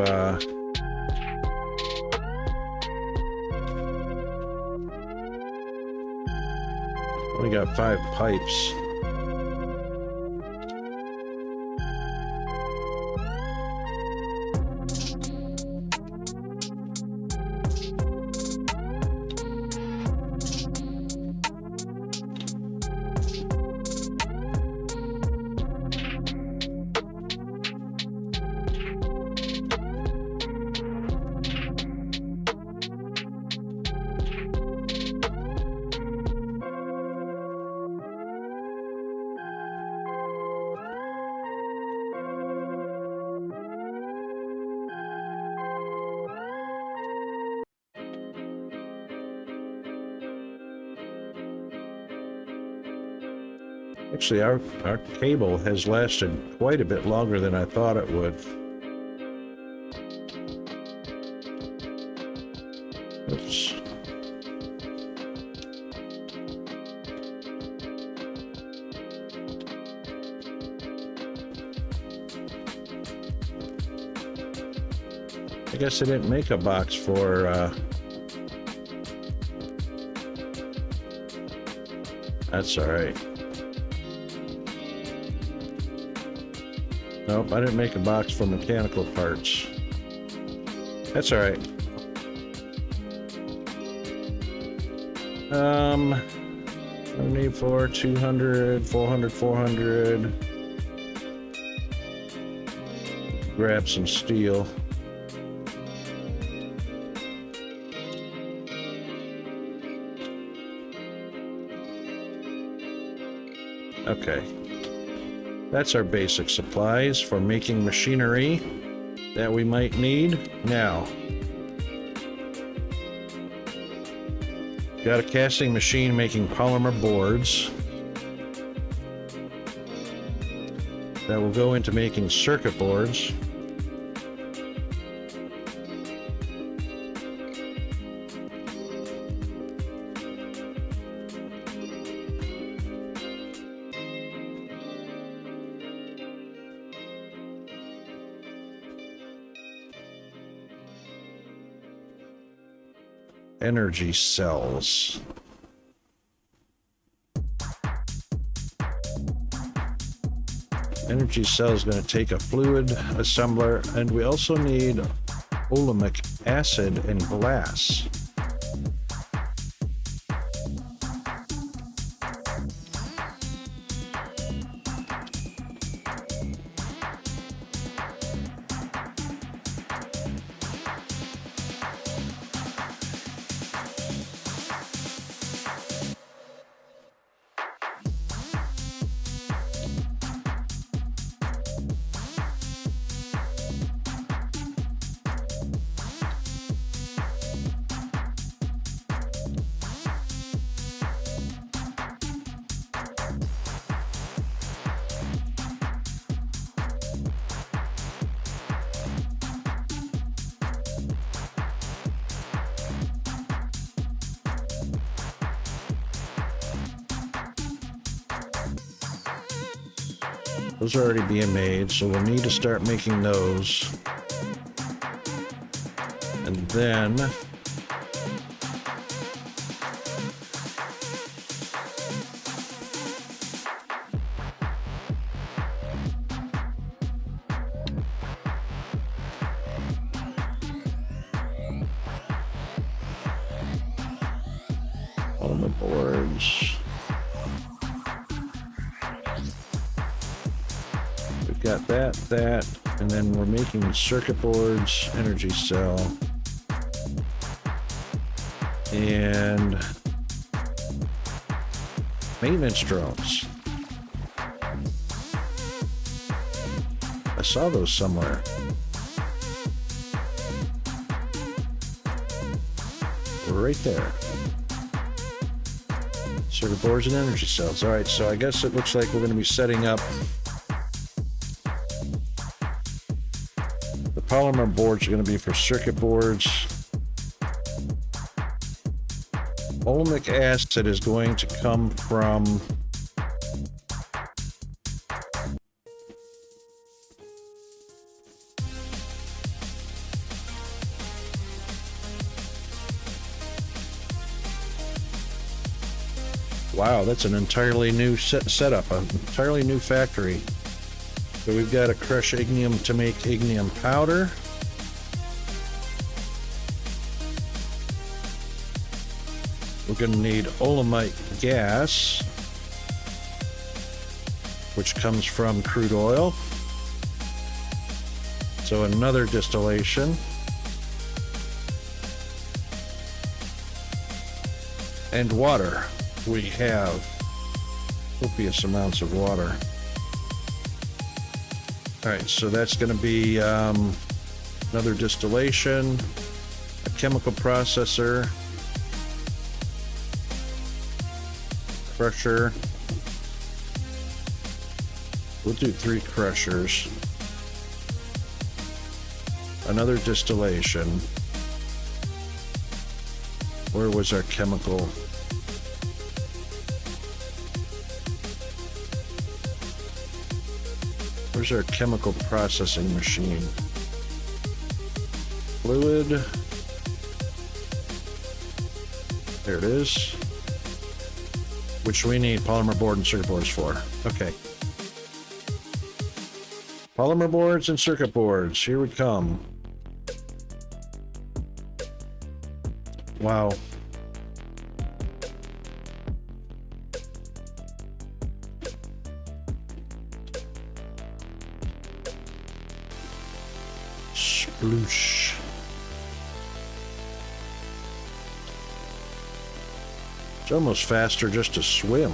only got 5 pipes. Actually, our cable has lasted quite a bit longer than I thought it would. Oops. I guess I didn't make a box for, that's all right. Nope, I didn't make a box for mechanical parts. That's all right. I need 200, 400, 400. Grab some steel. Okay. That's our basic supplies for making machinery that we might need. Now, got a casting machine making polymer boards that will go into making circuit boards. Energy cells. Energy cell is going to take a fluid assembler, and we also need olemic acid and glass. Those are already being made, so we'll need to start making those. And then Polymer boards. We've got that, and then we're making circuit boards, energy cell, and maintenance drones. I saw those somewhere. We're right there. Circuit boards and energy cells. All right, so I guess it looks like we're going to be setting up the polymer boards are going to be for circuit boards. Oleomic acid is going to come from wow, that's an entirely new setup, an entirely new factory. So we've got to crush ignium to make ignium powder. We're going to need olemite gas, which comes from crude oil. So another distillation. And water. We have copious amounts of water. All right, so that's going to be another distillation, a chemical processor, crusher. We'll do 3 crushers, another distillation. Where was our chemical? Where's our chemical processing machine? Fluid. There it is. Which we need polymer board and circuit boards for. Okay. Polymer boards and circuit boards. Here we come. Wow. Sploosh. It's almost faster just to swim.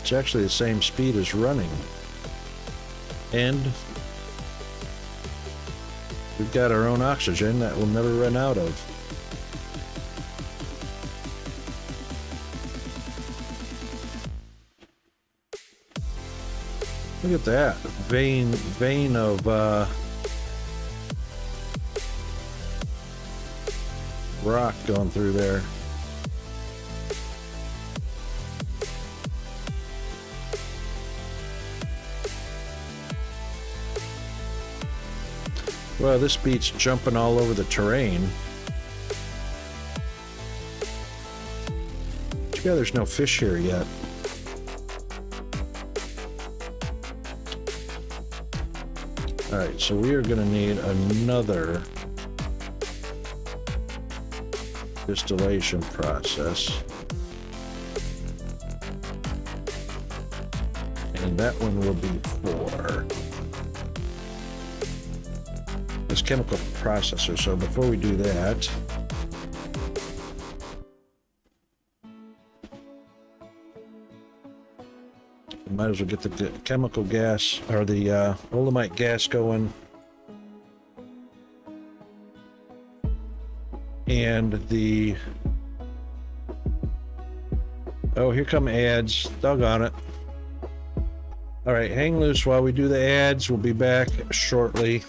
It's actually the same speed as running. And we've got our own oxygen that we'll never run out of. Look at that vein of rock going through there. Well, this beats jumping all over the terrain. Too bad there's no fish here yet. Alright, so we are going to need another distillation process. And that one will be for this chemical processor. So before we do that, we might as well get the chemical gas or the olemite gas going. And the oh, here come ads. Doggone it. All right, hang loose while we do the ads. We'll be back shortly.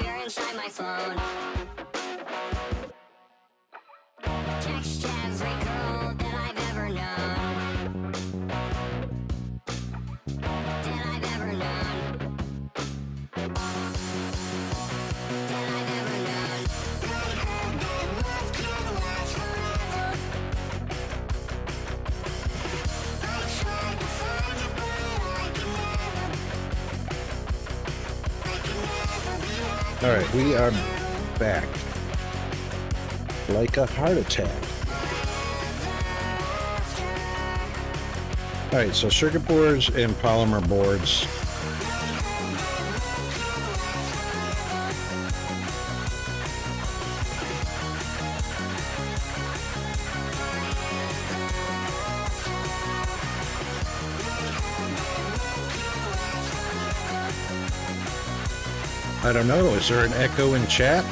experience on my phone. Text every girl that I've ever known. That I've ever known. That I've ever known. I heard that love can last forever. I tried to find it, but I can never be happy. All right, we are back. Like a heart attack. All right, so circuit boards and polymer boards. I don't know, is there an echo in chat?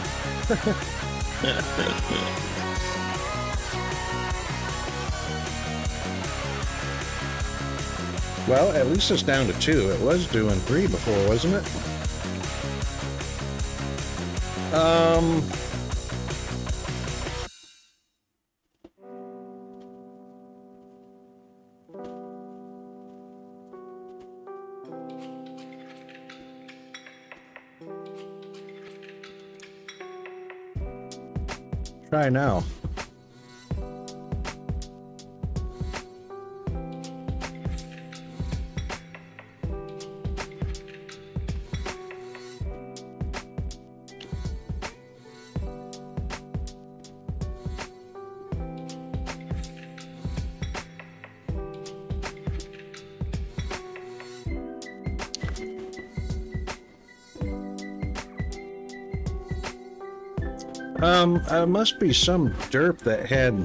Well, at least it's down to 2. It was doing 3 before, wasn't it? Try now. Must be some derp that had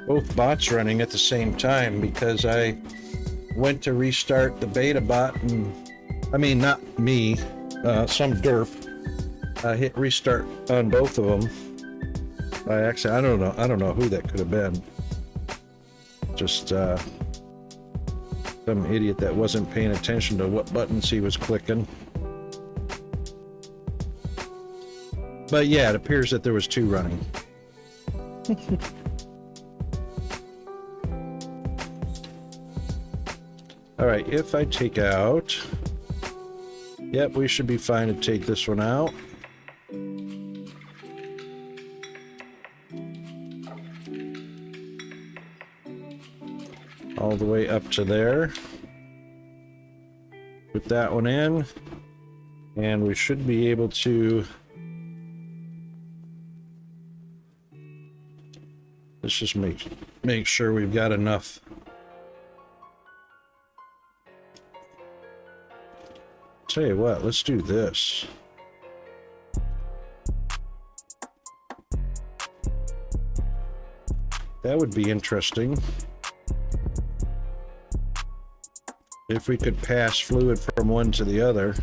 both bots running at the same time, because I went to restart the beta bot and, I mean, not me, some derp hit restart on both of them by accident. I don't know who that could have been. Just some idiot that wasn't paying attention to what buttons he was clicking. But yeah, it appears that there was 2 running. All right, if I take out... Yep, we should be fine to take this one out. All the way up to there. Put that one in. And we should be able to... Let's just make sure we've got enough. Tell you what, let's do this. That would be interesting. If we could pass fluid from one to the other.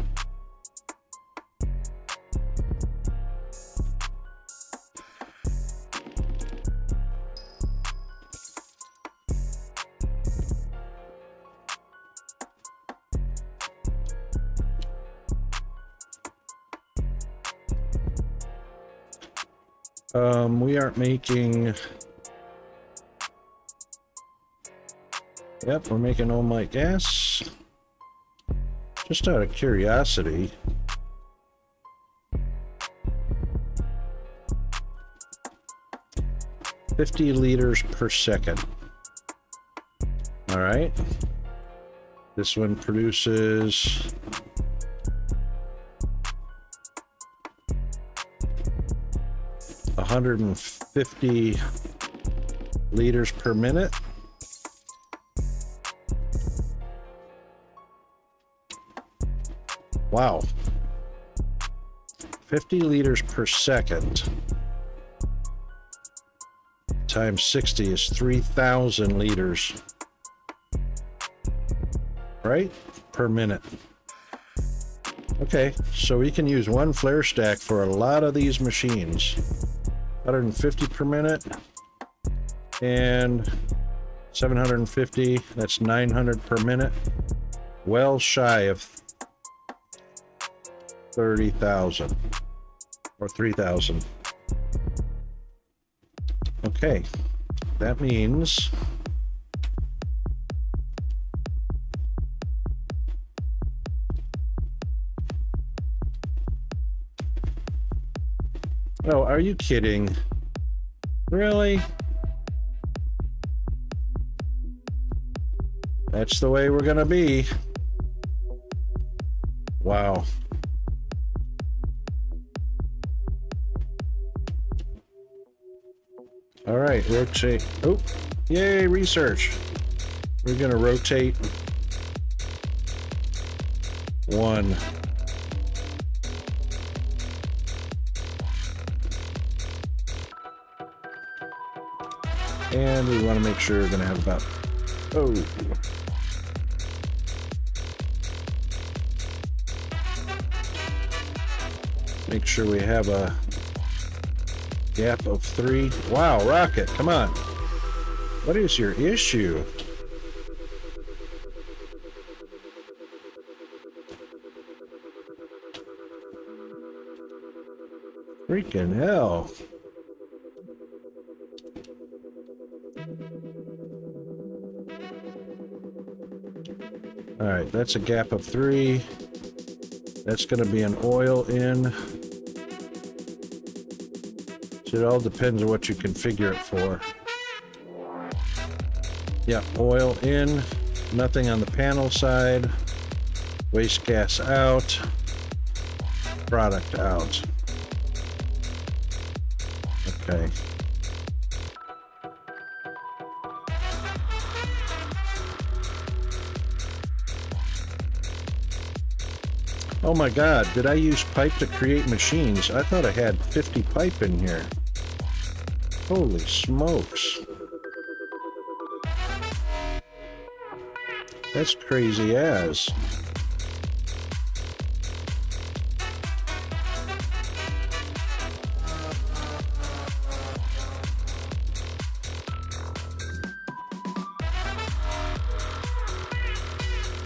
We aren't making... Yep, we're making all-might gas. Just out of curiosity. $50 liters per second. All right. This one produces... 150 liters per minute. Wow. 50 liters per second times 60 is 3,000 liters, right? Per minute. Okay, so we can use one flare stack for a lot of these machines. 150 per minute and 750, that's 900 per minute. Well shy of 30,000 or 3,000. Okay, that means oh, are you kidding? Really? That's the way we're gonna be. Wow. All right, rotate. Oh, yay, research. We're gonna rotate one. And we want to make sure we're gonna have about, oh. Make sure we have a gap of 3. Wow, Rocket, come on. What is your issue? Freaking hell. All right, that's a gap of 3. That's going to be an oil in. So it all depends on what you configure it for. Yeah, oil in, nothing on the panel side, waste gas out, product out. Okay. Oh my God, did I use pipe to create machines? I thought I had 50 pipe in here. Holy smokes. That's crazy as.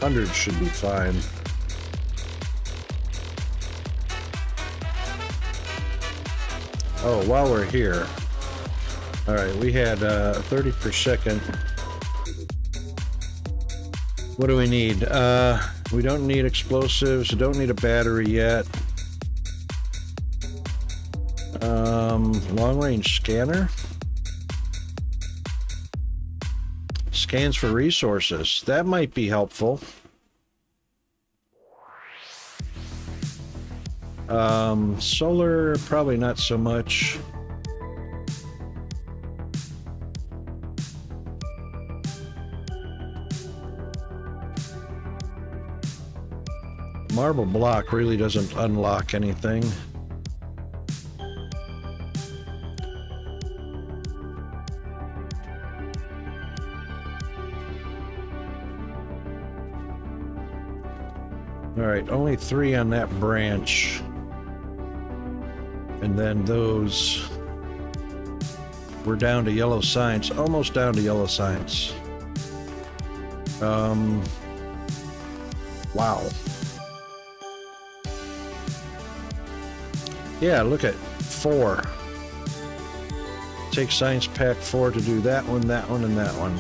Hundred should be fine. Oh, while we're here. All right, we had 30 per second. What do we need? We don't need explosives. We don't need a battery yet. Long-range scanner. Scans for resources. That might be helpful. Solar, probably not so much. Marble block really doesn't unlock anything. All right, only 3 on that branch. And then those, we're down to yellow science, almost down to yellow science. Wow. Yeah, look at 4. Take science pack 4 to do that one, and that one.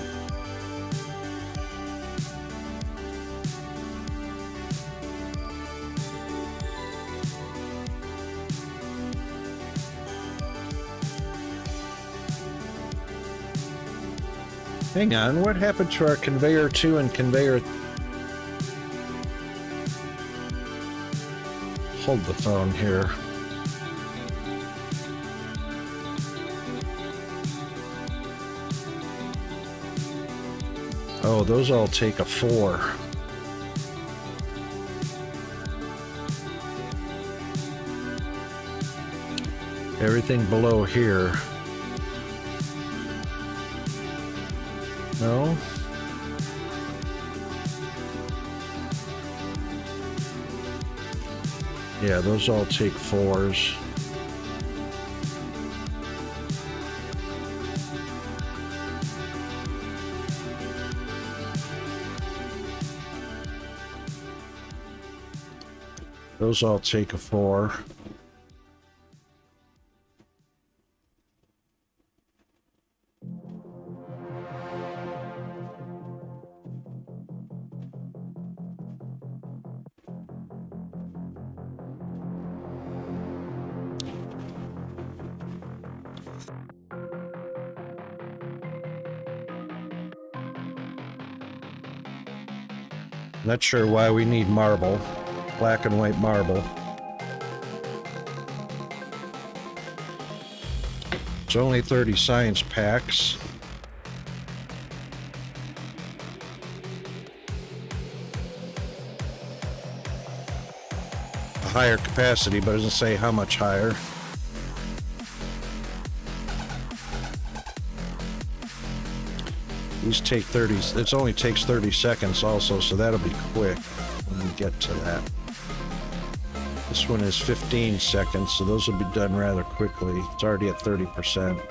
Hang on, what happened to our conveyor 2 and conveyor... Hold the phone here. Oh, those all take a 4. Everything below here. No? Yeah, those all take 4s. Those all take a 4. Not sure why we need marble, black and white marble. It's only 30 science packs. A higher capacity, but it doesn't say how much higher. These take 30, it only takes 30 seconds also, so that'll be quick when we get to that. This one is 15 seconds, so those will be done rather quickly. It's already at 30%.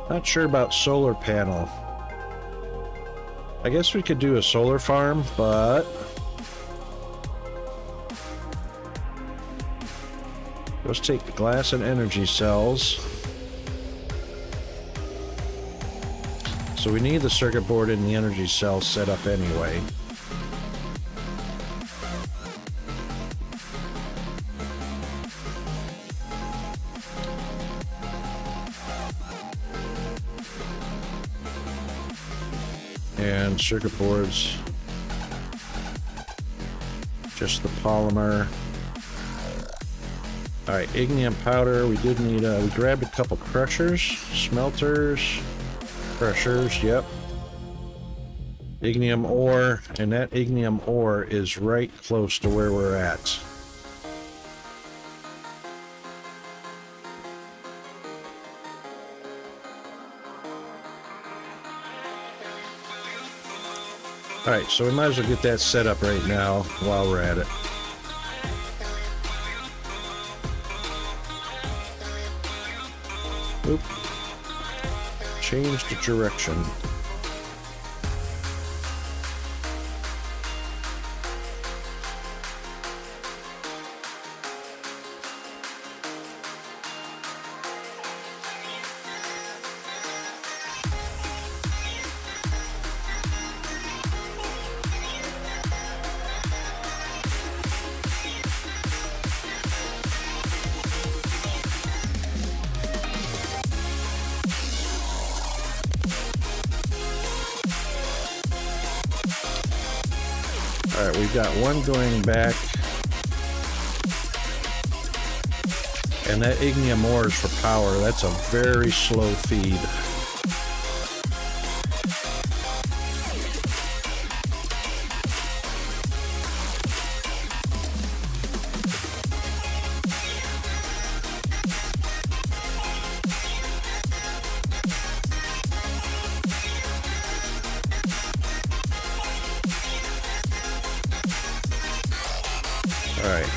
Not sure about solar panel. I guess we could do a solar farm, but let's take the glass and energy cells. So we need the circuit board and the energy cell set up anyway. And circuit boards, just the polymer. All right, ignium powder. We did need we grabbed a couple crushers, smelters, crushers, yep. Ignium ore, and that ignium ore is right close to where we're at. Alright, so we might as well get that set up right now while we're at it. Oop. Change the direction. Alright, we've got one going back. And that ignium ore is for power. That's a very slow feed. Alright.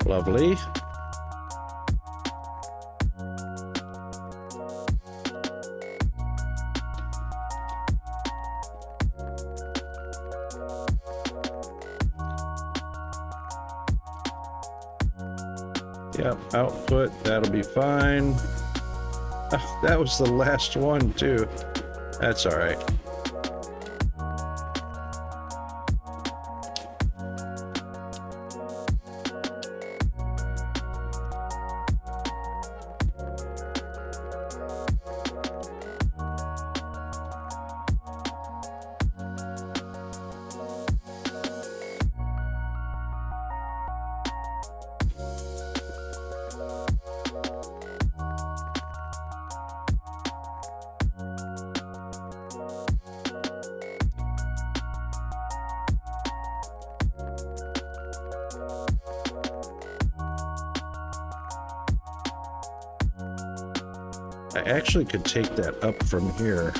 Lovely. Yep, output, that'll be fine. That was the last one too. That's all right. I actually could take that up from here.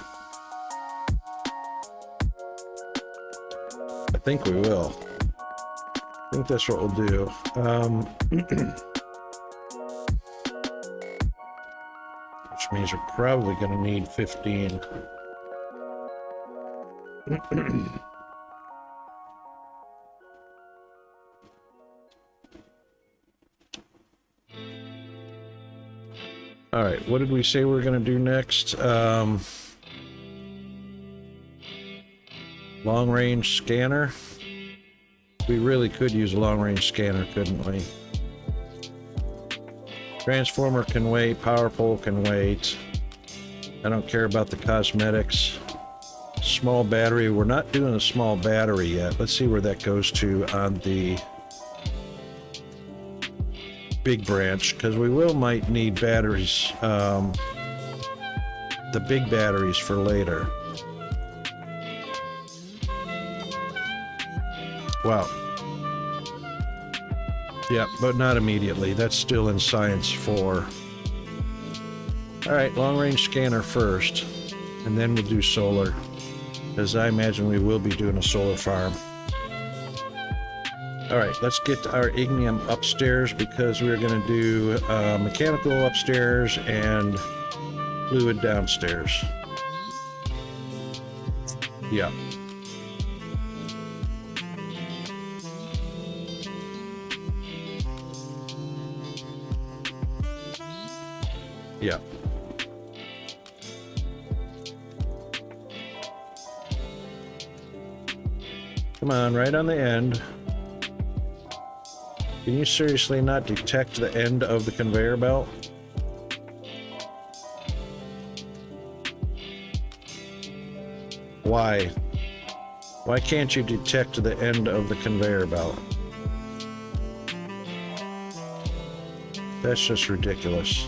I think we will. I think that's what we'll do. Which means we're probably going to need 15. All right, what did we say we were going to do next? Long-range scanner. We really could use a long-range scanner, couldn't we? Transformer can wait, power pole can wait. I don't care about the cosmetics. Small battery, we're not doing a small battery yet. Let's see where that goes to on the big branch, because we might need batteries, the big batteries for later. Wow. Yeah, but not immediately. That's still in science 4. All right, long-range scanner first, and then we'll do solar, because I imagine we will be doing a solar farm. All right, let's get our ignium upstairs, because we're going to do mechanical upstairs and fluid downstairs. Yeah. Yeah. Come on, right on the end. Can you seriously not detect the end of the conveyor belt? Why? Why can't you detect the end of the conveyor belt? That's just ridiculous.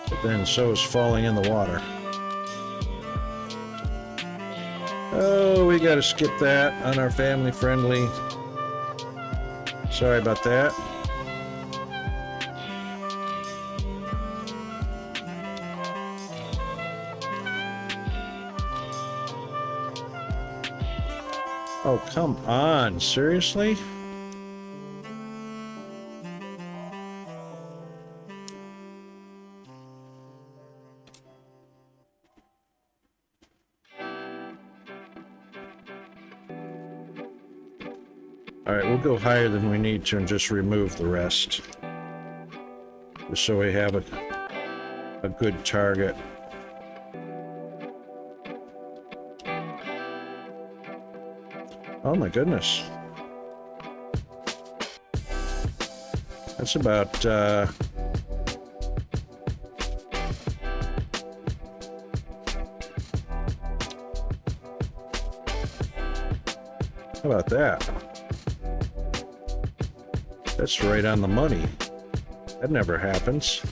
But then so is falling in the water. Oh, we gotta skip that on our family friendly. Sorry about that. Oh, come on. Seriously? All right, we'll go higher than we need to and just remove the rest. Just so we have a good target. Oh my goodness. That's about, how about that? That's right on the money. That never happens.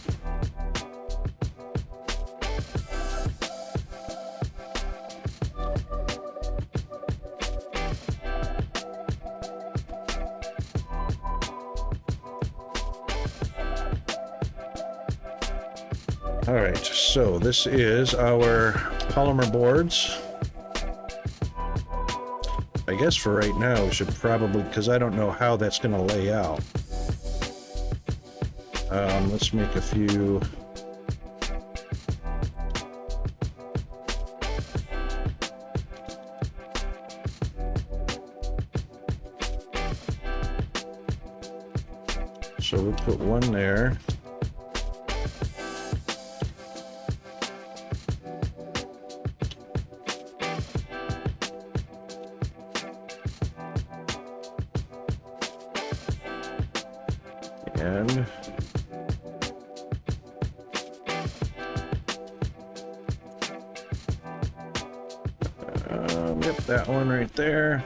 All right, so this is our polymer boards. I guess for right now we should probably, because I don't know how that's going to lay out. Let's make a few. So we'll put one there. And yep, that one right there.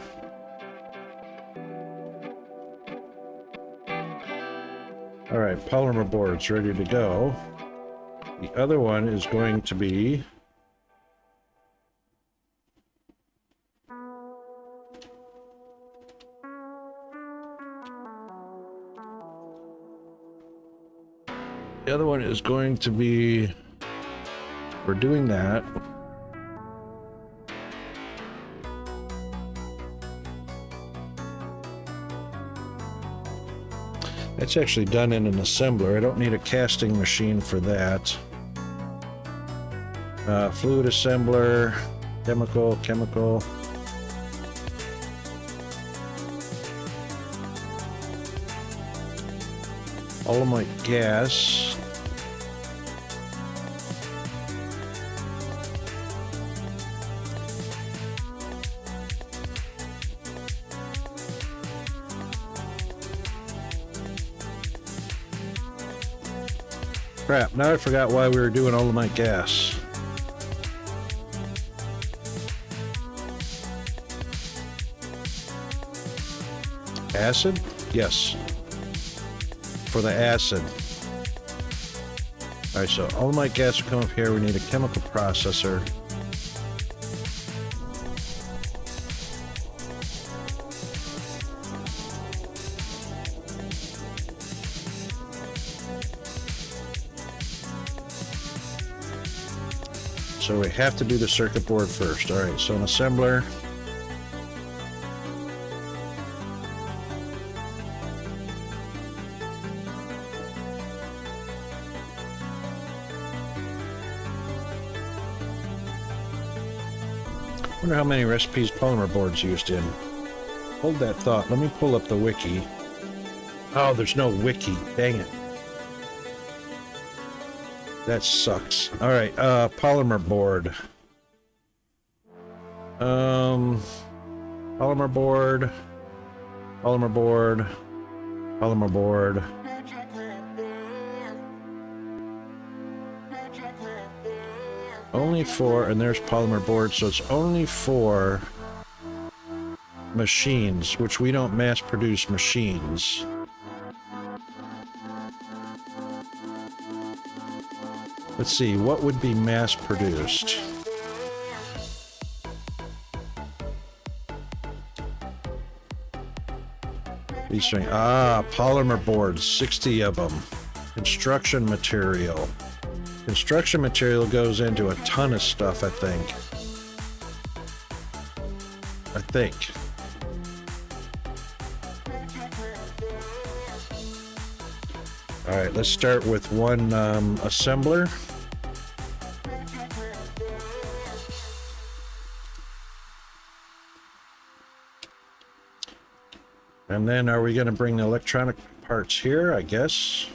All right, polymer boards ready to go. The other one is going to be The other one is going to be, we're doing that. That's actually done in an assembler. I don't need a casting machine for that. Fluid assembler, chemical. Olamite gas. Crap, now I forgot why we were doing Olamite gas. Acid? Yes. For the acid. Alright, so Olamite gas will come up here. We need a chemical processor. So we have to do the circuit board first. Alright, so an assembler. Wonder how many recipes polymer boards used in. Hold that thought. Let me pull up the wiki. Oh, there's no wiki. Dang it. That sucks. All right, polymer board. Polymer board. Polymer board. Polymer board. Only for, and there's polymer board, so it's only for machines, which we don't mass produce machines. Let's see, what would be mass produced? These things, polymer boards, 60 of them. Construction material. Construction material goes into a ton of stuff, I think. All right, let's start with one assembler. And then are we going to bring the electronic parts here, I guess?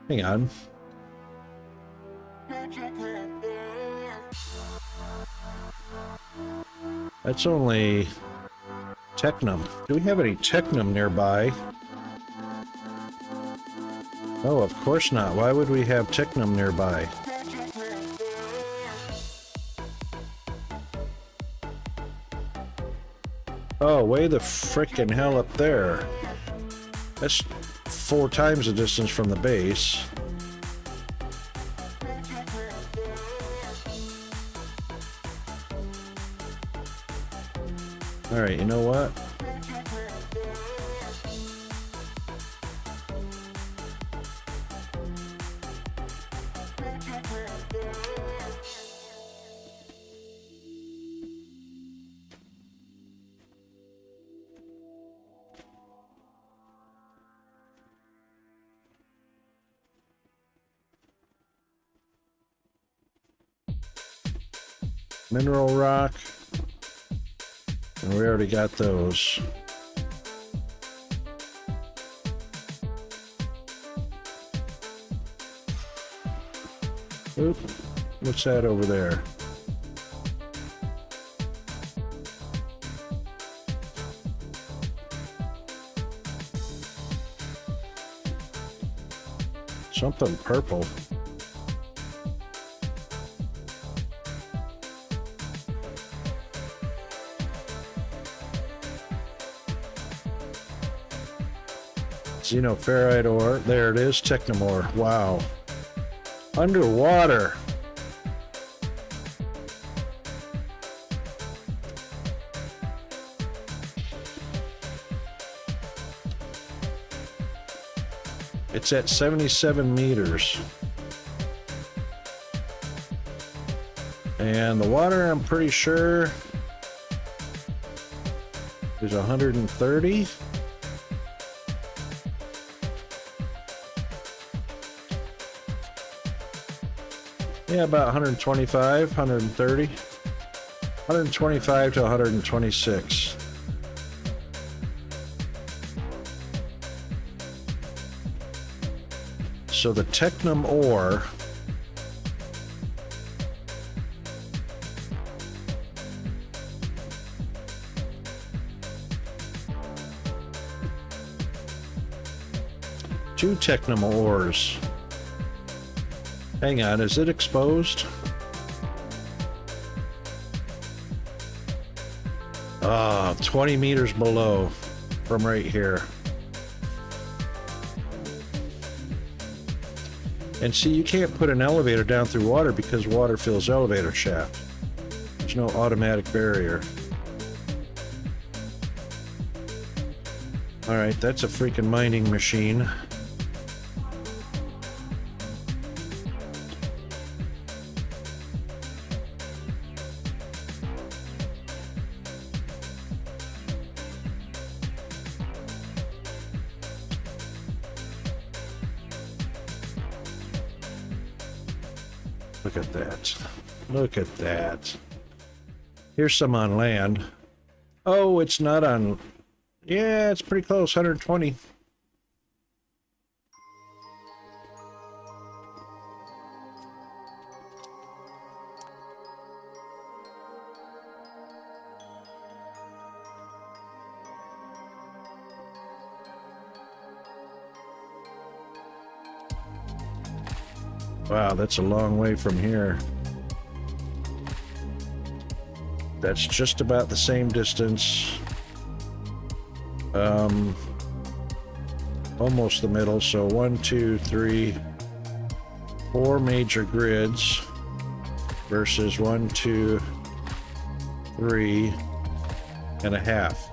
Hang on. That's only Technum. Do we have any Technum nearby? Oh, of course not. Why would we have Technum nearby? Oh, way the frickin' hell up there. That's 4 times the distance from the base. Alright, you know what? Mineral rock. And we already got those. Oop. What's that over there? Something purple. Xenoferrite ore. There it is, Technum ore. Wow. Underwater. It's at 77 meters. And the water, I'm pretty sure, is 130. Yeah, about 125, 130. 125 to 126. So the Technum ore two Technum ores. Hang on, is it exposed? Ah, 20 meters below from right here. And see, you can't put an elevator down through water because water fills elevator shaft. There's no automatic barrier. All right, that's a freaking mining machine. Look at that. Look at that. Here's some on land. Oh, it's not on... Yeah, it's pretty close, 120. Wow, that's a long way from here. That's just about the same distance. Almost the middle. So 1, 2, 3, 4 major grids versus 1, 2, 3 and a half.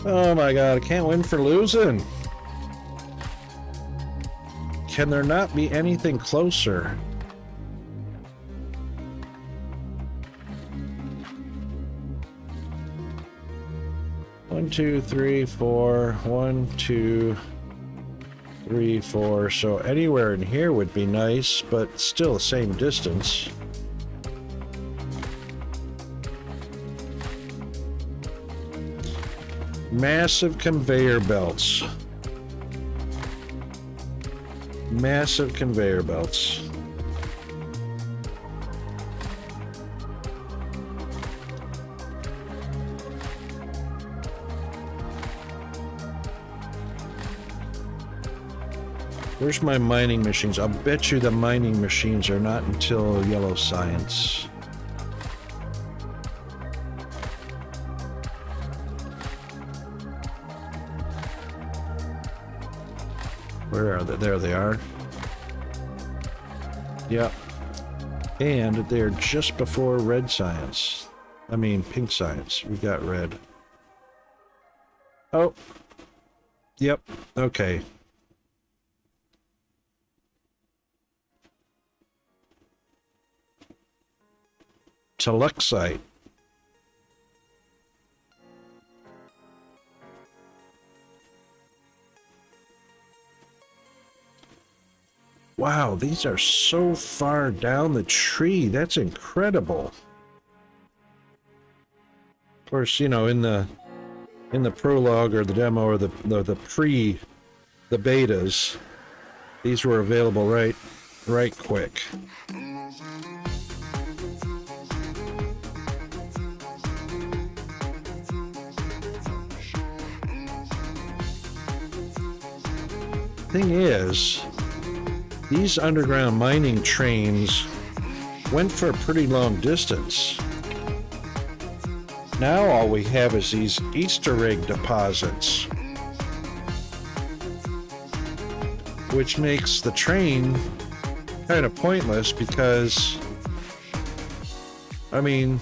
Oh my God, I can't win for losing. Can there not be anything closer? One, two, three, four. 1, 2, 3, 4. So anywhere in here would be nice, but still the same distance. Massive conveyor belts. Massive conveyor belts. Where's my mining machines? I'll bet you the mining machines are not until yellow science. Where are they? There they are. Yep. And they're just before red science. I mean, pink science. We've got red. Oh. Yep. Okay. Teluxite. Wow, these are so far down the tree. That's incredible. Of course, you know, in the prologue or the demo or the betas, these were available right quick. Thing is, these underground mining trains went for a pretty long distance. Now all we have is these Easter egg deposits, which makes the train kind of pointless because, I mean,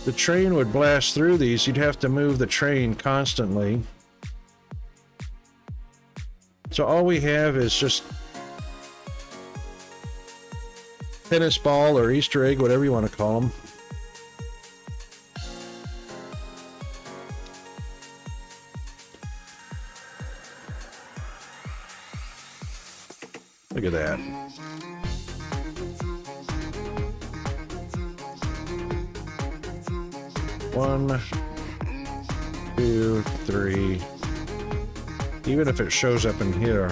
the train would blast through these. You'd have to move the train constantly. So all we have is just tennis ball or Easter egg, whatever you want to call them. Look at that. One, two, three. Even if it shows up in here.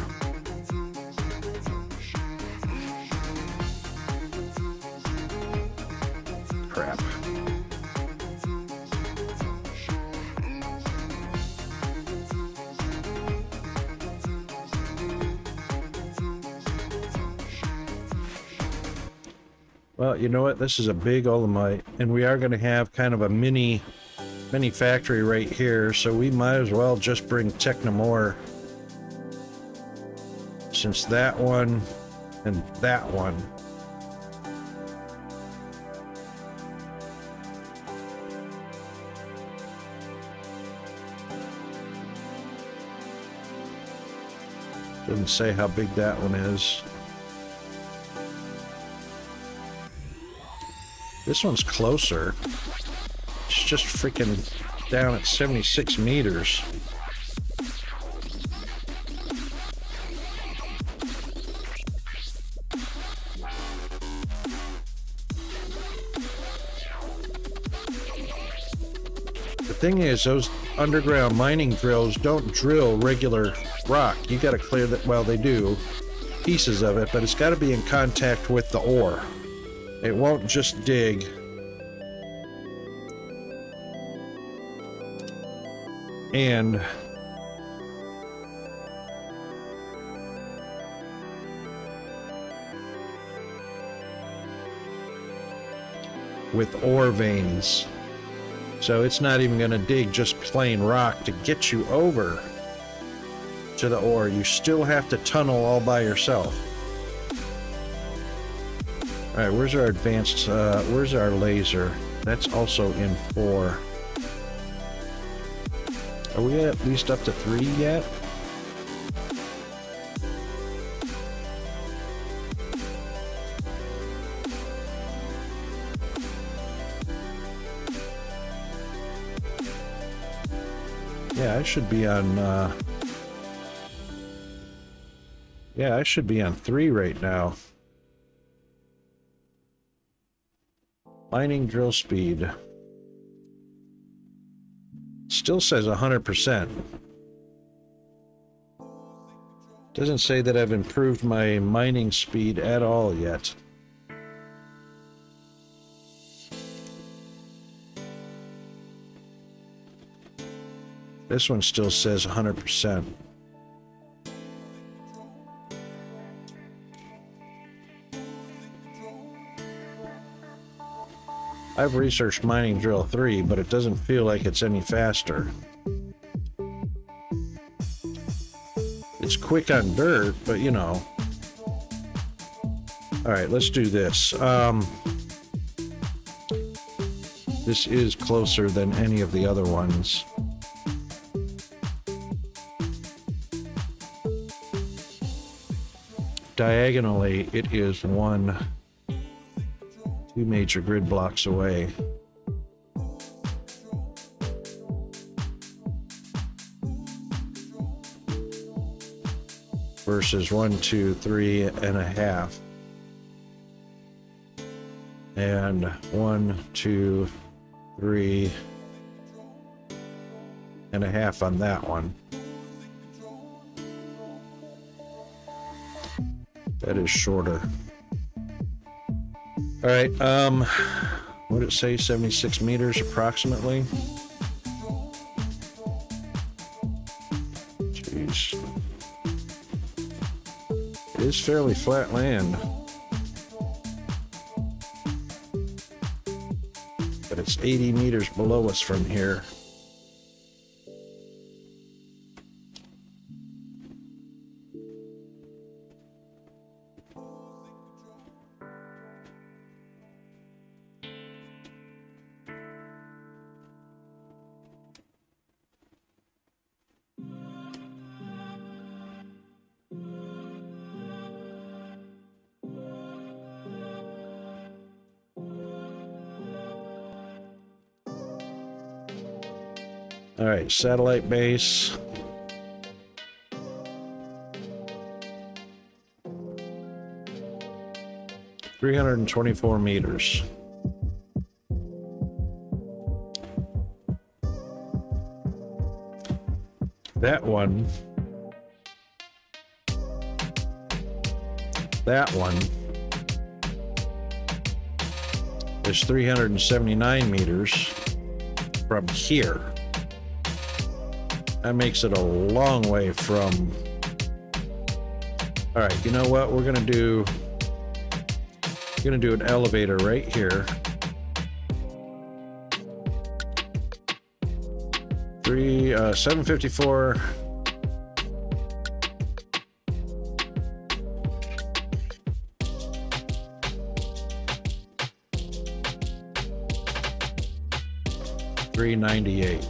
Crap. Well, you know what? This is a big Olamite, and we are going to have kind of a mini factory right here, so we might as well just bring Technomore, since that one and that one doesn't say how big that one is. This one's closer. It's just freaking down at 76 meters. The thing is, those underground mining drills don't drill regular rock. You got to clear that. Well, they do pieces of it, but it's got to be in contact with the ore. It won't just dig. And with ore veins. So it's not even going to dig just plain rock to get you over to the ore. You still have to tunnel all by yourself. All right, where's our advanced, where's our laser? That's also in 4. Are we at least up to 3 yet? Yeah, I should be on, yeah, I should be on 3 right now. Mining drill speed. Still says 100%. Doesn't say that I've improved my mining speed at all yet. This one still says 100%. I've researched Mining Drill 3, but it doesn't feel like it's any faster. It's quick on dirt, but you know. Alright, let's do this. This is closer than any of the other ones. Diagonally, it is 2 major grid blocks away. Versus 1, 2, 3.5. And 1, 2, 3.5 on that one. That is shorter. All right, what did it say? 76 meters approximately? Jeez. It is fairly flat land. But it's 80 meters below us from here. All right, satellite base. $324 meters. That one is 379 meters from here. That makes it a long way from. All right, you know what? We're gonna do an elevator right here. 754. $398.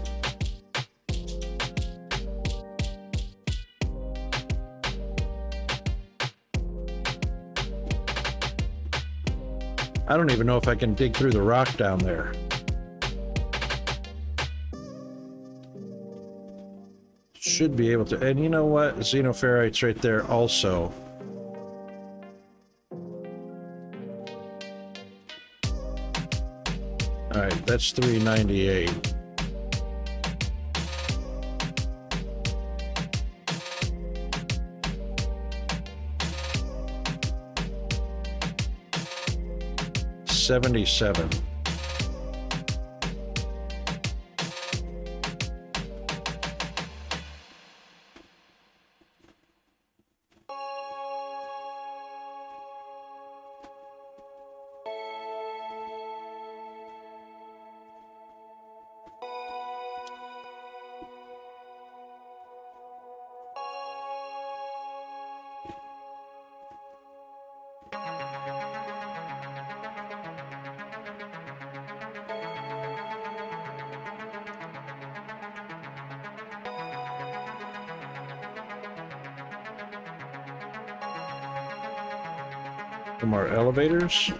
I don't even know if I can dig through the rock down there. Should be able to. And you know what? Xenoferrite's right there also. All right, that's 398. $77. Some more elevators.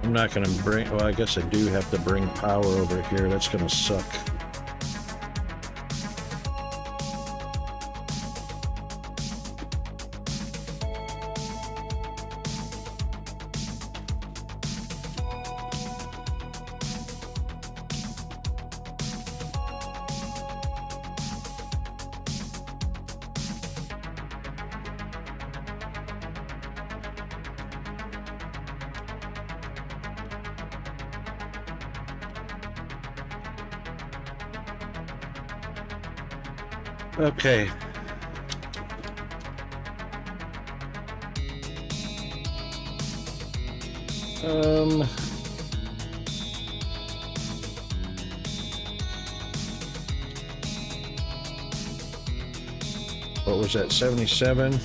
I'm not gonna bring, well, I guess I do have to bring power over here. That's gonna suck. Okay. What was that, 77?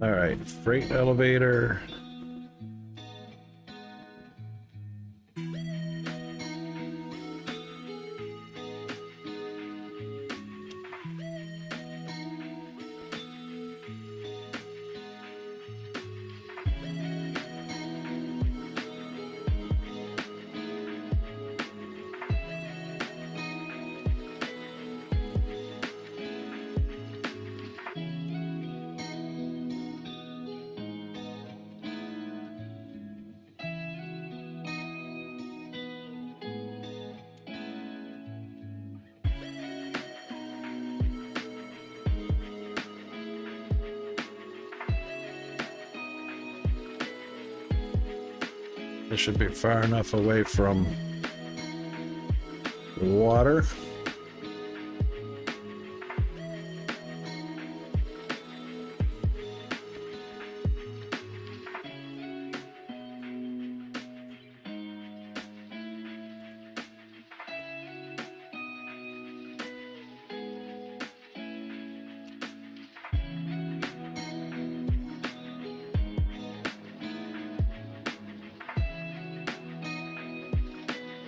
All right, freight elevator. It should be far enough away from water.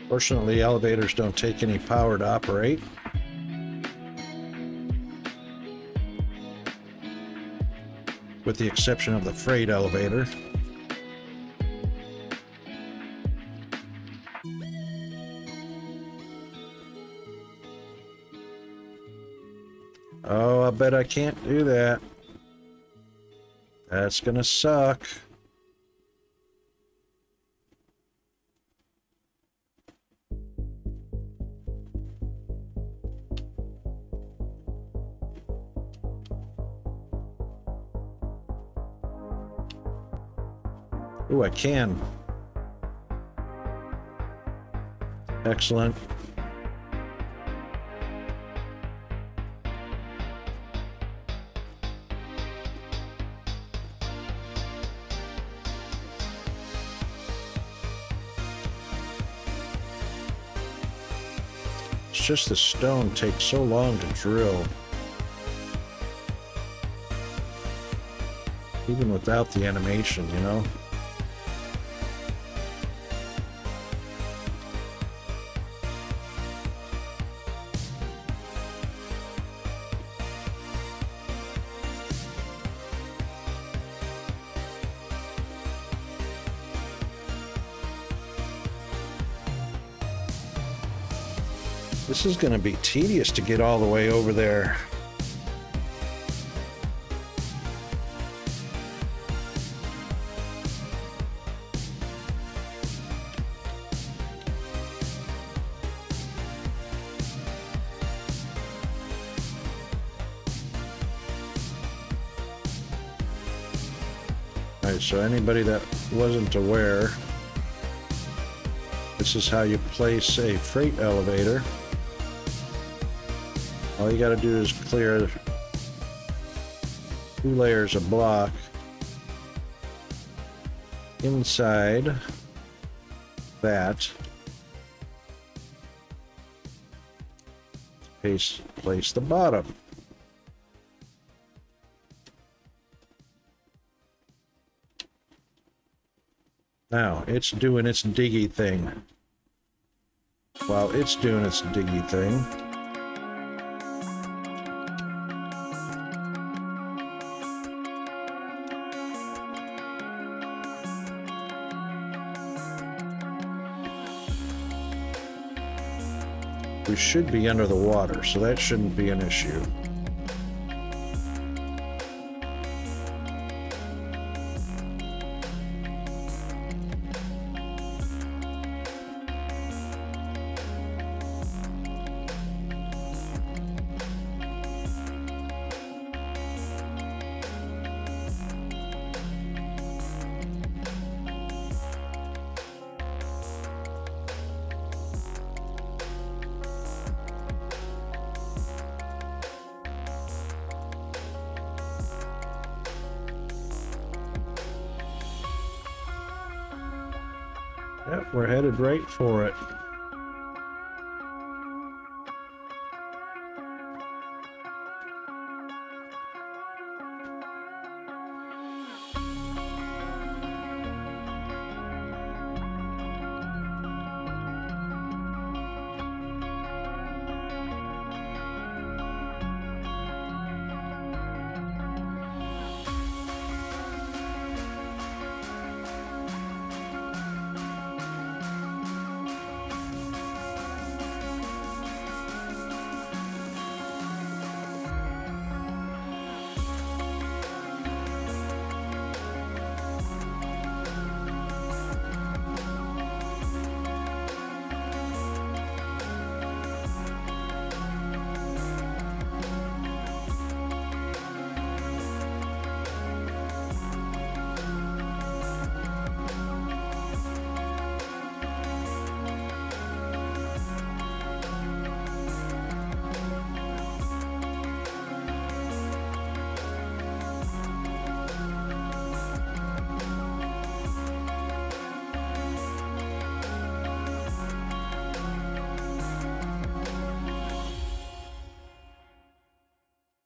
Fortunately, elevators don't take any power to operate. With the exception of the freight elevator. Oh, I bet I can't do that. That's gonna suck. Ooh, I can. Excellent. It's just the stone takes so long to drill. Even without the animation, you know? This is going to be tedious to get all the way over there. All right, so anybody that wasn't aware, this is how you place a freight elevator. All you got to do is clear 2 layers of block inside that. Place the bottom. Now it's doing its diggy thing. While it's doing its diggy thing, we should be under the water, so that shouldn't be an issue. Yep, we're headed right for it.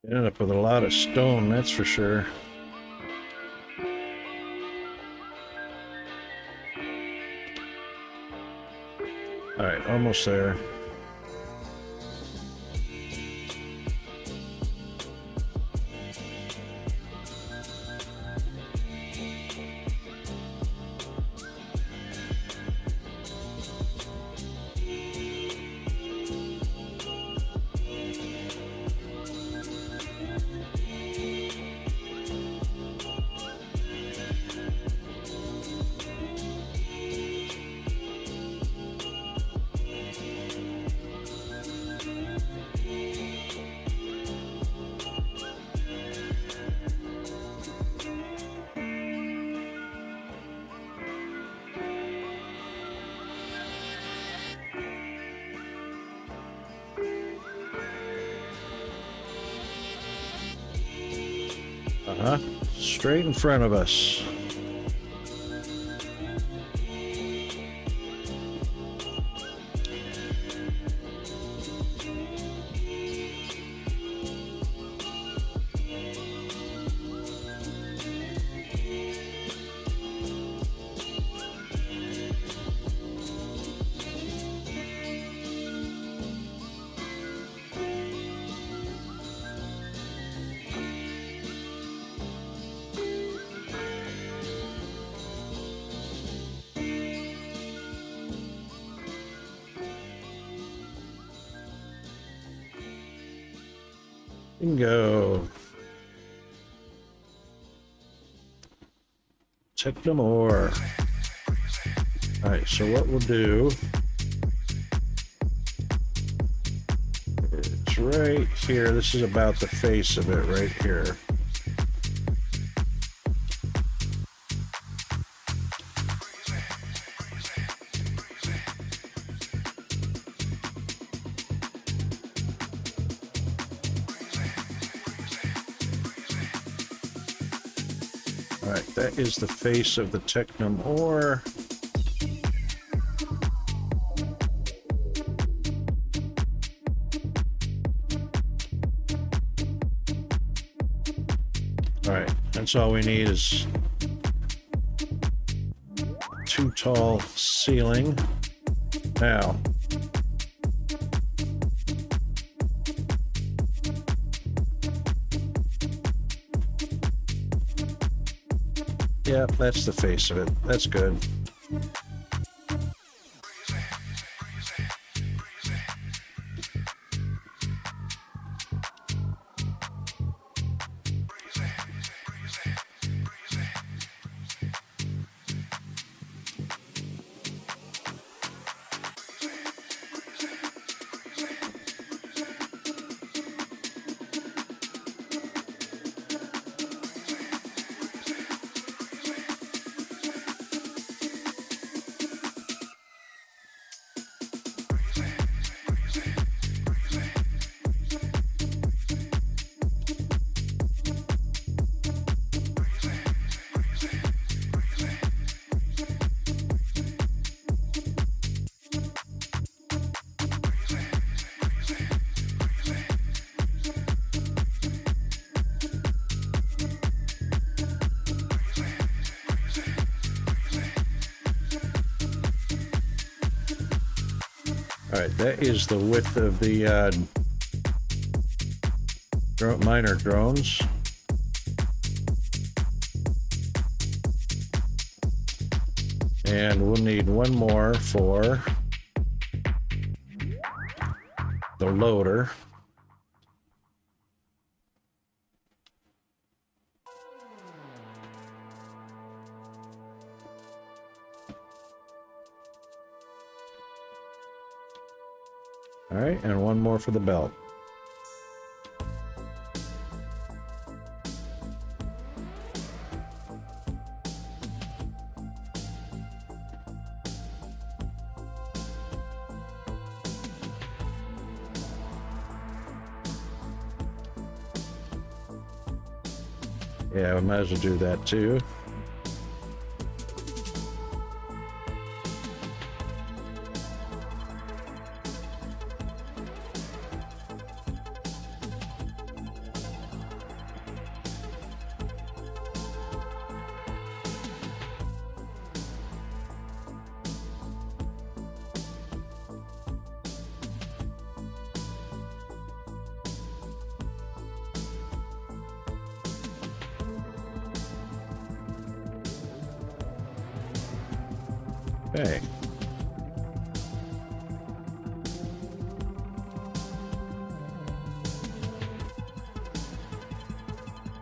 Ended up with a lot of stone, that's for sure. All right, almost there. Uh-huh. Straight in front of us. Bingo. Check no more. All right, so what we'll do is right here. This is about the face of it right here. All right, that is the face of the Technum ore. All right, that's all we need is too tall ceiling. Now, yep, that's the face of it. That's good. All right, that is the width of the miner drones. And we'll need one more for the loader. All right, and one more for the belt. Yeah, we might as well do that too. Okay.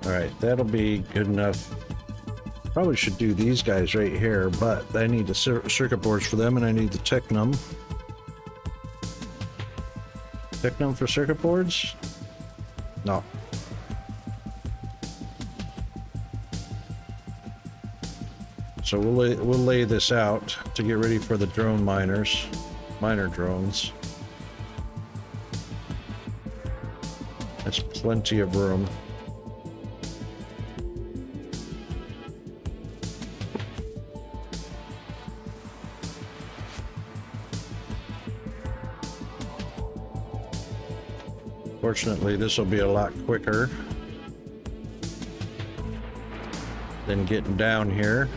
All right, that'll be good enough. Probably should do these guys right here, but I need the circuit boards for them, and I need the Technum. Technum for circuit boards? No. So we'll lay this out to get ready for the drone miners, miner drones. That's plenty of room. Fortunately, this will be a lot quicker than getting down here.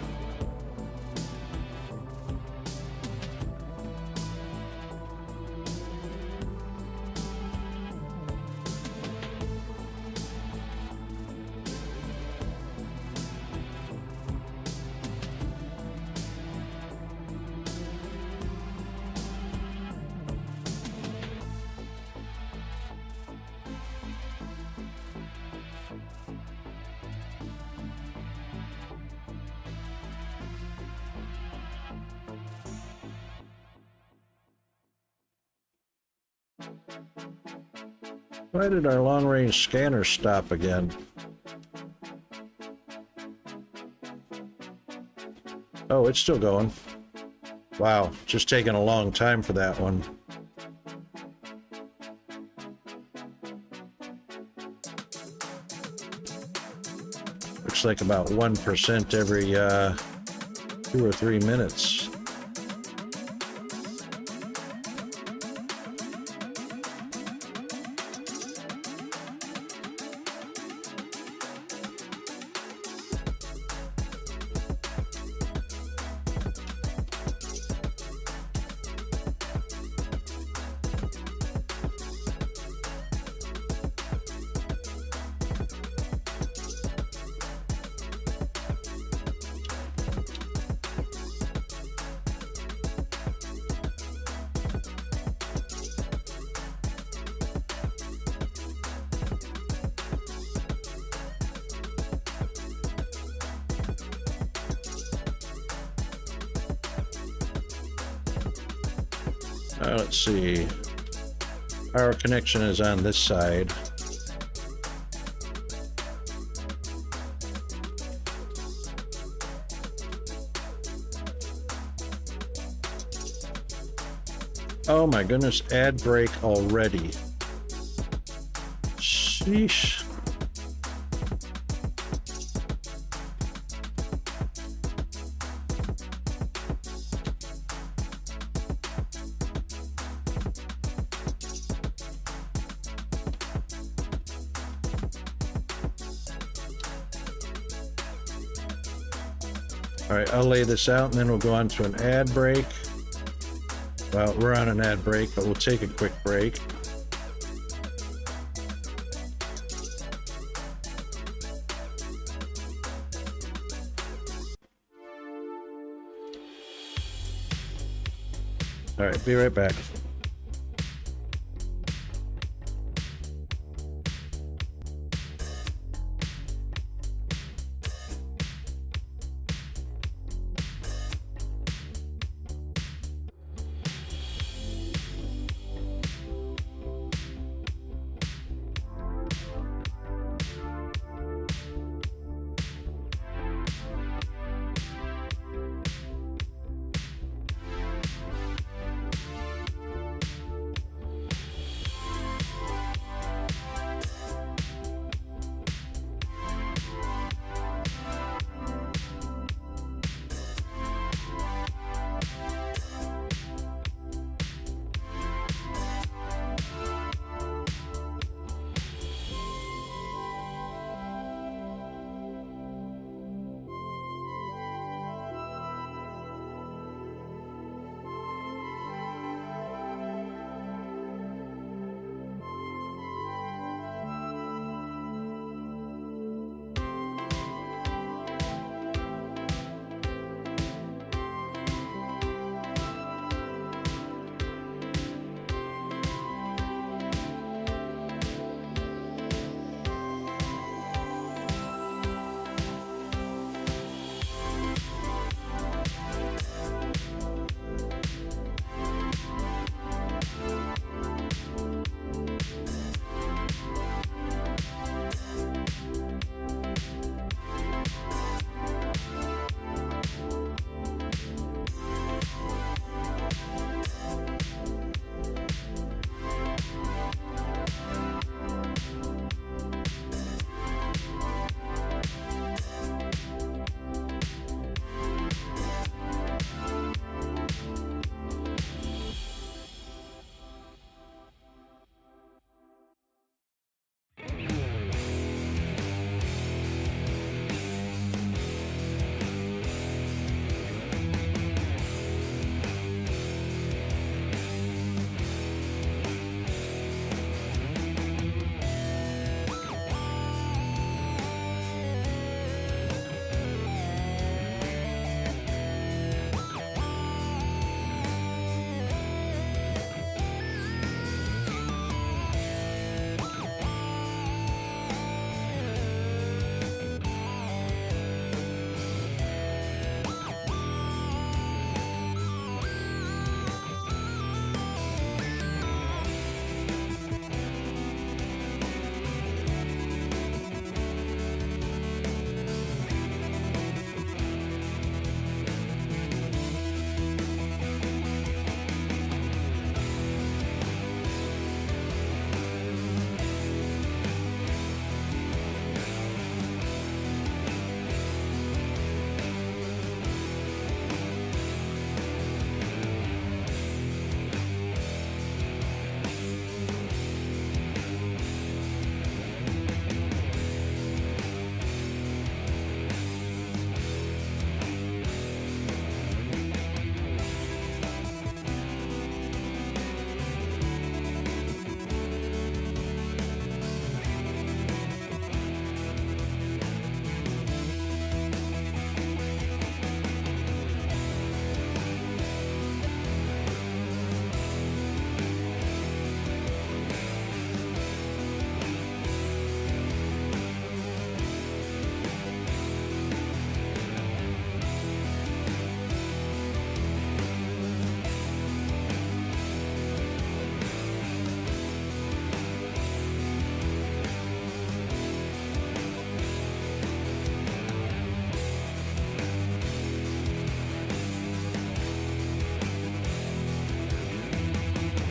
Why did our long-range scanner stop again? Oh, it's still going. Wow, just taking a long time for that one. Looks like about 1% every 2 or 3 minutes. Let's see. Our connection is on this side. Oh my goodness, ad break already. Sheesh. All right, I'll lay this out and then we'll go on to an ad break. Well, we're on an ad break, but we'll take a quick break. All right, be right back.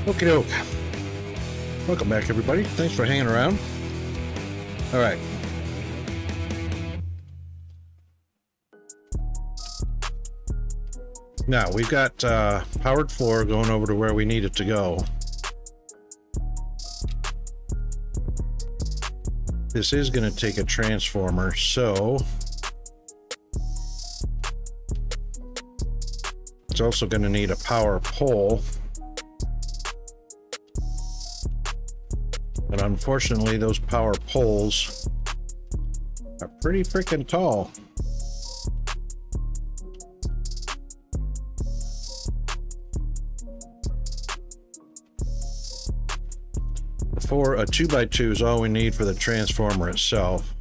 Okie doke. Welcome back, everybody. Thanks for hanging around. All right. Now, we've got powered floor going over to where we need it to go. This is going to take a transformer, so it's also going to need a power pole. And unfortunately, those power poles are pretty freaking tall. For a 2x2 is all we need for the transformer itself.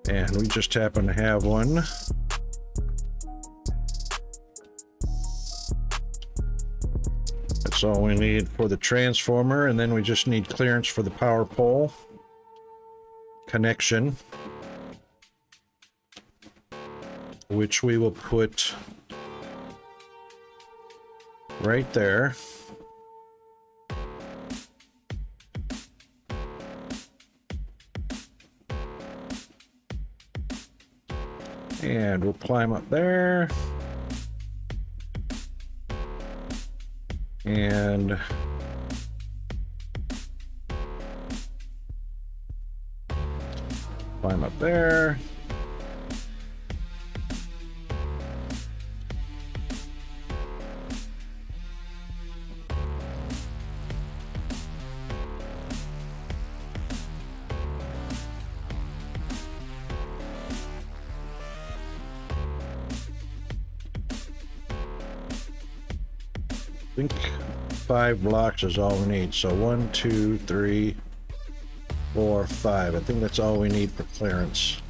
And we just happen to have one. That's all we need for the transformer, and then we just need clearance for the power pole connection, which we will put right there. And we'll climb up there. And climb up there. I think 5 blocks is all we need. So 1, 2, 3, 4, 5. I think that's all we need for clearance.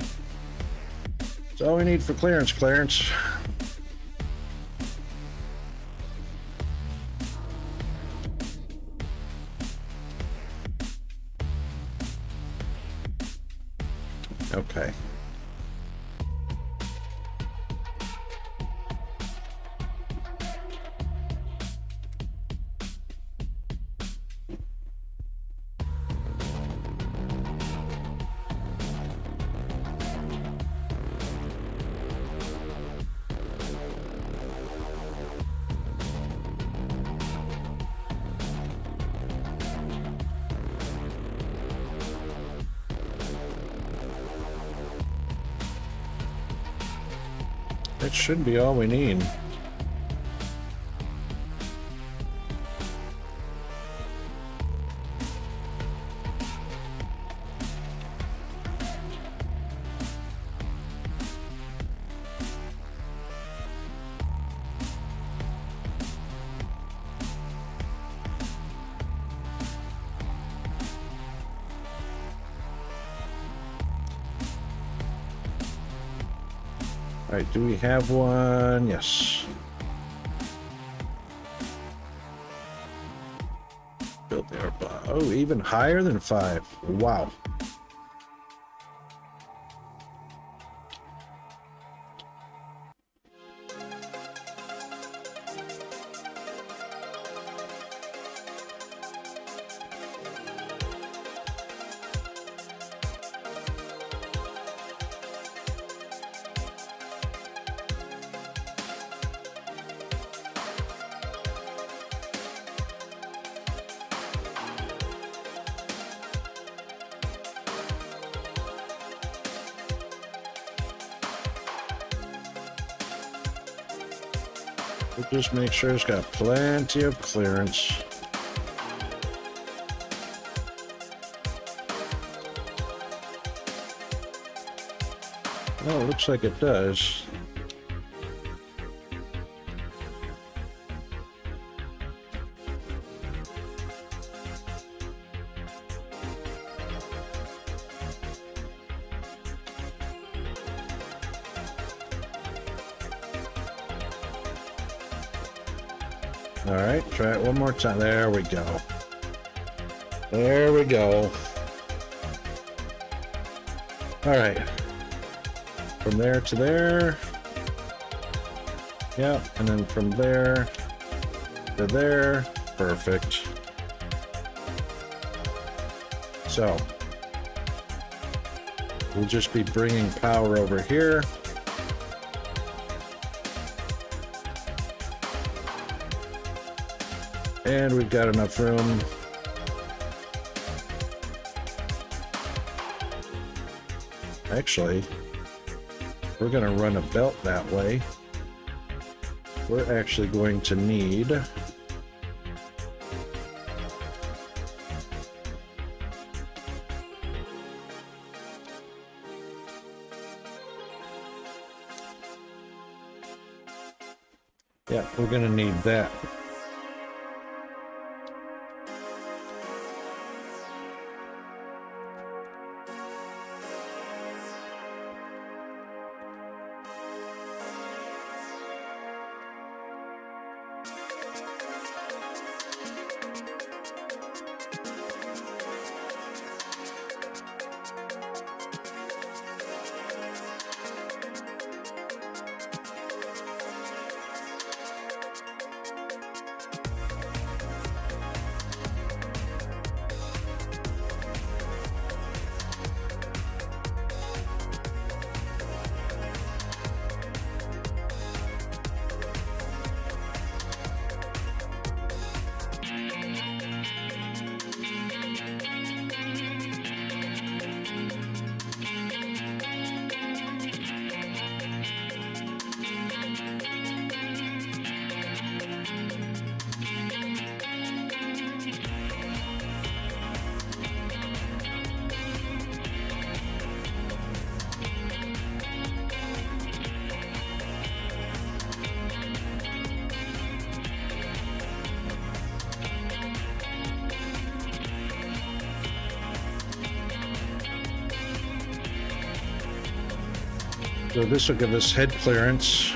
That's all we need for clearance, Clarence. Okay. That should be all we need. All right, do we have one? Yes. Built there. Oh, even higher than 5. Wow. We'll just make sure it's got plenty of clearance. Oh, it looks like it does. All right, try it one more time. There we go. There we go. All right. From there to there. Yeah, and then from there to there. Perfect. So we'll just be bringing power over here. And we've got enough room. Actually, we're going to run a belt that way. We're actually going to need yeah, we're going to need that. So this will give us head clearance.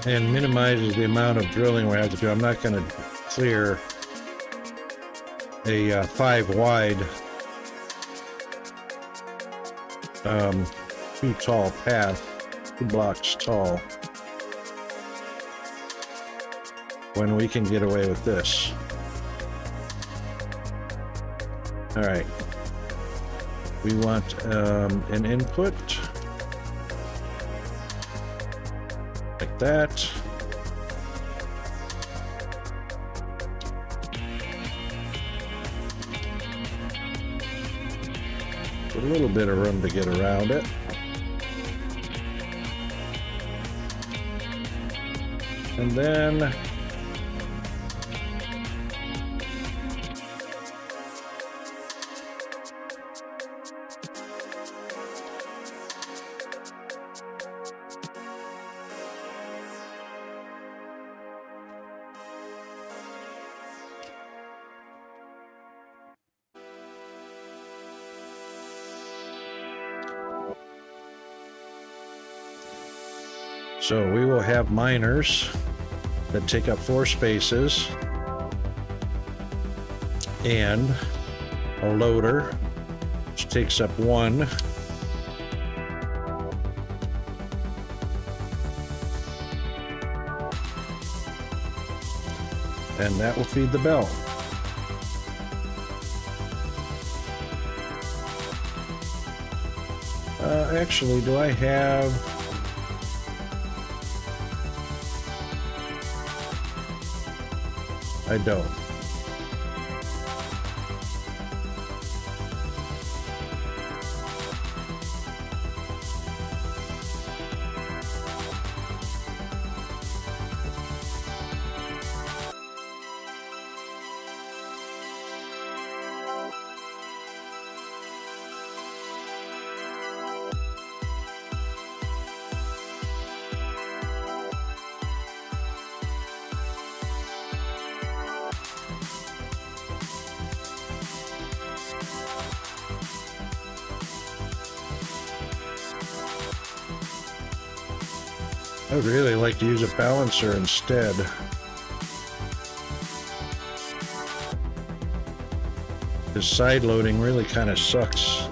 And minimizes the amount of drilling we have to do. I'm not going to clear a 5 wide, too tall path, 2 blocks tall, when we can get away with this. All right, we want an input like that. A little bit of room to get around it. And then so we will have miners that take up 4 spaces and a loader which takes up 1. And that will feed the belt. Actually, do I have... I don't. I would really like to use a balancer instead. This side loading really kind of sucks.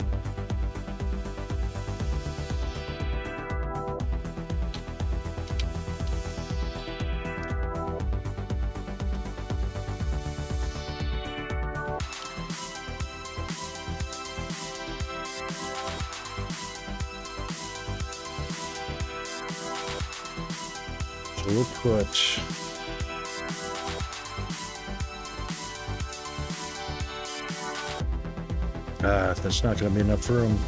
So we'll put that's not going to be enough room.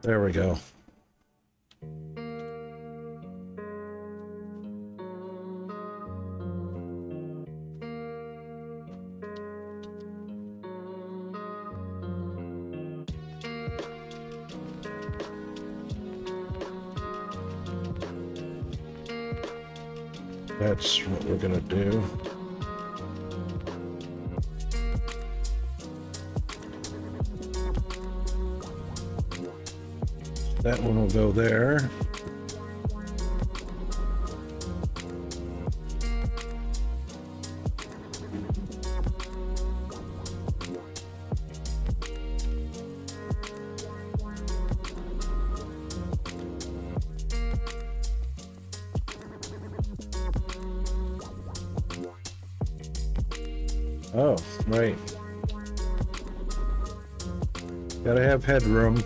There we go. That's what we're gonna do. That one will go there. Oh, right. Gotta have headroom.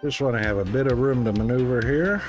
Just want to have a bit of room to maneuver here.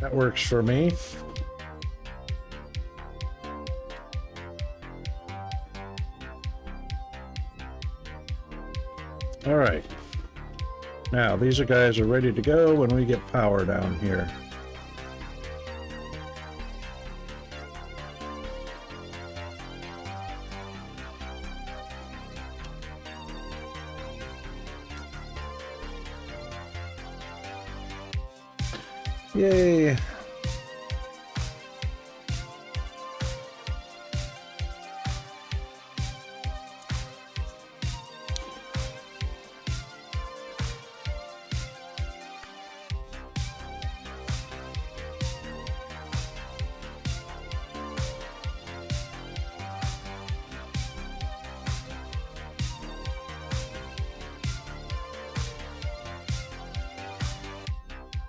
That works for me. All right. Now, these guys are ready to go when we get power down here. Yay!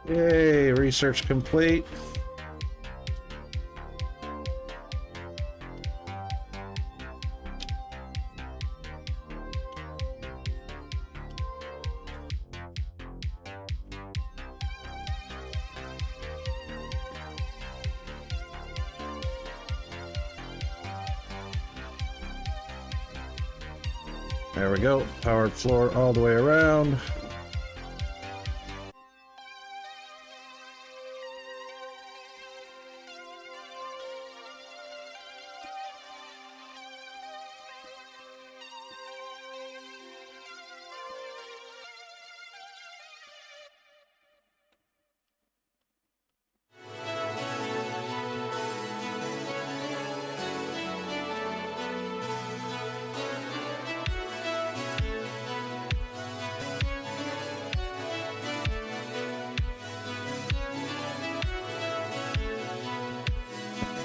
Yay, research complete. There we go. Powered floor all the way around.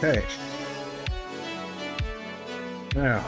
Okay. Now.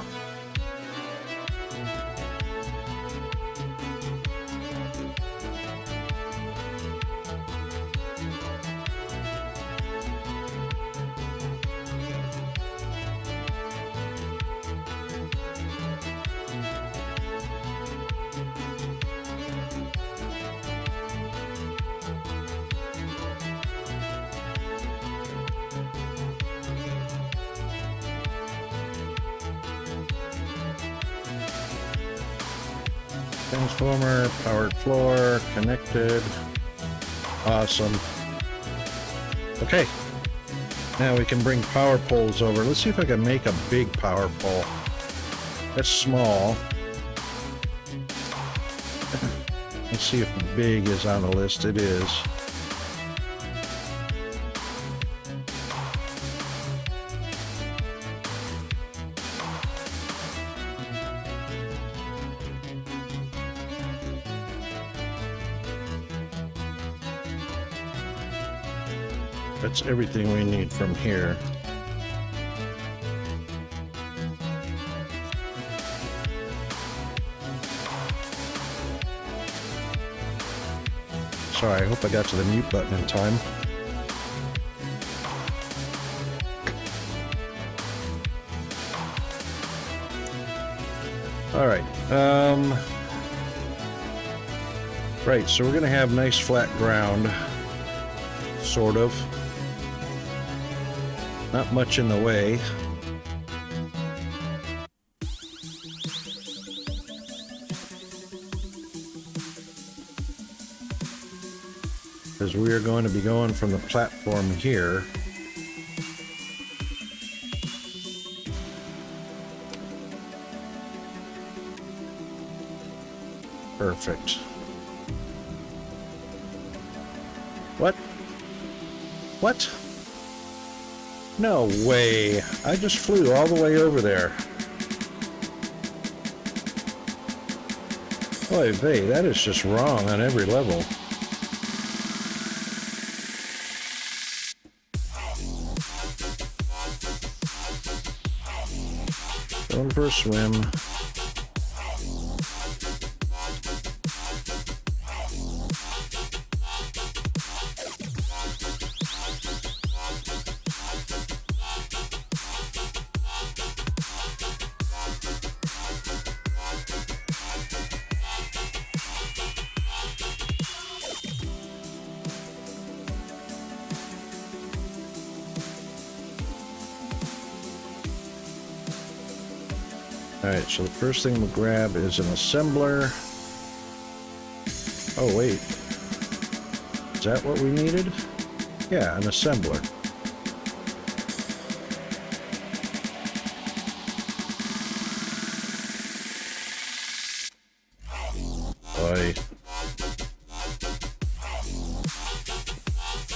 Transformer, powered floor, connected. Awesome. Okay. Now we can bring power poles over. Let's see if I can make a big power pole. That's small. Let's see if big is on the list. It is. That's everything we need from here. Sorry, I hope I got to the mute button in time. All right. Right, so we're gonna have nice flat ground, sort of. Not much in the way. Because we are going to be going from the platform here. Perfect. What? What? No way. I just flew all the way over there. Oy vey, that is just wrong on every level. Going for a swim. Alright, so the first thing we'll grab is an assembler. Oh, wait. Is that what we needed? Yeah, an assembler. Boy.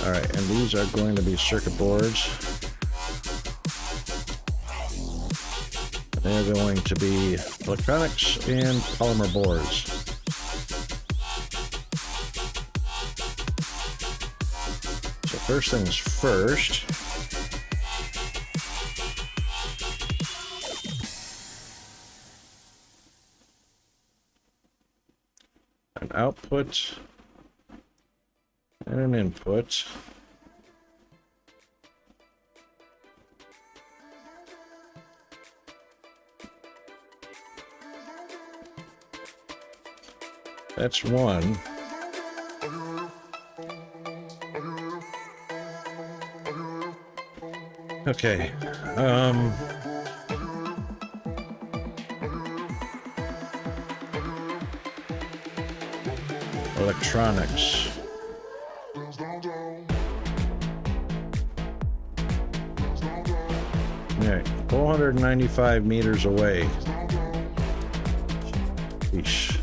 Alright, and these are going to be circuit boards. They're going to be electronics and polymer boards. So first things first. An output and an input. That's one. Okay. electronics. Okay, 495 meters away. Yeesh.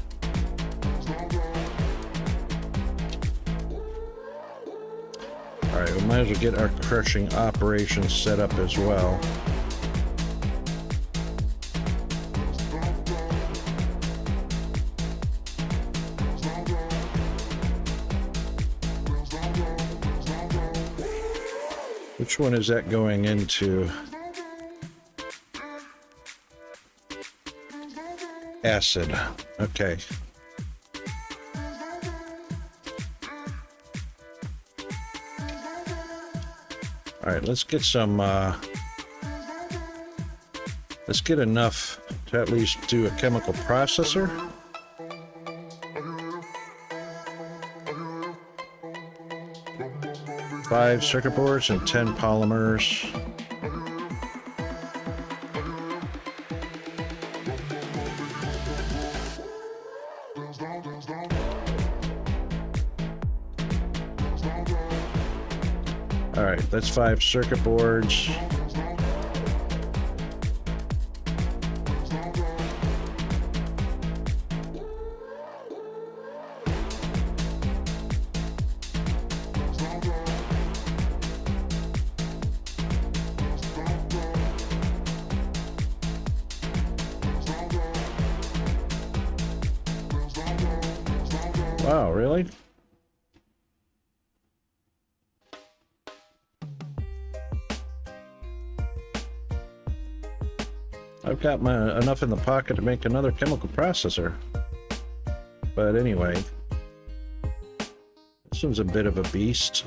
Alright, we might as well get our crushing operations set up as well. Which one is that going into? Acid. Okay. All right, let's get some, let's get enough to at least do a chemical processor. Five circuit boards and 10 polymers. All right, that's 5 circuit boards. Wow, really? I've got enough in the pocket to make another chemical processor. But anyway, this one's a bit of a beast.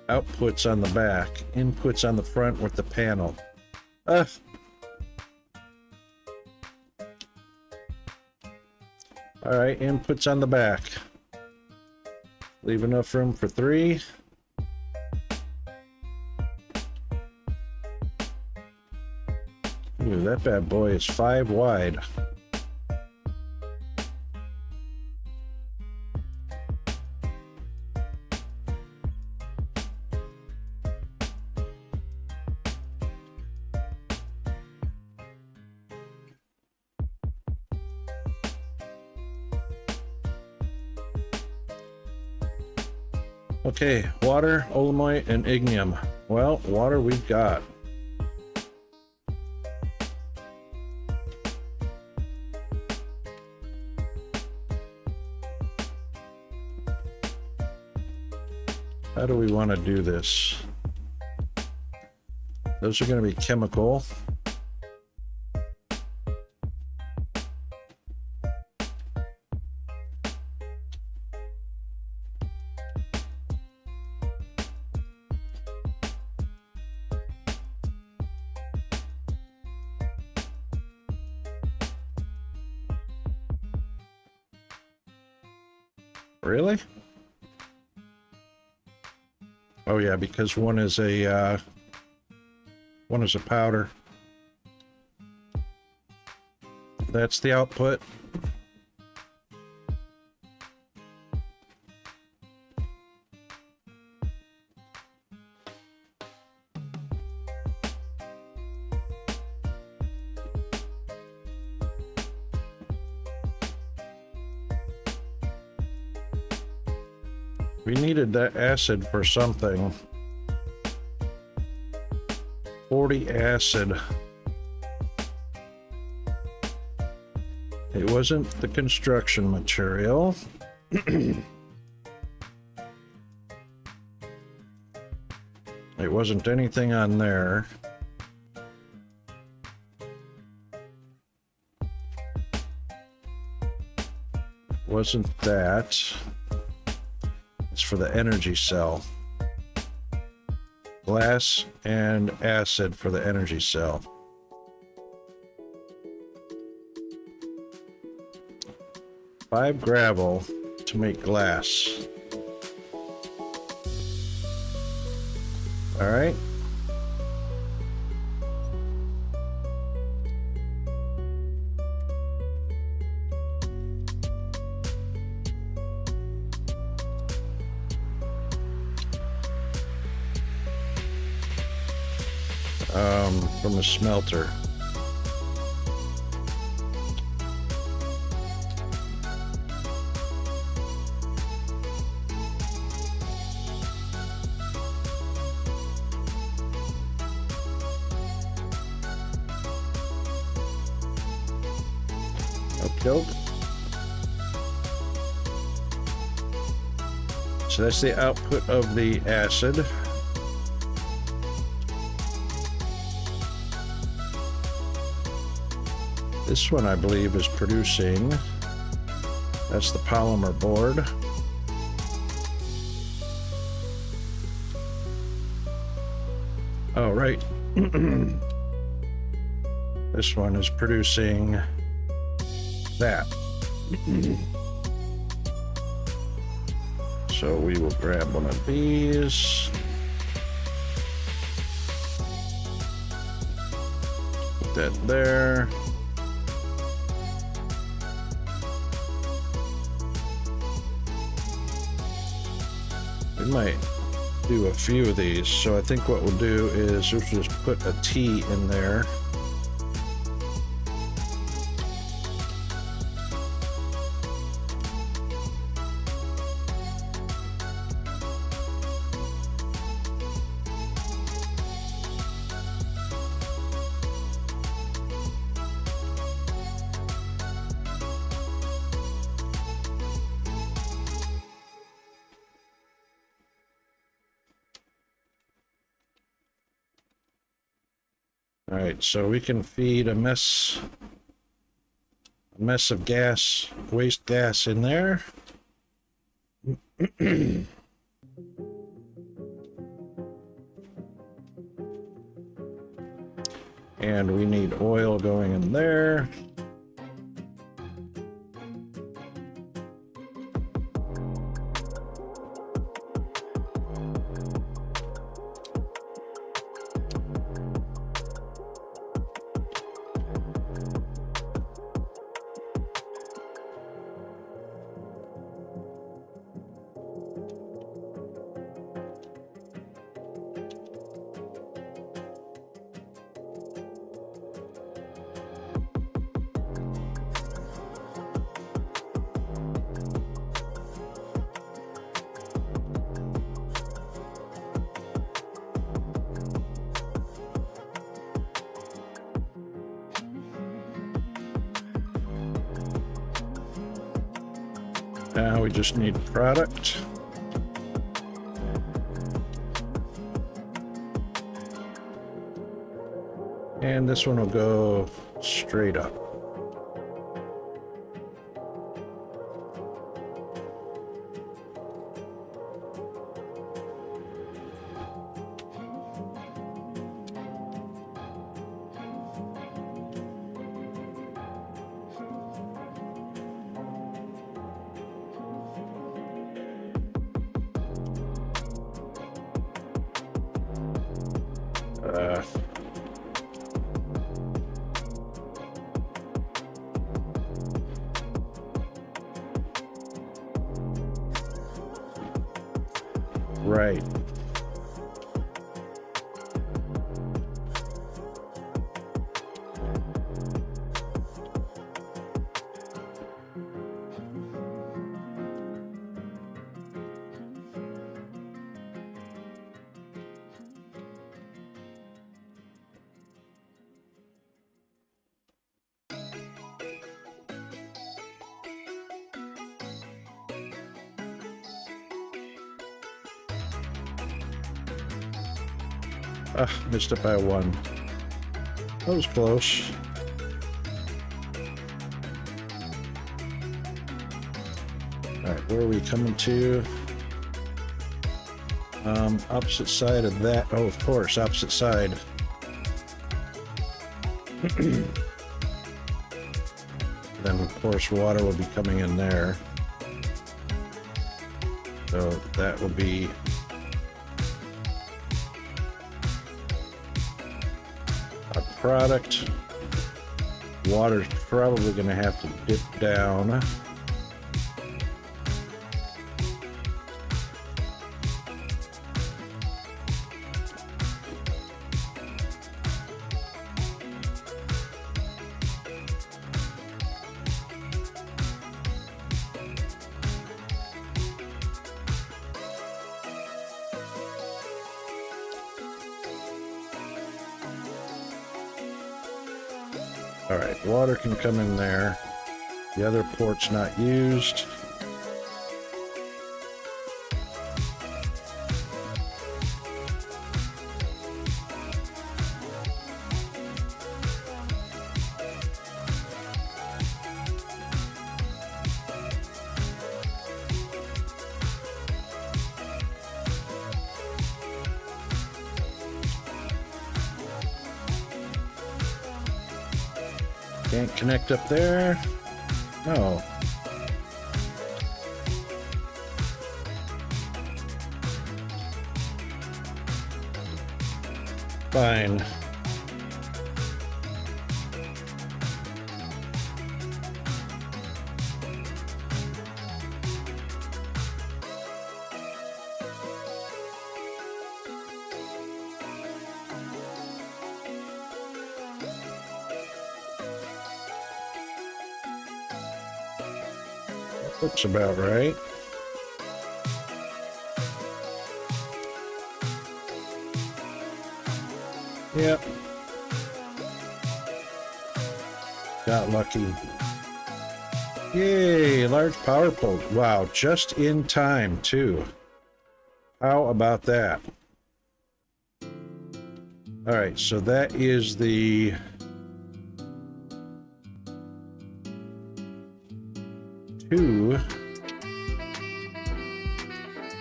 Outputs on the back, inputs on the front with the panel. All right, inputs on the back. Leave enough room for 3. Ooh, that bad boy is 5 wide. Okay, water, olamite, and ignium. Well, water we've got. How do we want to do this? Those are going to be chemical. Really? Oh yeah, because one is a powder. That's the output. We needed that acid for something. 40 acid. It wasn't the construction material. It wasn't anything on there. Wasn't that. It's for the energy cell. Glass and acid for the energy cell. Five gravel to make glass. All right. from a smelter. Nope. So that's the output of the acid. This one, I believe, is producing. That's the polymer board. Oh, right. This one is producing that. So we will grab one of these. Put that there. We might do a few of these. So I think what we'll do is we'll just put a T in there. All right, so we can feed a mess of gas, waste gas in there. And we need oil going in there. Now we just need product. And this one will go straight up. Right. Missed it by one. That was close. Alright, where are we coming to? Opposite side of that. Oh, of course, opposite side. Then, of course, water will be coming in there. So that will be our product. Water's probably going to have to dip down. All right, water can come in there. The other port's not used. Can't connect up there. No. Fine. Looks about right. Yep. Got lucky. Yay, large power pole. Wow, just in time, too. How about that? All right, so that is the two.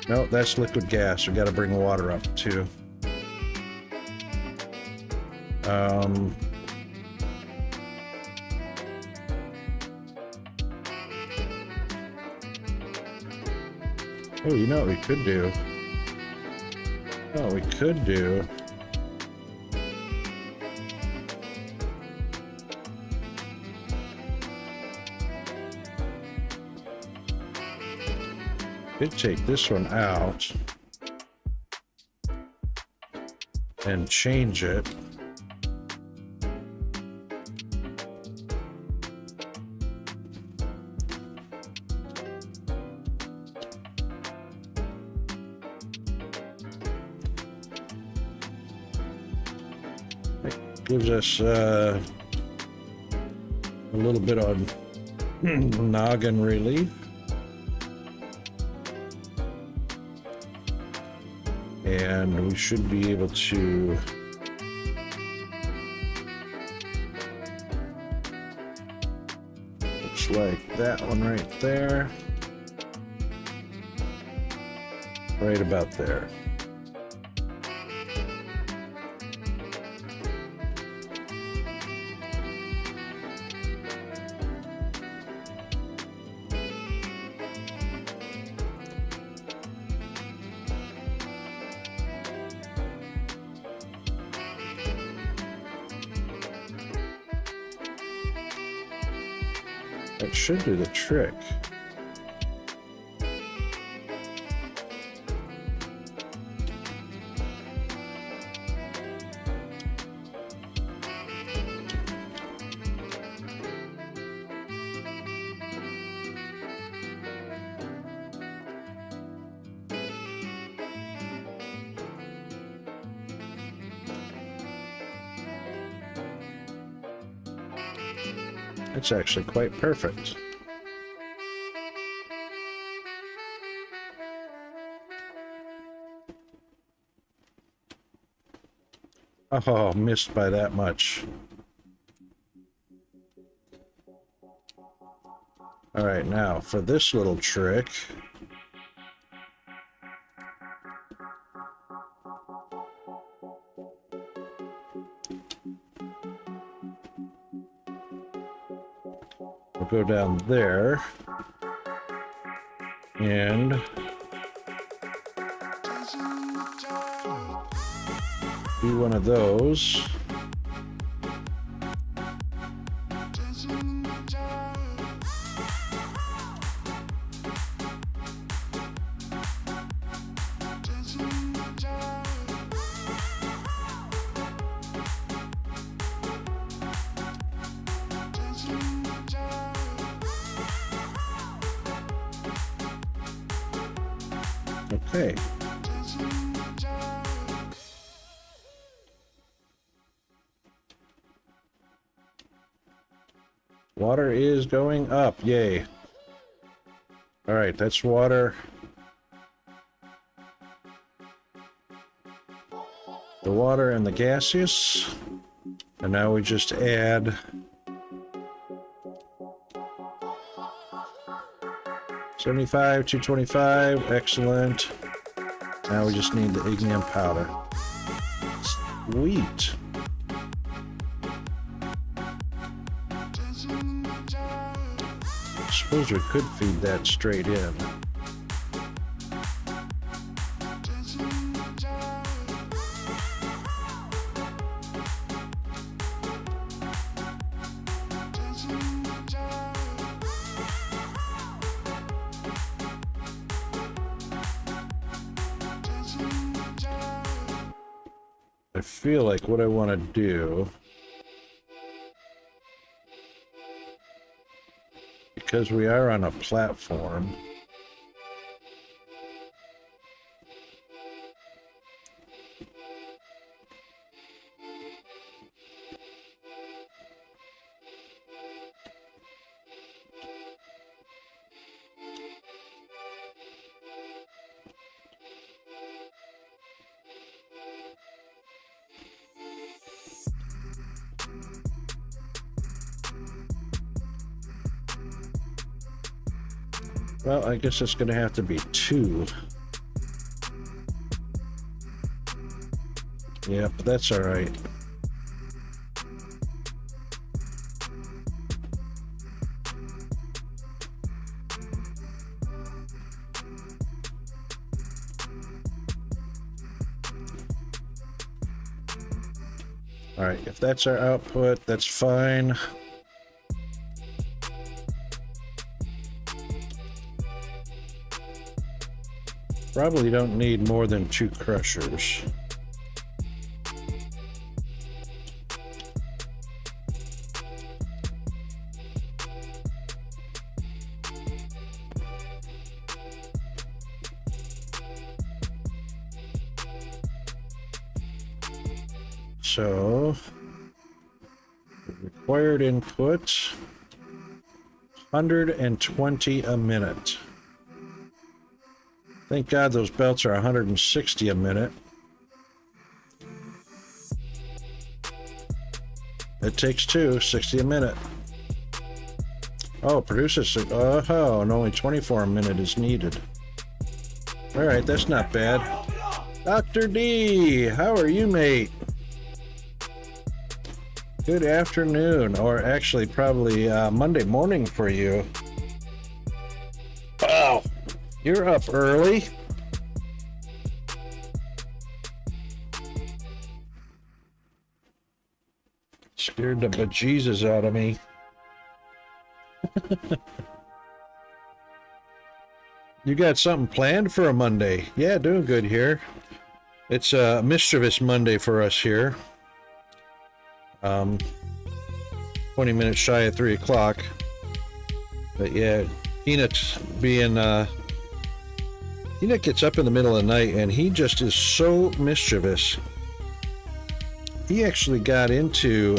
No, that's liquid gas. We got to bring water up too. Oh, you know what we could do? Oh, we could do. Could take this one out and change it. It gives us a little bit of noggin relief. And we should be able to looks like that one right there. Right about there. That should do the trick. It's actually quite perfect. Oh, missed by that much. All right, now for this little trick. We'll go down there and do one of those. Okay. Water is going up. Yay. All right, that's water. The water and the gaseous. And now we just add 75, 225. Excellent. Now we just need the ignium powder. Sweet. I suppose we could feed that straight in. I feel like what I want to do, because we are on a platform, well, I guess it's going to have to be 2. Yeah, but that's all right. All right, if that's our output, that's fine. Probably don't need more than 2 crushers. So, required input, 120 a minute. Thank God those belts are 160 a minute. It takes 2, 60 a minute. Oh, produces, oh, and only 24 a minute is needed. All right, that's not bad. Dr. D, how are you, mate? Good afternoon, or actually probably Monday morning for you. Wow, you're up early. Scared the bejesus out of me. You got something planned for a Monday? Yeah, doing good here. It's a mischievous Monday for us here. 20 minutes shy of 3 o'clock. But yeah, Peanut's being, Peanut gets up in the middle of the night and he just is so mischievous. He actually got into,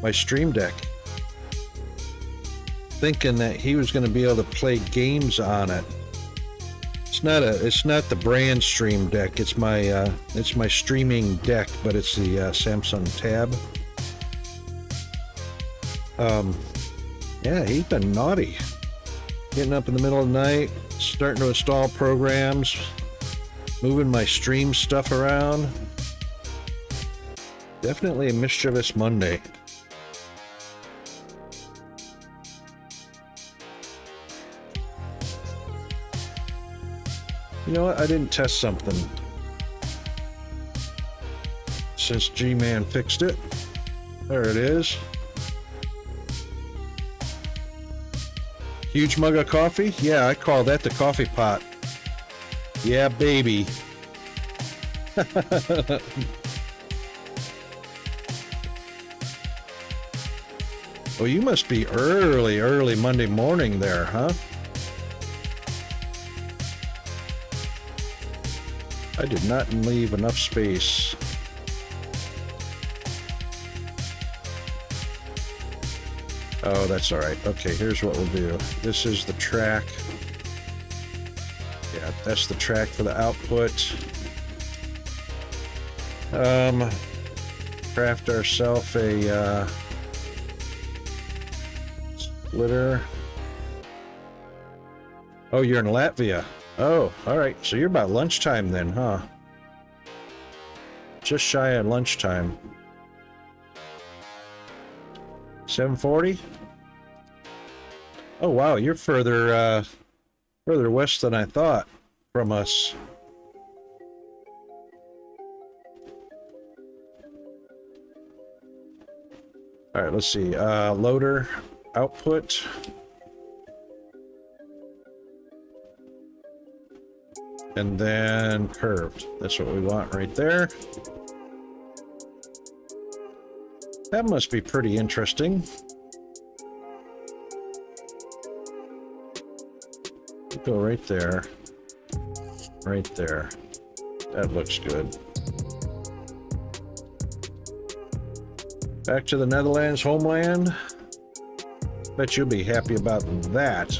my Stream Deck, thinking that he was going to be able to play games on it. It's not the brand Stream Deck. It's my streaming deck, but it's the Samsung Tab. Yeah, he's been naughty. Getting up in the middle of the night, starting to install programs, moving my stream stuff around. Definitely a mischievous Monday. You know what? I didn't test something since G-Man fixed it. There it is. Huge mug of coffee? Yeah, I call that the coffee pot. Yeah, baby. Oh, you must be early Monday morning there, huh? I did not leave enough space. Oh, that's all right. Okay, here's what we'll do. This is the track. Yeah, that's the track for the output. Craft ourselves a splitter. Oh, you're in Latvia. Oh, all right. So you're about lunchtime then, huh? Just shy of lunchtime. 7:40? Oh wow, you're further west than I thought from us. All right, let's see. Loader output. And then curved. That's what we want right there. That must be pretty interesting. Go right there. Right there. That looks good. Back to the Netherlands homeland. Bet you'll be happy about that.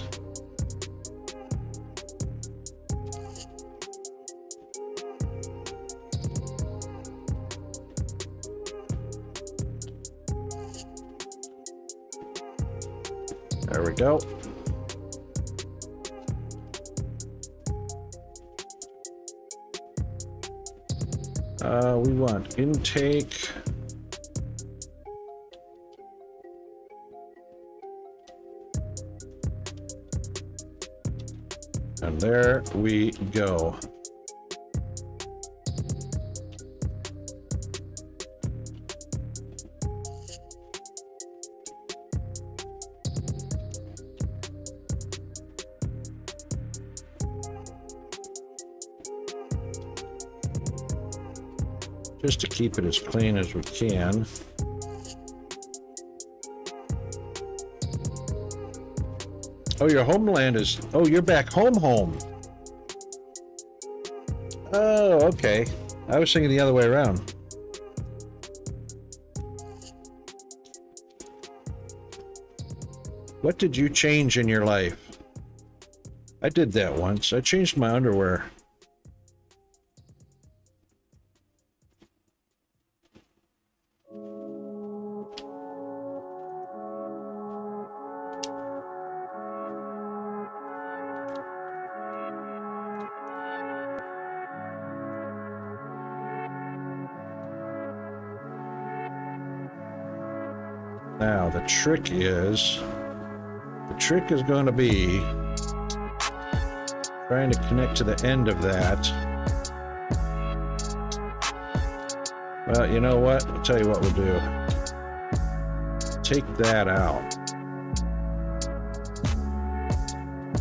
There we go. We want intake. And there we go. Just to keep it as clean as we can. Oh, your homeland is... Oh, you're back home. Oh, okay. I was thinking the other way around. What did you change in your life? I did that once. I changed my underwear. Now, the trick is going to be trying to connect to the end of that. Well, you know what? I'll tell you what we'll do. Take that out.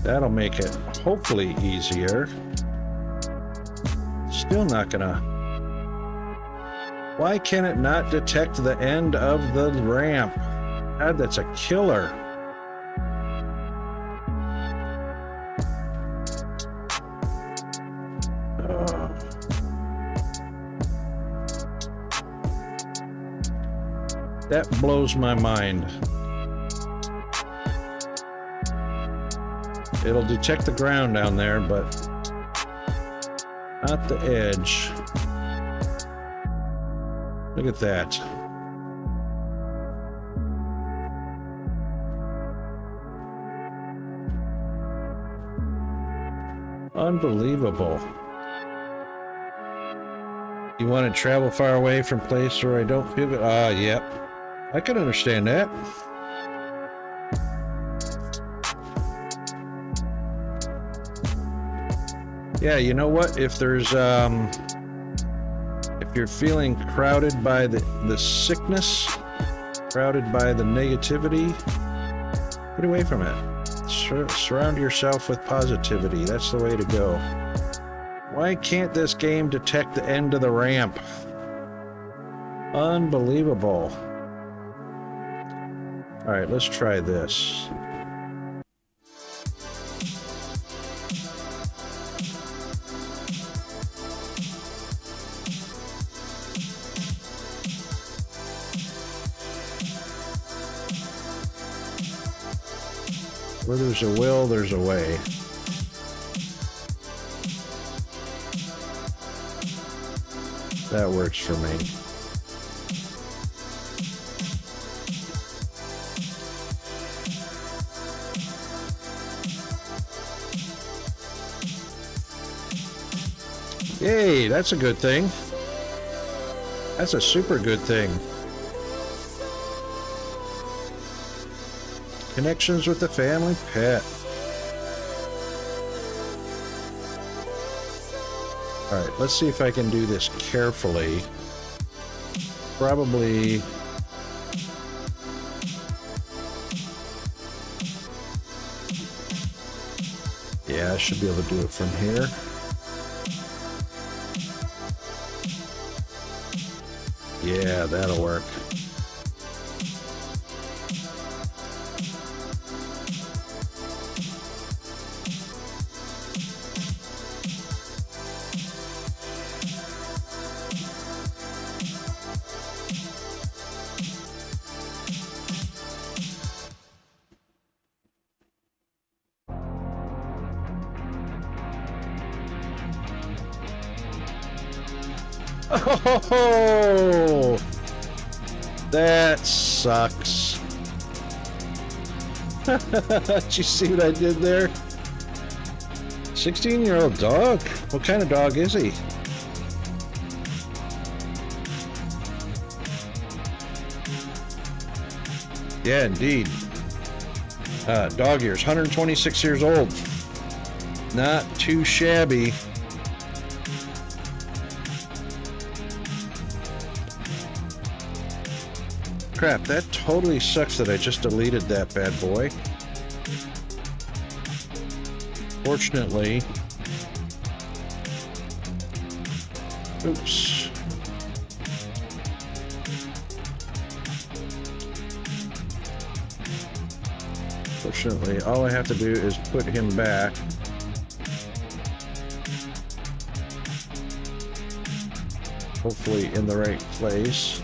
That'll make it hopefully easier. Still not gonna... Why can it not detect the end of the ramp? God, that's a killer. That blows my mind. It'll detect the ground down there, but not the edge. Look at that. Unbelievable. You want to travel far away from place where I don't feel it? Yep. I can understand that. Yeah, you know what? If there's if you're feeling crowded by the sickness, crowded by the negativity, get away from it. Surround yourself with positivity. That's the way to go. Why can't this game detect the end of the ramp? Unbelievable. All right, let's try this. Where there's a will, there's a way. That works for me. Yay, that's a good thing. That's a super good thing. Connections with the family pet. Alright, let's see if I can do this carefully. Probably... yeah, I should be able to do it from here. Yeah, that'll work. Oh, that sucks. Did you see what I did there? 16-year-old dog? What kind of dog is he? Yeah, indeed. Dog ears, 126 years old. Not too shabby. Crap, that totally sucks that I just deleted that bad boy. Fortunately... oops. Fortunately, all I have to do is put him back. Hopefully in the right place.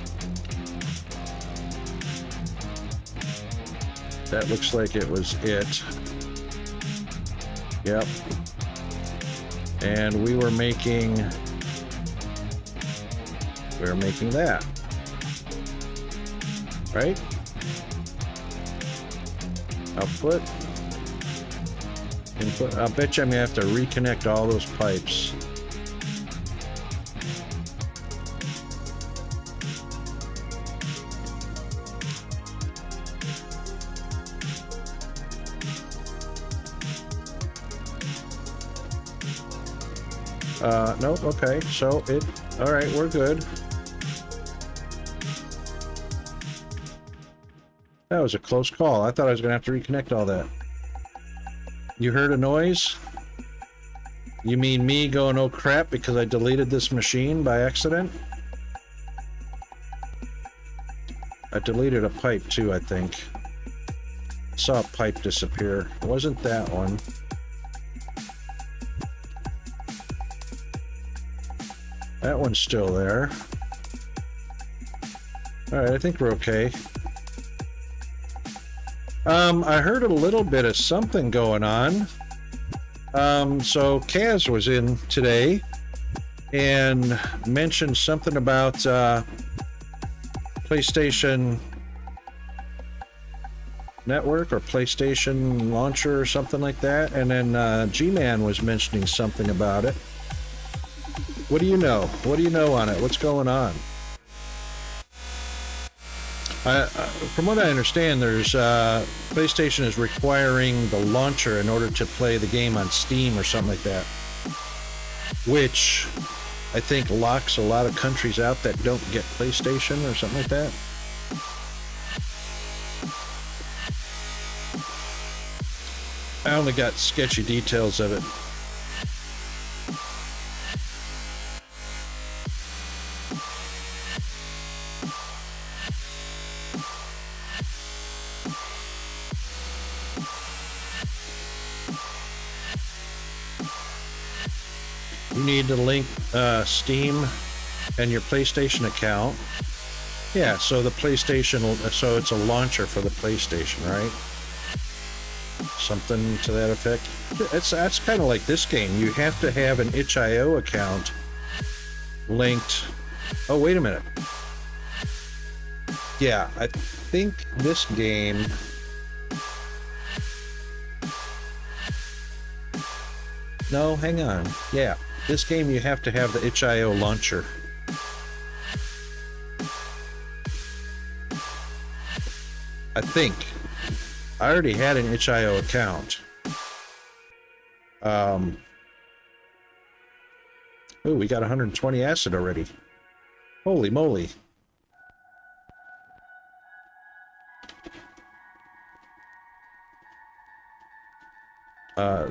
That looks like it was it. Yep. And we were making that. Right? Output. Input. I'll bet you I'm gonna have to reconnect all those pipes. Nope, okay, so alright, we're good. That was a close call. I thought I was gonna have to reconnect all that. You heard a noise? You mean me going, oh crap, because I deleted this machine by accident? I deleted a pipe too, I think. Saw a pipe disappear. It wasn't that one. That one's still there. Alright, I think we're okay. I heard a little bit of something going on. So Kaz was in today and mentioned something about PlayStation Network or PlayStation Launcher or something like that. And then G-Man was mentioning something about it. What do you know? What do you know on it? What's going on? From what I understand, there's PlayStation is requiring the launcher in order to play the game on Steam or something like that, which I think locks a lot of countries out that don't get PlayStation or something like that. I only got sketchy details of it. You need to link Steam and your PlayStation account. Yeah, so the PlayStation, so it's a launcher for the PlayStation, right? something to that effect. That's kind of like this game. You have to have an itch.io account linked. Oh, wait a minute. Yeah, I think this game. No, hang on. Yeah, this game you have to have the itch.io launcher. I think. I already had an itch.io account. Oh, we got 120 acid already. Holy moly.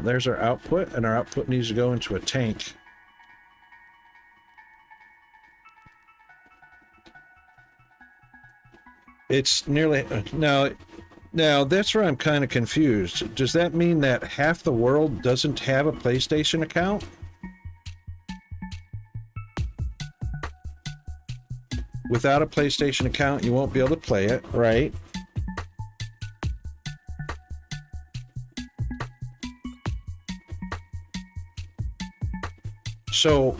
There's our output, and our output needs to go into a tank. It's nearly... Now, that's where I'm kind of confused. Does that mean that half the world doesn't have a PlayStation account? Without a PlayStation account, you won't be able to play it, right? So,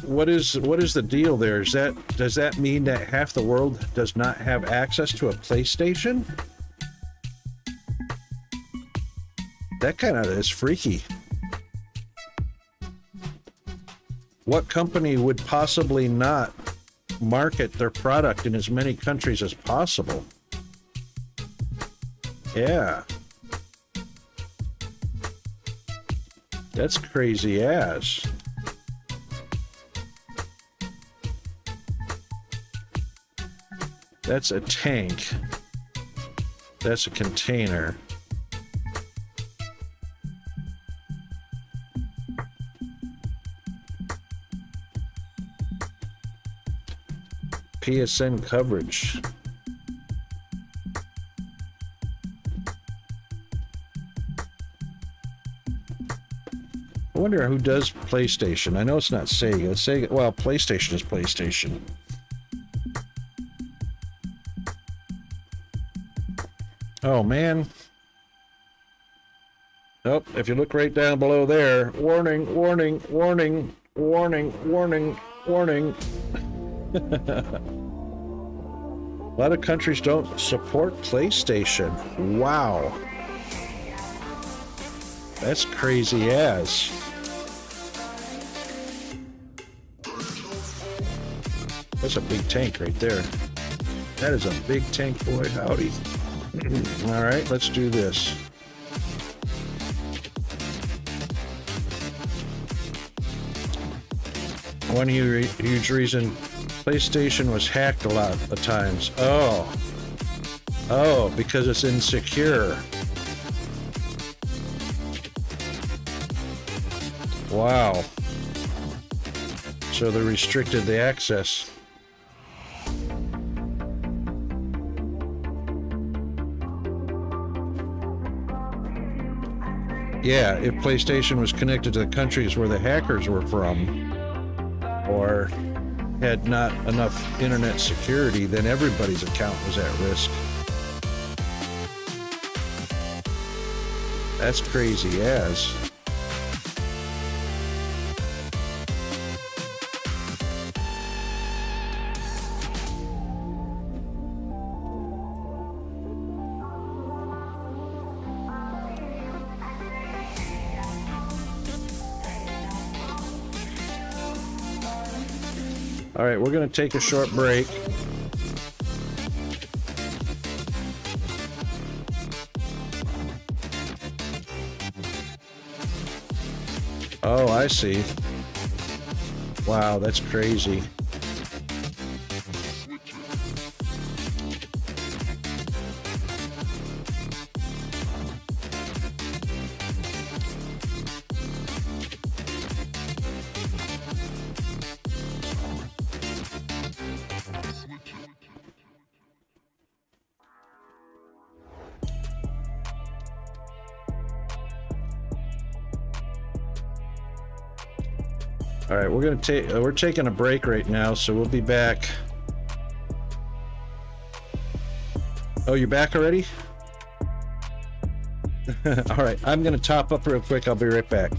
what is the deal there? Does that mean that half the world does not have access to a PlayStation? That kind of is freaky. What company would possibly not market their product in as many countries as possible? Yeah. That's crazy ass. That's a tank. That's a container. PSN coverage. I wonder who does PlayStation. I know it's not Sega. Sega, well, PlayStation is PlayStation. Oh, man. Oh, if you look right down below there, warning, warning, warning, warning, warning, warning. A lot of countries don't support PlayStation. Wow. That's crazy ass. That's a big tank right there. That is a big tank, boy. Howdy. All right, let's do this. One huge reason PlayStation was hacked a lot of times. Oh, because it's insecure. Wow. So they restricted the access. Yeah, if PlayStation was connected to the countries where the hackers were from, or had not enough internet security, then everybody's account was at risk. That's crazy as. All right, we're going to take a short break. Oh, I see. Wow, that's crazy. All right, we're taking a break right now, so we'll be back. Oh, you're back already? All right, I'm going to top up real quick. I'll be right back.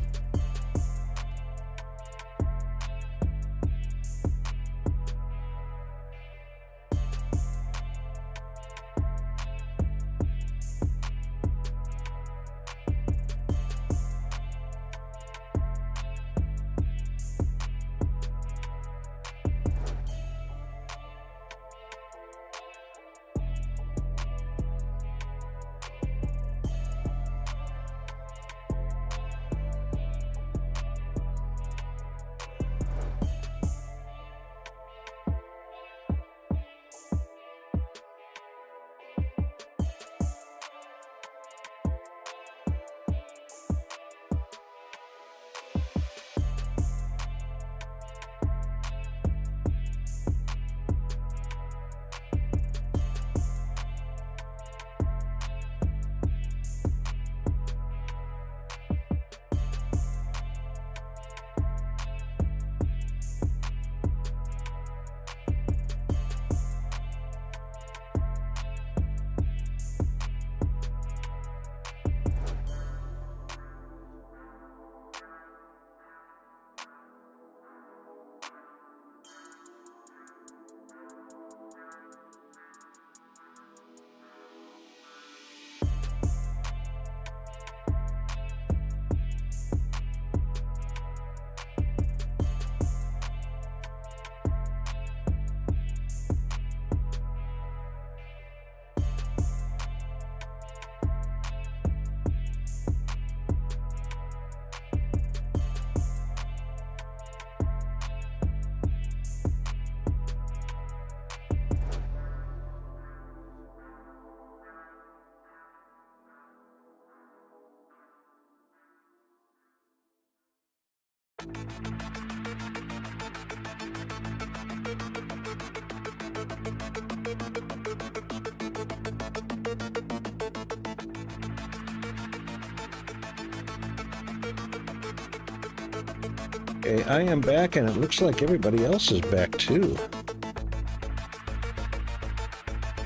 Okay, I am back, and it looks like everybody else is back too.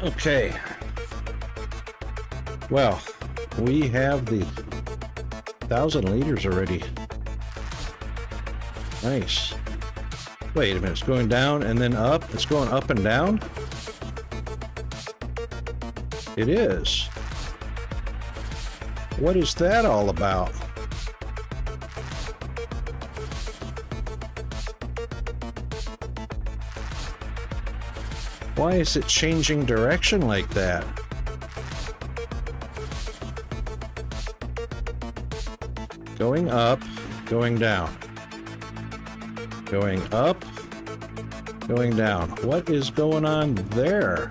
Okay. Well, we have the 1,000 liters already. Nice. Wait a minute, it's going down and then up? It's going up and down? It is. What is that all about? Why is it changing direction like that? Going up, going down. Going up, going down. What is going on there?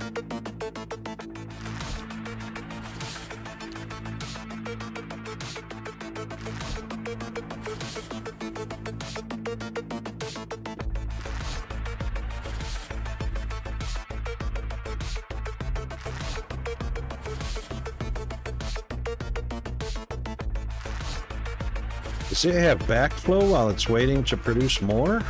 Does it have backflow while it's waiting to produce more?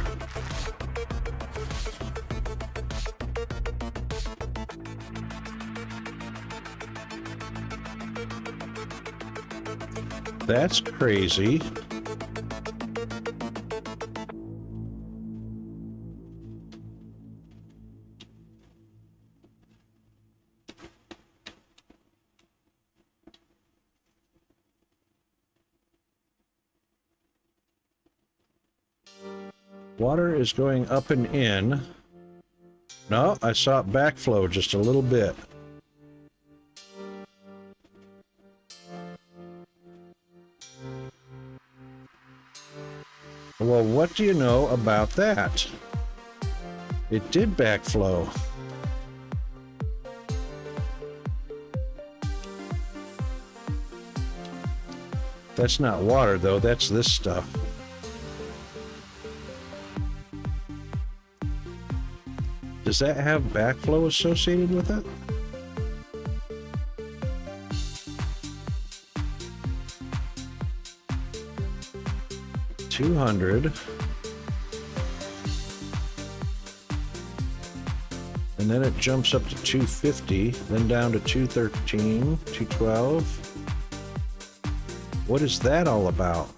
That's crazy. Water is going up and in. No, I saw it backflow just a little bit. Well, what do you know about that? It did backflow. That's not water, though. That's this stuff. Does that have backflow associated with it? $200. And then it jumps up to $250, then down to $213, $212. What is that all about?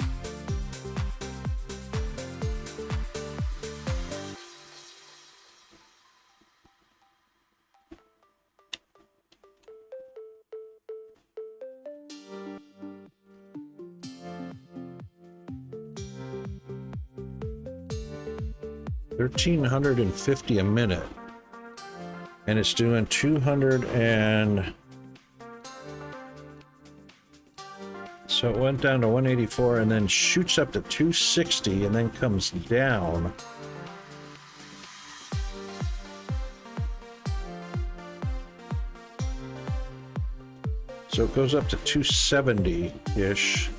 $1,350 a minute, and it's doing 200 and so it went down to 184 and then shoots up to 260 and then comes down. So it goes up to 270-ish.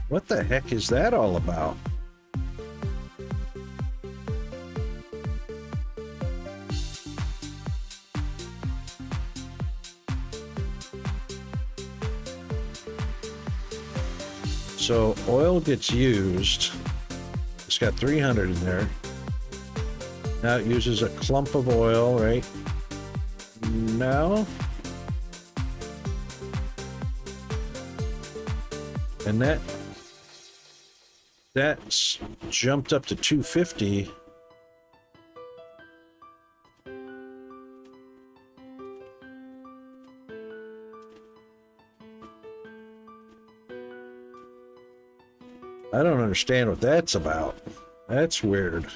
What the heck is that all about? So oil gets used. It's got 300 in there. Now it uses a clump of oil, right? Now. And that's jumped up to 250. I don't understand what that's about. That's weird.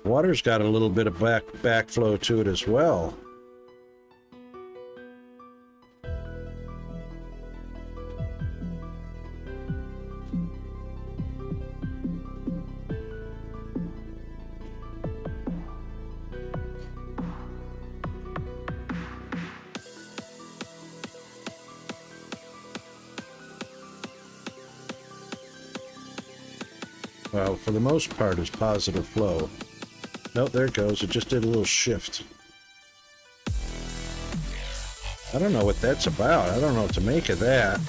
Water's got a little bit of backflow to it as well. Well, for the most part, it's positive flow. Nope, there it goes. It just did a little shift. I don't know what that's about. I don't know what to make of that.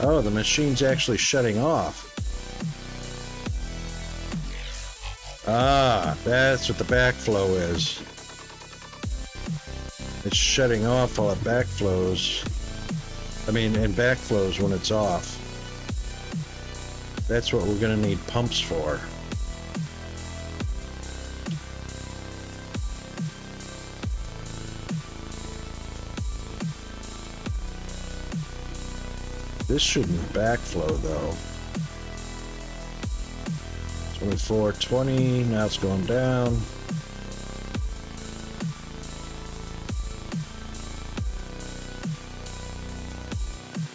Oh, the machine's actually shutting off. Ah, that's what the backflow is. It's shutting off while it backflows. I mean, and backflows when it's off. That's what we're going to need pumps for. This shouldn't backflow though. 24, 20, now it's going down.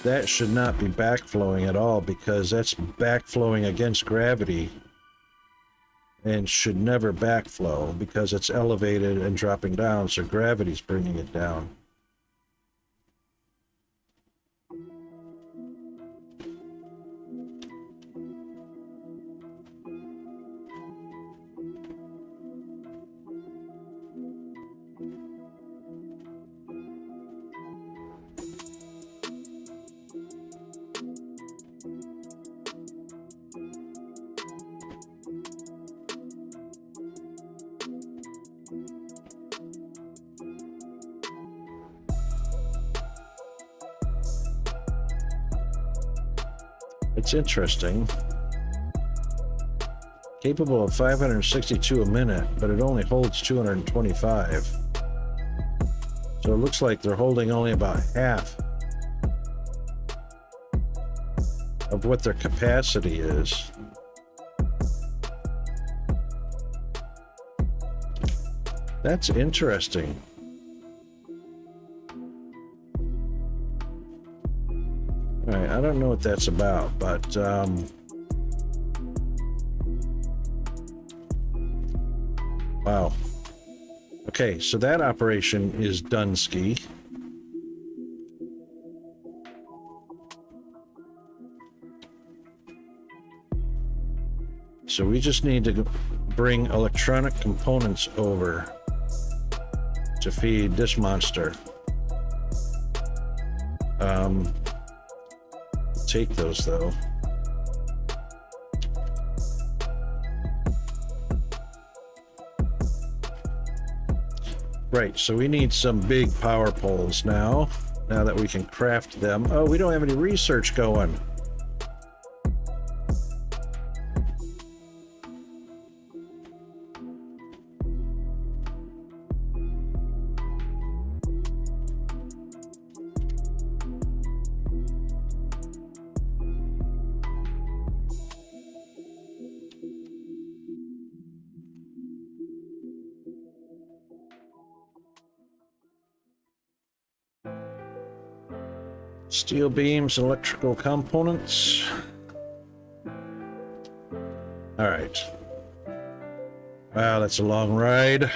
That should not be backflowing at all because that's backflowing against gravity and should never backflow because it's elevated and dropping down, so gravity's bringing it down. It's interesting. Capable of 562 a minute, but it only holds 225. So it looks like they're holding only about half of what their capacity is. That's interesting. All right, I don't know what that's about, but wow. Okay, so that operation is done ski. So we just need to bring electronic components over to feed this monster. Take those though. Right, so we need some big power poles now. Now that we can craft them. Oh, we don't have any research going. Steel beams, electrical components. All right. Wow, that's a long ride.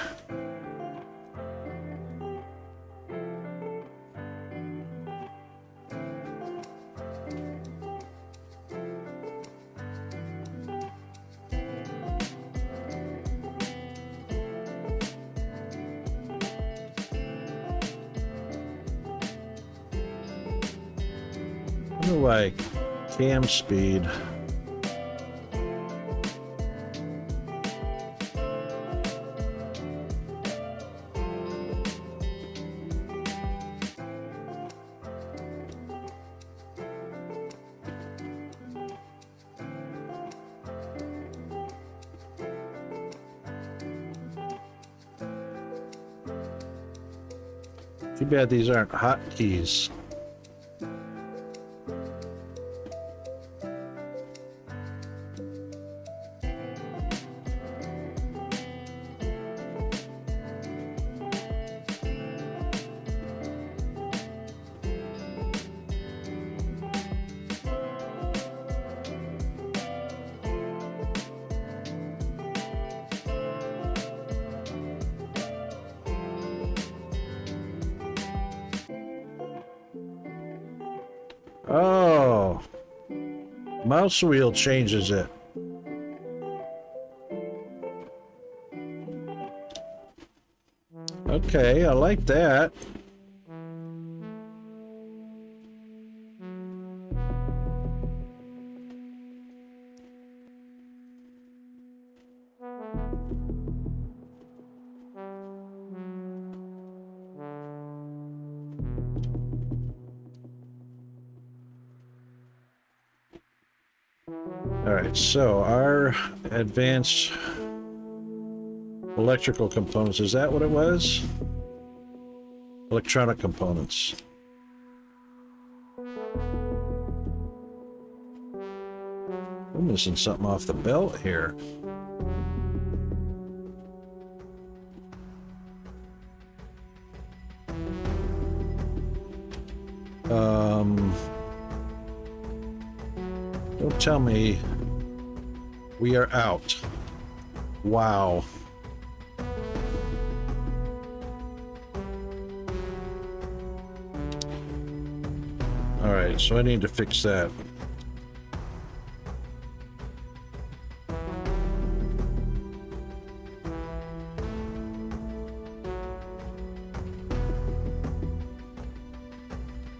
I wonder why cam speed. Too bad these aren't hotkeys. Oh, mouse wheel changes it. Okay, I like that. All right, so our advanced electrical components, is that what it was? Electronic components. I'm missing something off the belt here. Don't tell me we are out. Wow. All right, so I need to fix that.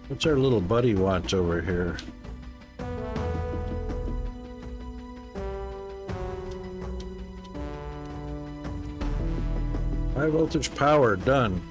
What's our little buddy want over here? High voltage power, done.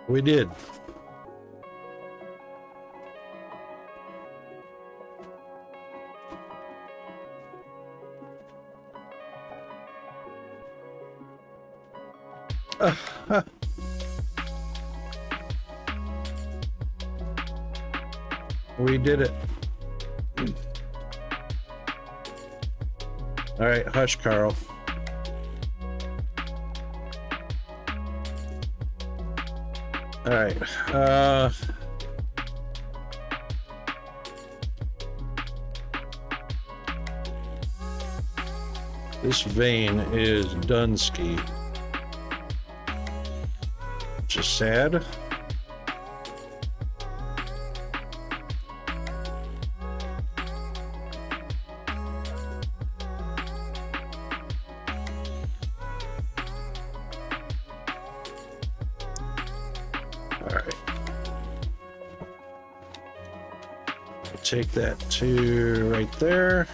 We did. We did it. All right, hush, Carl. All right. This vein is Dunsky, which is sad. Take that to right there.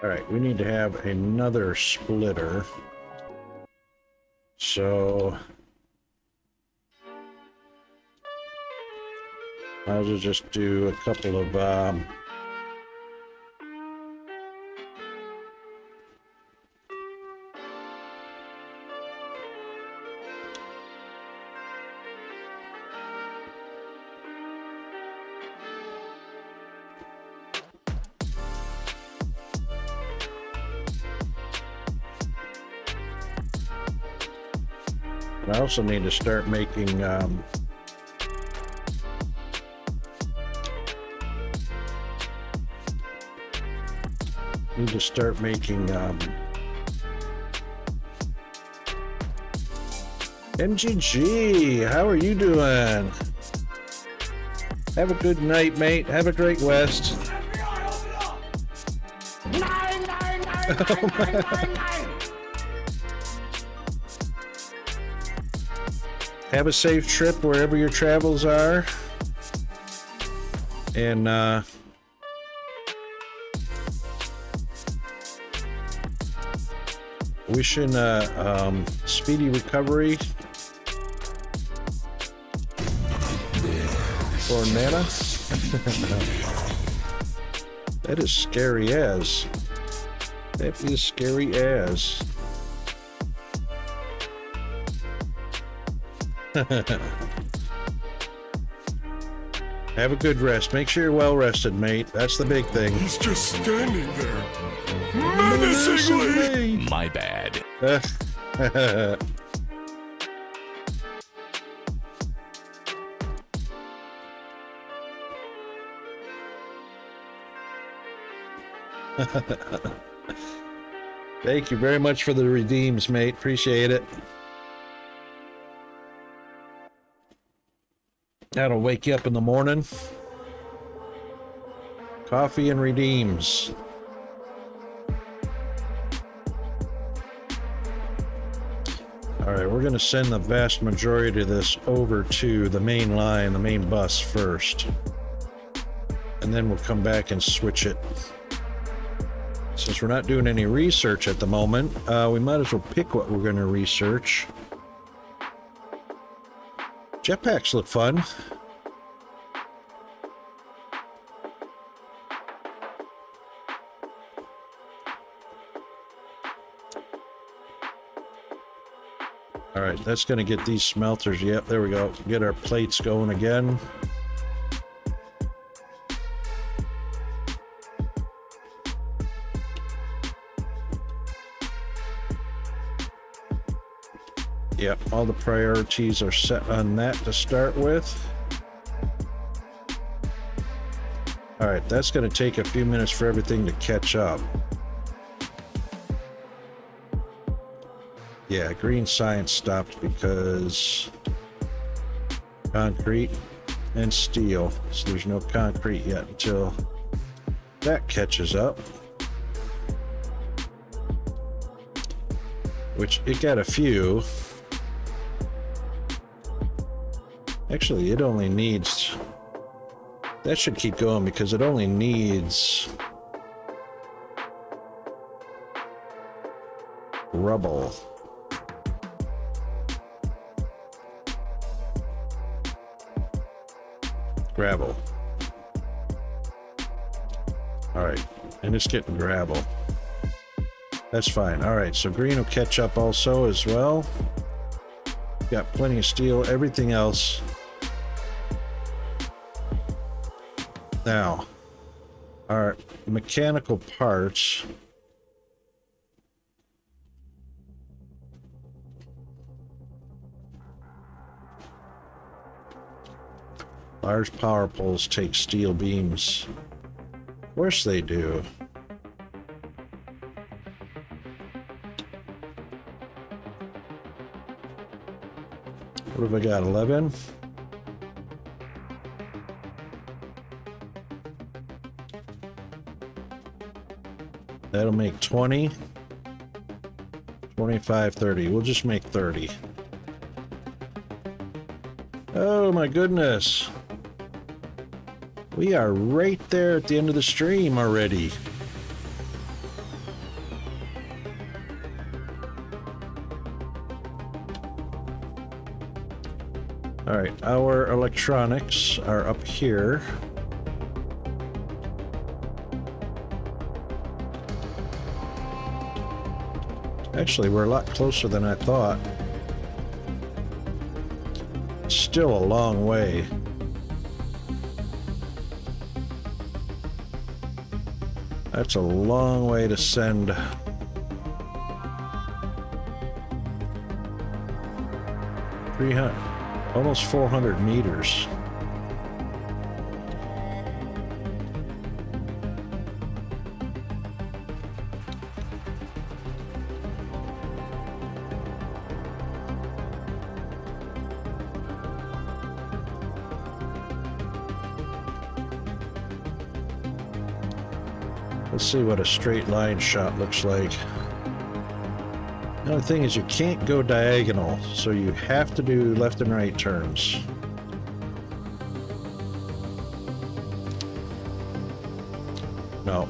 All right, we need to have another splitter. So might as well just do a couple of I also need to start making MGG, how are you doing? Have a good night, mate. Have a great West. Have a safe trip wherever your travels are. And wishing speedy recovery for Nana. That is scary as. That is scary as. Have a good rest. Make sure you're well rested, mate. That's the big thing. He's just standing there, menacingly. My bad. Thank you very much for the redeems, mate. Appreciate it. That'll wake you up in the morning. Coffee and redeems. All right, we're going to send the vast majority of this over to the main line, the main bus first. And then we'll come back and switch it. Since we're not doing any research at the moment, we might as well pick what we're going to research. Jetpacks look fun. All right, that's going to get these smelters. Yep, there we go. Get our plates going again. Yep, all the priorities are set on that to start with. All right, that's going to take a few minutes for everything to catch up. Yeah, green science stopped because concrete. and steel. So there's no concrete yet until that catches up. Which it got a few. Actually, it only needs... That should keep going because it only needs rubble. Gravel. Alright, and it's getting gravel. That's fine. Alright, so green will catch up also as well. Got plenty of steel, everything else. Now, our mechanical parts. Large power poles take steel beams. Of course they do. What have I got? 11? That'll make 20. 25, 30. We'll just make 30. Oh my goodness. We are right there at the end of the stream already. All right, our electronics are up here. Actually, we're a lot closer than I thought. Still a long way. That's a long way to send. Almost 400 meters. Let's see what a straight line shot looks like. The only thing is you can't go diagonal, so you have to do left and right turns. No.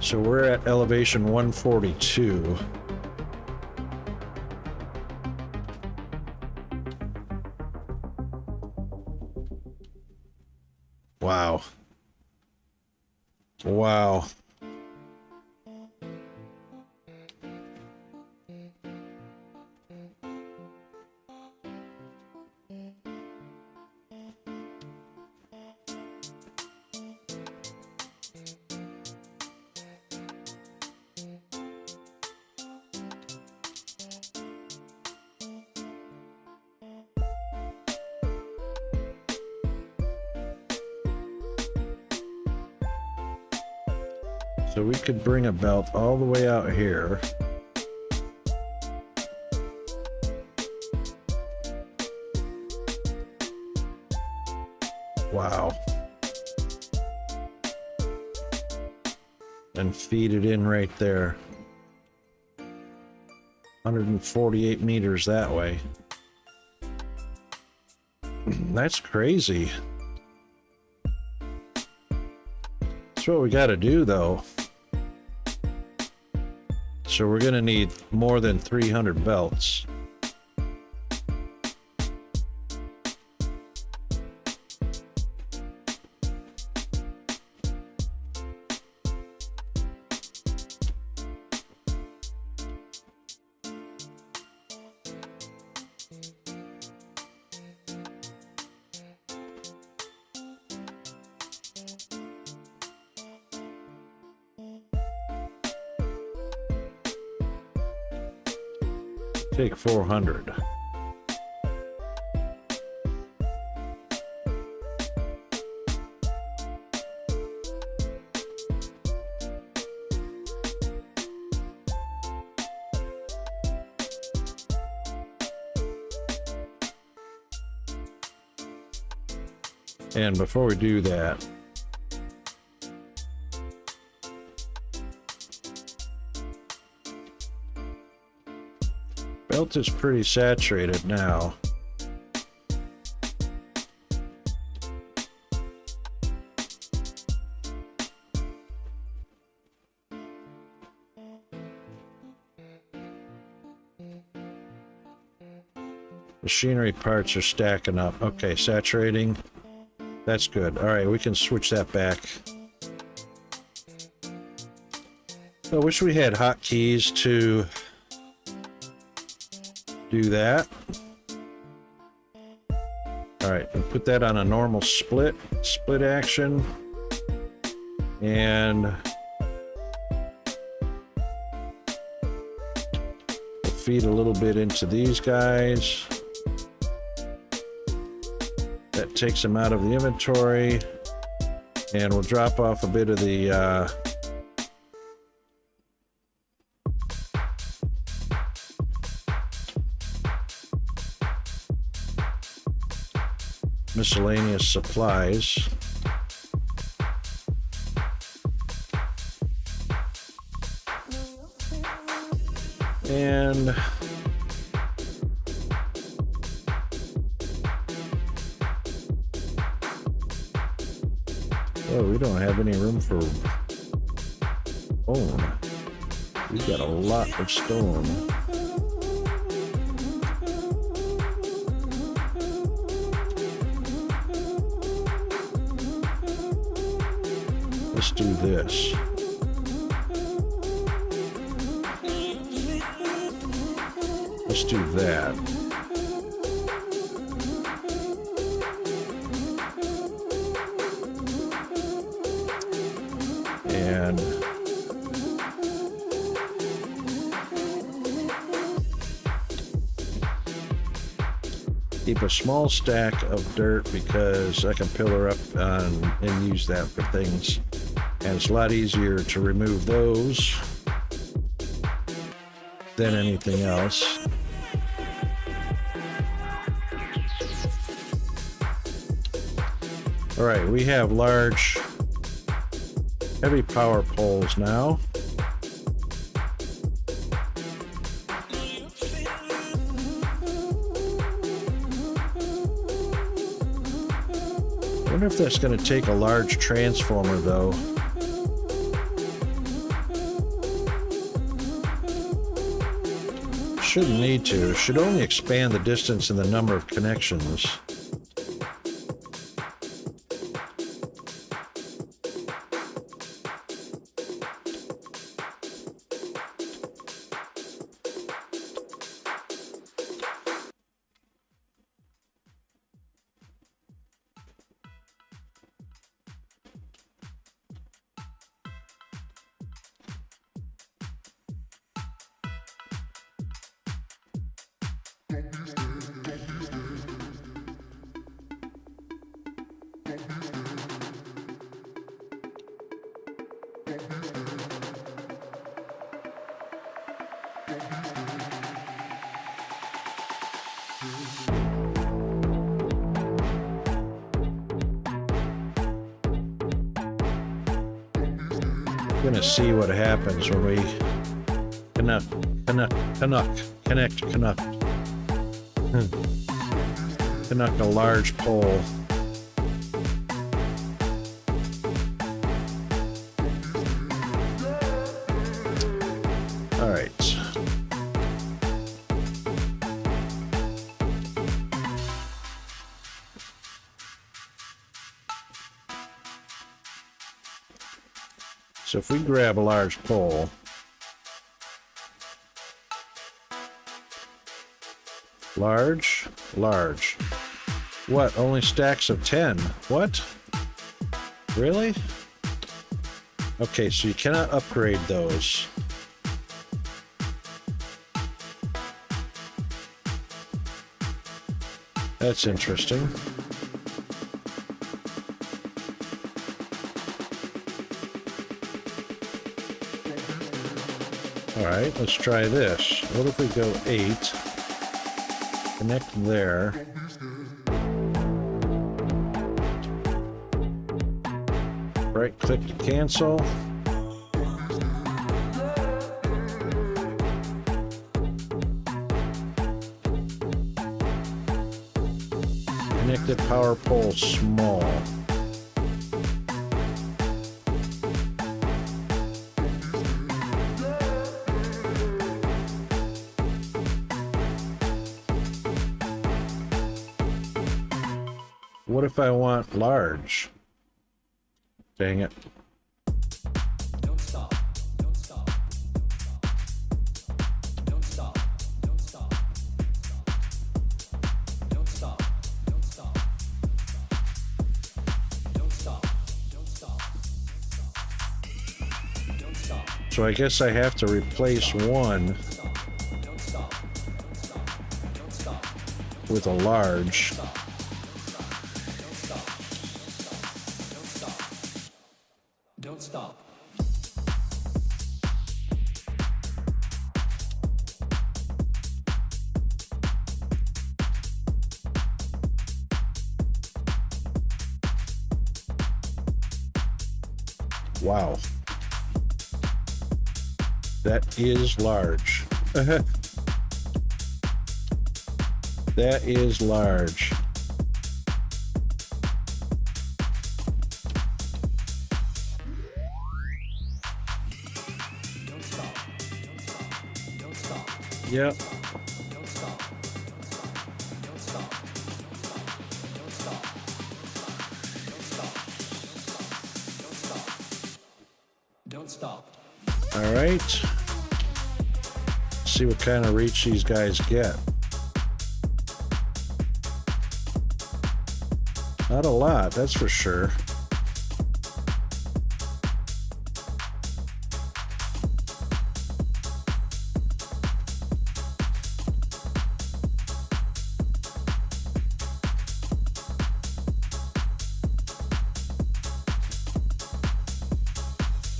So we're at elevation 142. Wow. Wow. So we could bring a belt all the way out here. Wow. And feed it in right there. 148 meters that way. That's crazy. That's what we got to do, though. So we're going to need more than 300 belts. Take 400. And before we do that, belt is pretty saturated now. Machinery parts are stacking up. Okay, saturating. That's good. All right, we can switch that back. I wish we had hotkeys to do that. All right, and put that on a normal split action. And feed a little bit into these guys. That takes them out of the inventory, and we'll drop off a bit of the miscellaneous supplies. And oh, we don't have any room for stone. We've got a lot of stone. Let's do this. Let's do that. And keep a small stack of dirt because I can pillar up and use that for things. And it's a lot easier to remove those than anything else. All right, we have large, heavy power poles now. I wonder if that's going to take a large transformer, though. Shouldn't need to. Should only expand the distance and the number of connections. Gonna see what happens when we connect a large pole. All right. So if we grab a large pole, large, what? Only stacks of 10? What? Really? Okay, so you cannot upgrade those. That's interesting. All right, let's try this. What if we go 8, connect there, Right click to cancel. Connected power pole small. What if I want large? Dang it. Don't stop. Don't stop. Don't stop. Don't stop. Don't stop. Don't stop. Don't stop. Don't stop. Don't stop. So I guess I have to replace one Don't stop. Don't stop. with a large. Don't stop. Wow. That is large. That is large. Don't stop. Don't stop. Don't stop. Yep. Don't stop. Don't stop. Don't stop. Don't stop. Don't stop. Don't stop. Don't stop. All right. See what kind of reach these guys get. Not a lot, that's for sure.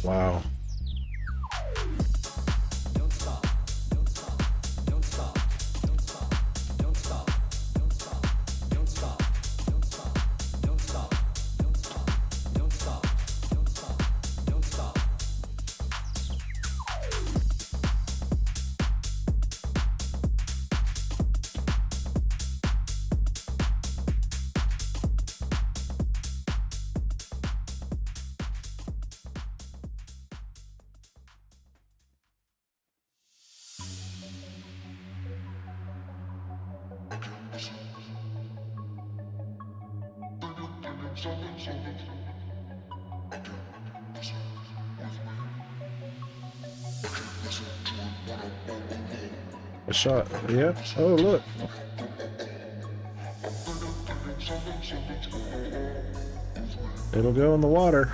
Wow. Don't stop. Don't stop. Don't stop. Don't stop. Don't stop. Don't stop. Don't stop. Don't stop. Don't stop. Don't stop. Don't stop. Don't stop. Don't stop. I saw it. Yep. Oh, look. It'll go in the water.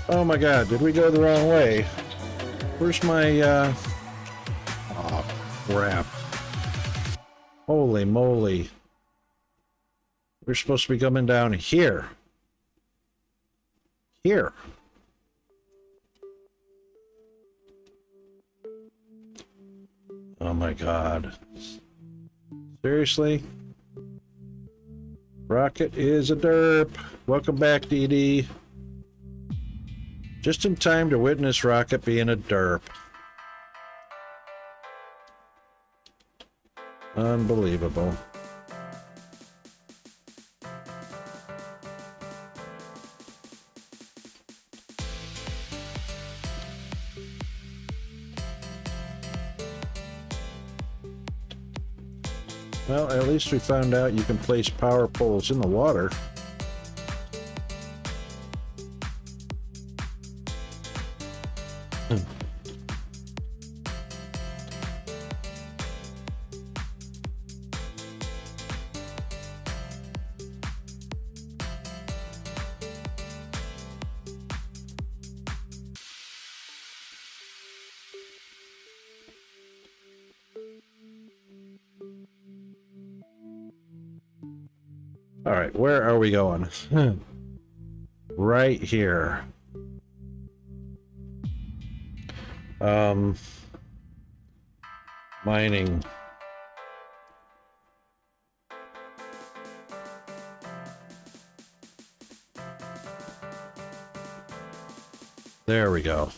Oh my god, did we go the wrong way? Where's my, oh, crap. Holy moly. We're supposed to be coming down here. Here. Oh my god. Seriously? Rocket is a derp. Welcome back, Dee Dee. Just in time to witness Rocket being a derp. Unbelievable. Well, at least we found out you can place power poles in the water. All right, where are we going? Right here. Mining. There we go.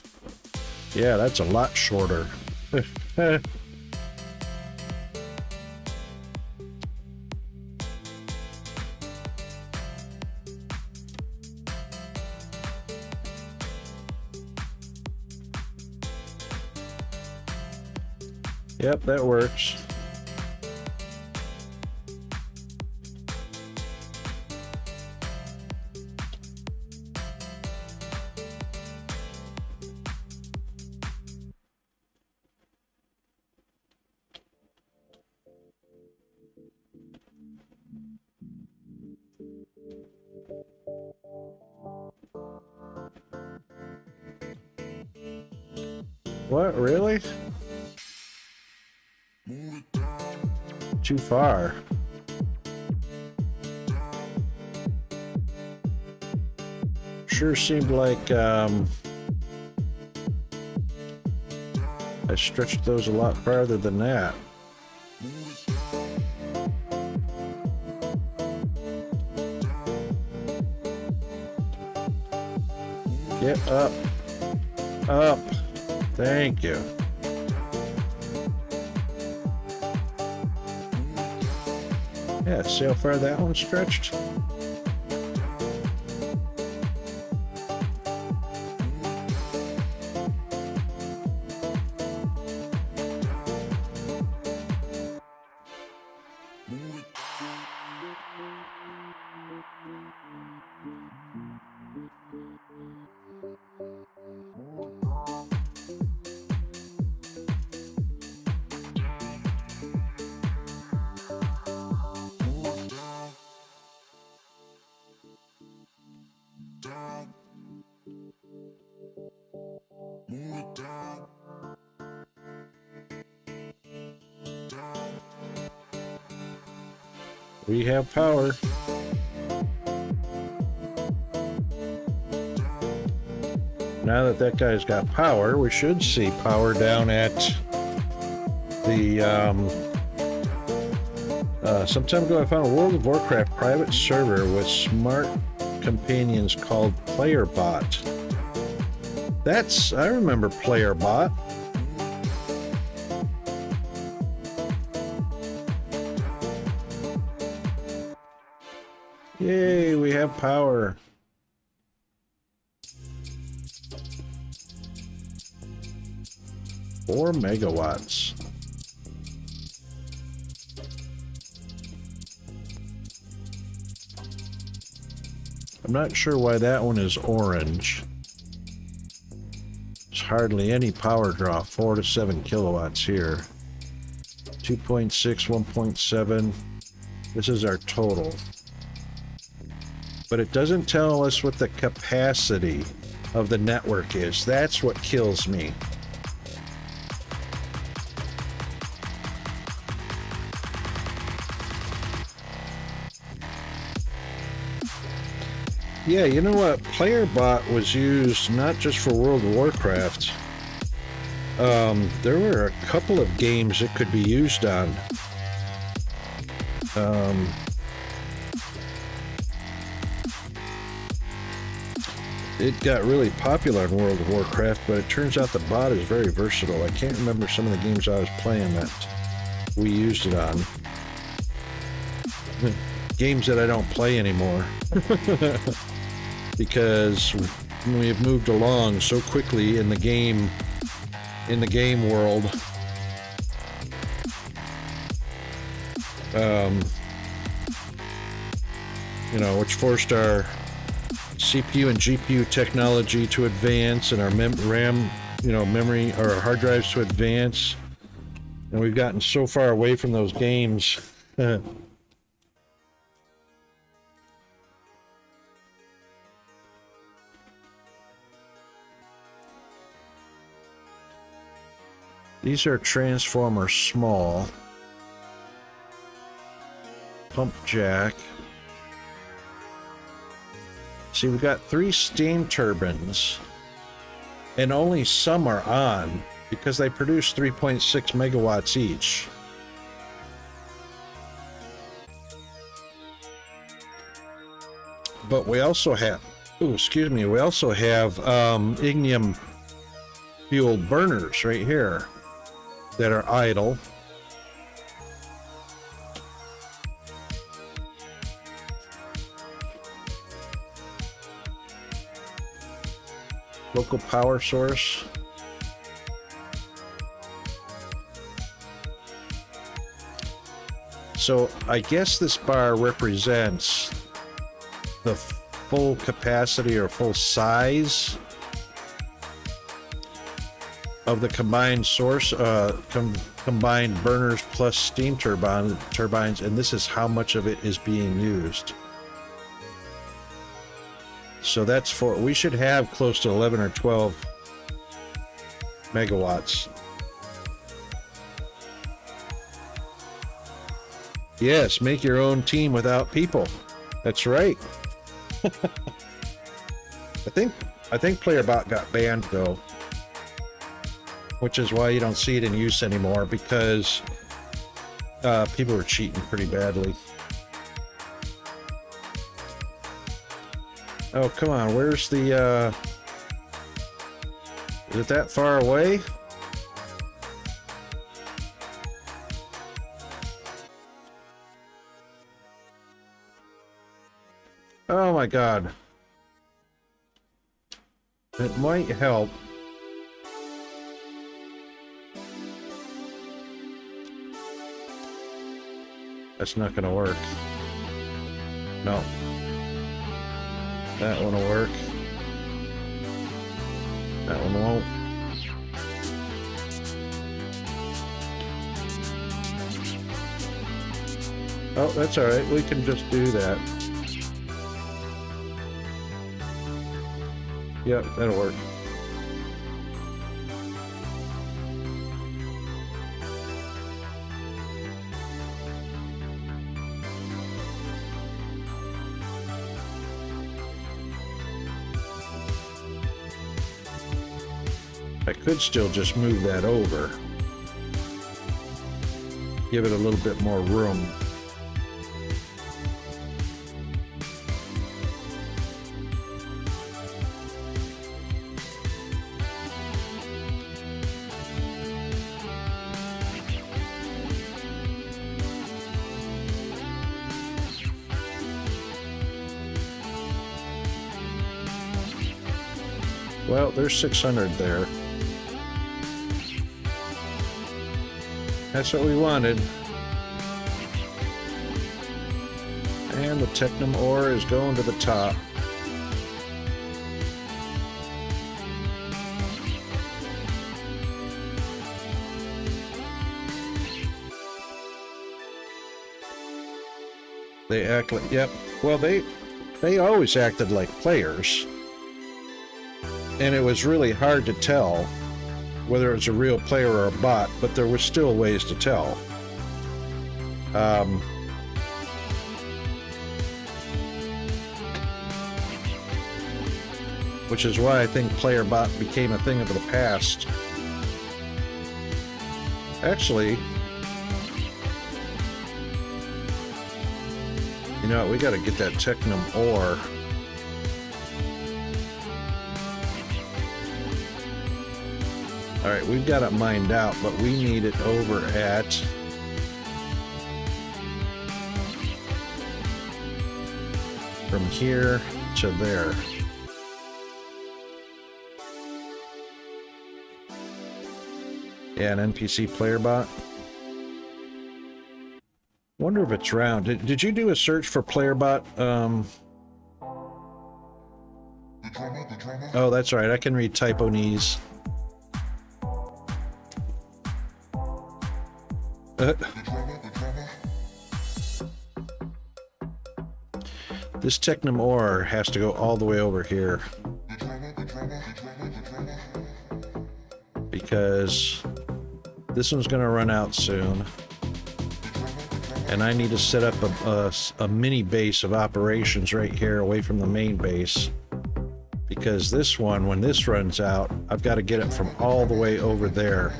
Yeah, that's a lot shorter. Yep, that works. What, really? Too far. Sure seemed like I stretched those a lot farther than that. Get up. Up. Thank you. Yeah, see how far that one stretched? We have power. Now that that guy's got power, we should see power down at the, some time ago I found a World of Warcraft private server with smart companions called PlayerBot. I remember PlayerBot. Yay, we have power. Four megawatts. I'm not sure why that one is orange. There's hardly any power draw, 4 to 7 kilowatts here. 2.6, 1.7. This is our total. But it doesn't tell us what the capacity of the network is. That's what kills me. Yeah, you know what? PlayerBot was used not just for World of Warcraft. There were a couple of games it could be used on. it got really popular in World of Warcraft, but it turns out the bot is very versatile. I can't remember some of the games I was playing that we used it on. Games that I don't play anymore. Because we have moved along so quickly in the game world. You know, which forced our CPU and GPU technology to advance, and our RAM, you know, memory or hard drives to advance, and we've gotten so far away from those games. These are transformer small. Pump jack. See, we've got 3 steam turbines, and only some are on because they produce 3.6 megawatts each. But we also have, we also have ignium fueled burners right here that are idle. Local power source. So I guess this bar represents the full capacity or full size of the combined source, combined burners plus steam turbines, and this is how much of it is being used. So that's for, we should have close to 11 or 12 megawatts. Yes, make your own team without people. That's right. I think PlayerBot got banned though, which is why you don't see it in use anymore, because people were cheating pretty badly. Oh, come on, where's the, is it that far away? Oh my God. It might help. That's not gonna work. No. That one will work. That one won't. Oh, that's alright. We can just do that. Yep, that'll work. I could still just move that over. Give it a little bit more room. Well, there's 600 there. That's what we wanted. And the Technum ore is going to the top. They act like, yep. Well, they always acted like players. And it was really hard to tell whether it was a real player or a bot, but there were still ways to tell. Which is why I think player bot became a thing of the past. Actually, you know what, we gotta get that Technum ore. All right, we've got it mined out, but we need it over at from here to there. Yeah, an NPC player bot. Wonder if it's round. Did you do a search for player bot? Oh, that's right. I can read typonese. This Technum ore has to go all the way over here. Because this one's going to run out soon. And I need to set up a mini base of operations right here away from the main base. Because this one, when this runs out, I've got to get it from all the way over there.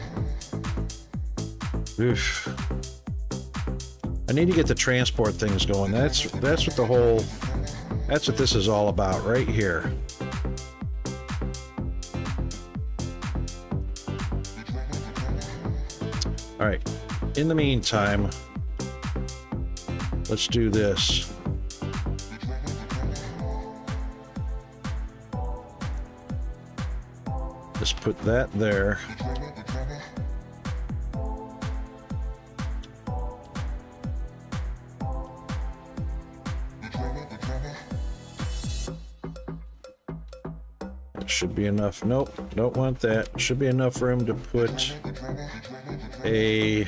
Oof. I need to get the transport things going. That's what that's what this is all about right here. All right. In the meantime, let's do this. Just put that there. Should be enough. Nope, don't want that. Should be enough room to put a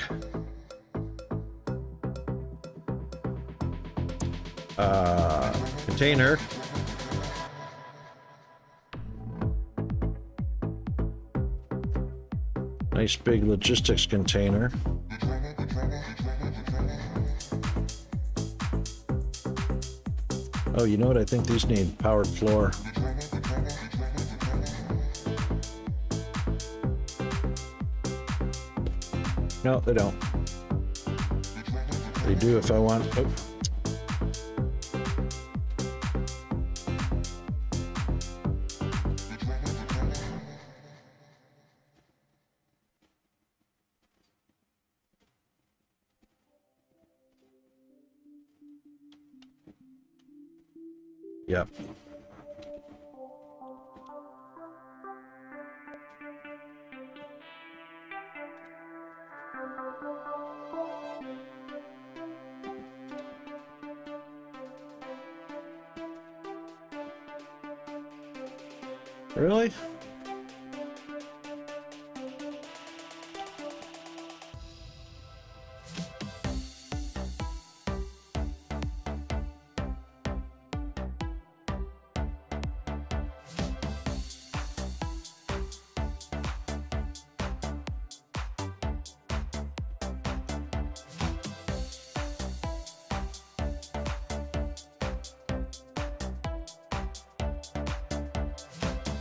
container. Nice big logistics container. Oh, you know what? I think these need powered floor. No, they don't. They do if I want. Oh. Yep. Really?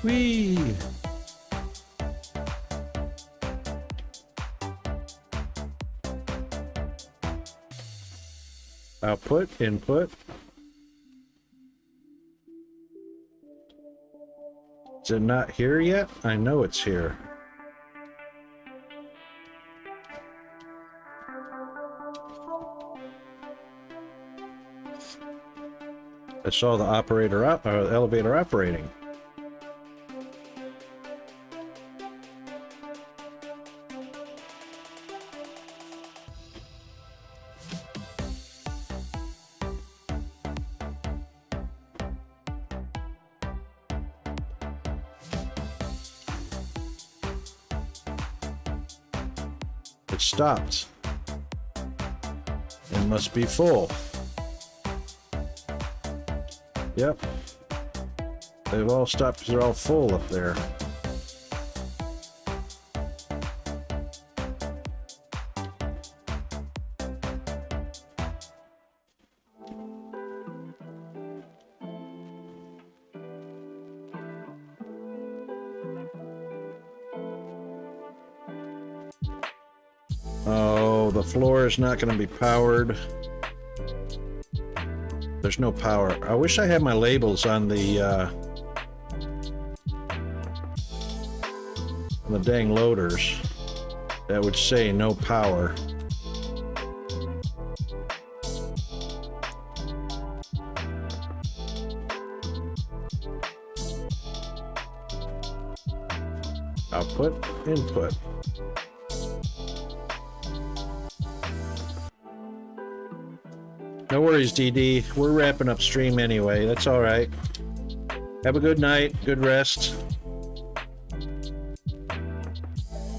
Whee! Output, input. Is it not here yet? I know it's here. I saw the operator elevator operating. It stopped. It must be full. Yep. They've all stopped because they're all full up there. Oh, the floor is not going to be powered. There's no power. I wish I had my labels on the on the dang loaders that would say no power. Output, input. No worries, DD. We're wrapping up stream anyway. That's all right. Have a good night. Good rest.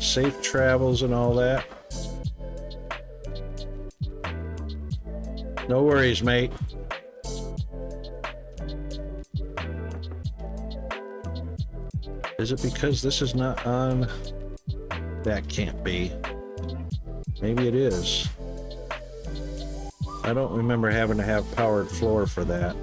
Safe travels and all that. No worries, mate. Is it because this is not on? That can't be. Maybe it is. I don't remember having to have powered floor for that.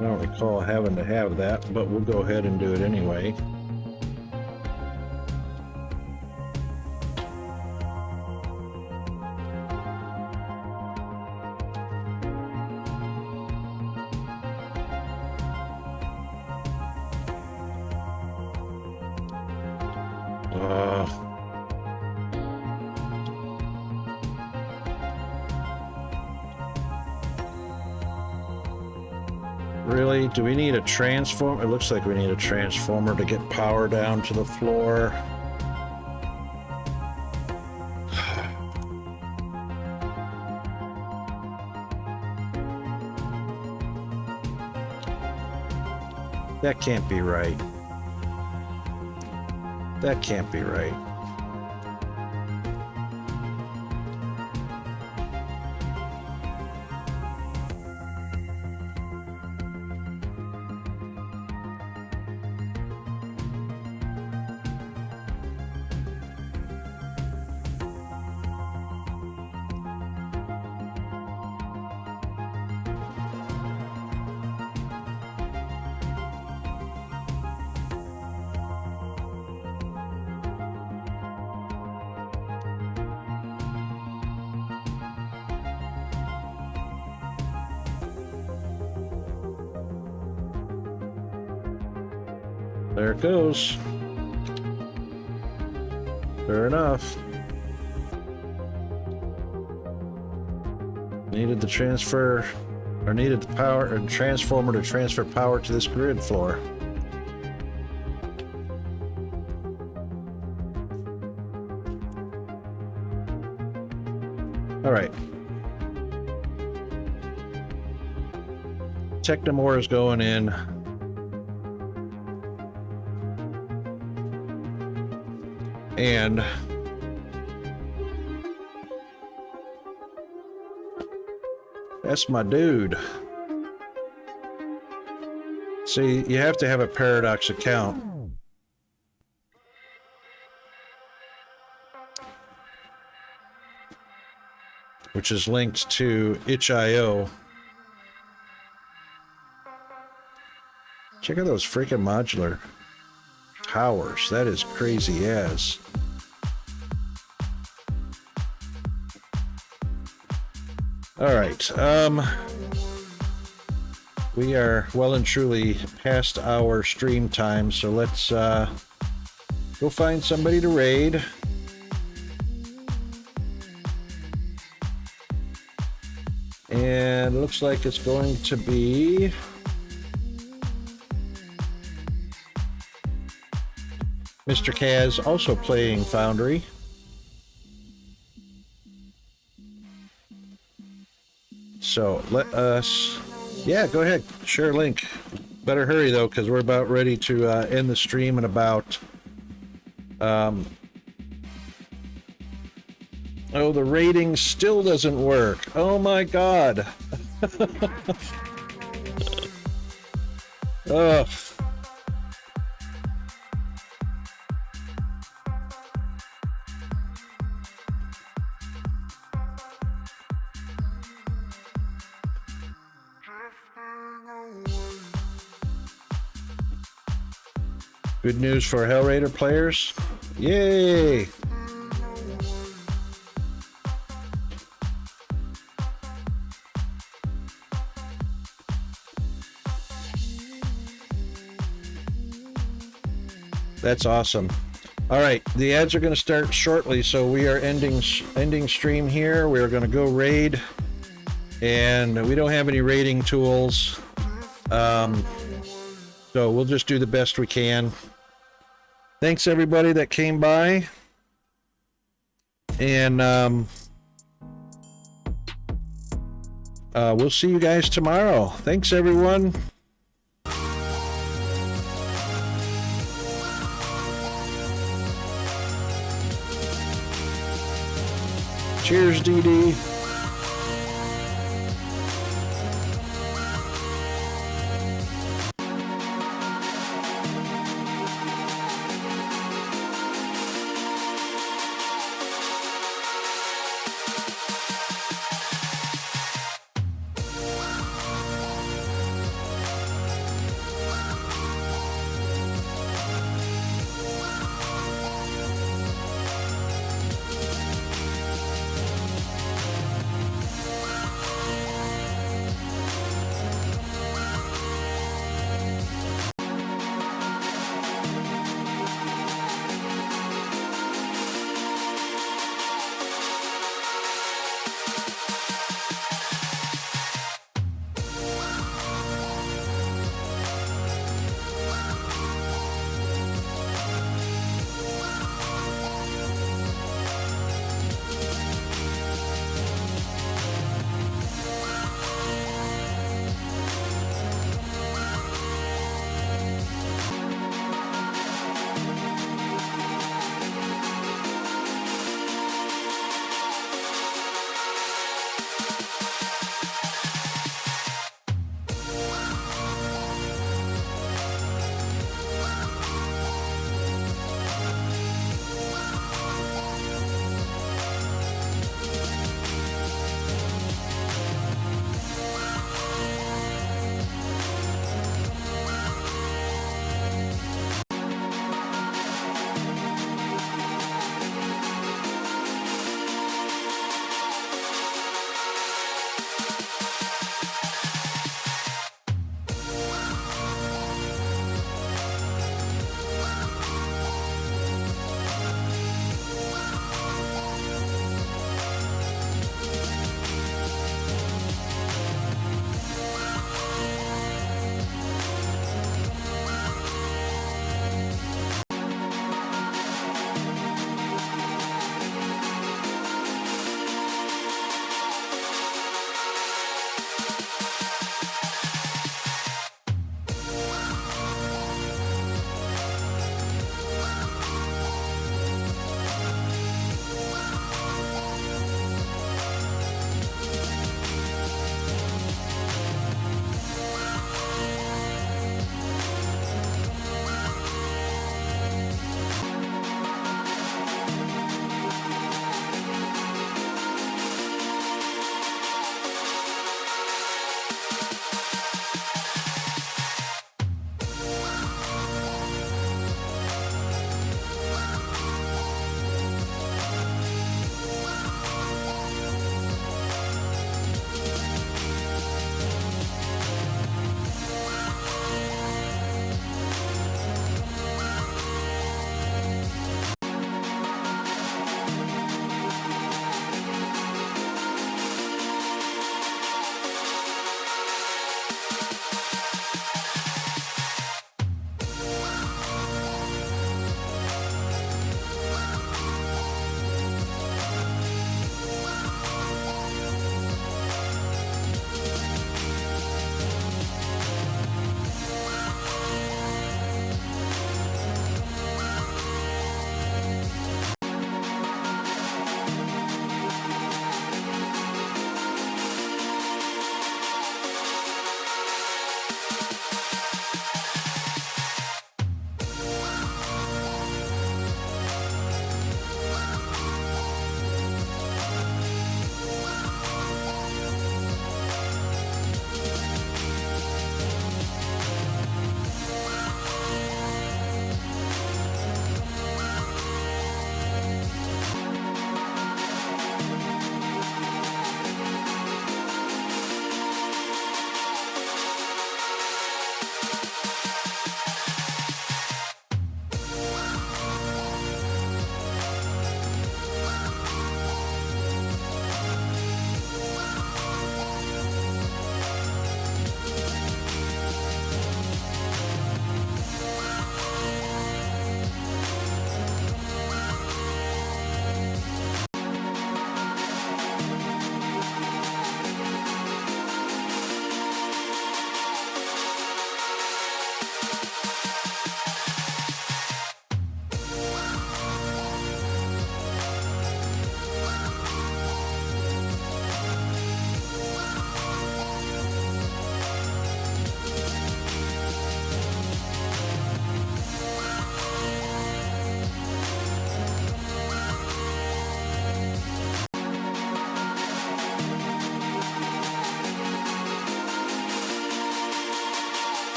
I don't recall having to have that, but we'll go ahead and do it anyway. Really? Do we need a transformer? It looks like we need a transformer to get power down to the floor. That can't be right. That can't be right. There it goes. Fair enough. Needed the transfer, or needed the power, or transformer to transfer power to this grid floor. All right. Technomore is going in. And that's my dude. See, you have to have a Paradox account. Which is linked to itch.io. Check out those freaking modular towers. That is crazy as. All right. We are well and truly past our stream time, so let's go find somebody to raid. And it looks like it's going to be Mr. Kaz, also playing Foundry. So let us, yeah, go ahead, share link. Better hurry though, because we're about ready to end the stream in about, oh, the rating still doesn't work. Oh my God. Ugh. Good news for Hellraider players. Yay! That's awesome. All right, the ads are going to start shortly, so we are ending stream here. We are going to go raid, and we don't have any raiding tools, so we'll just do the best we can. Thanks everybody that came by, and we'll see you guys tomorrow. Thanks everyone. Cheers, DD.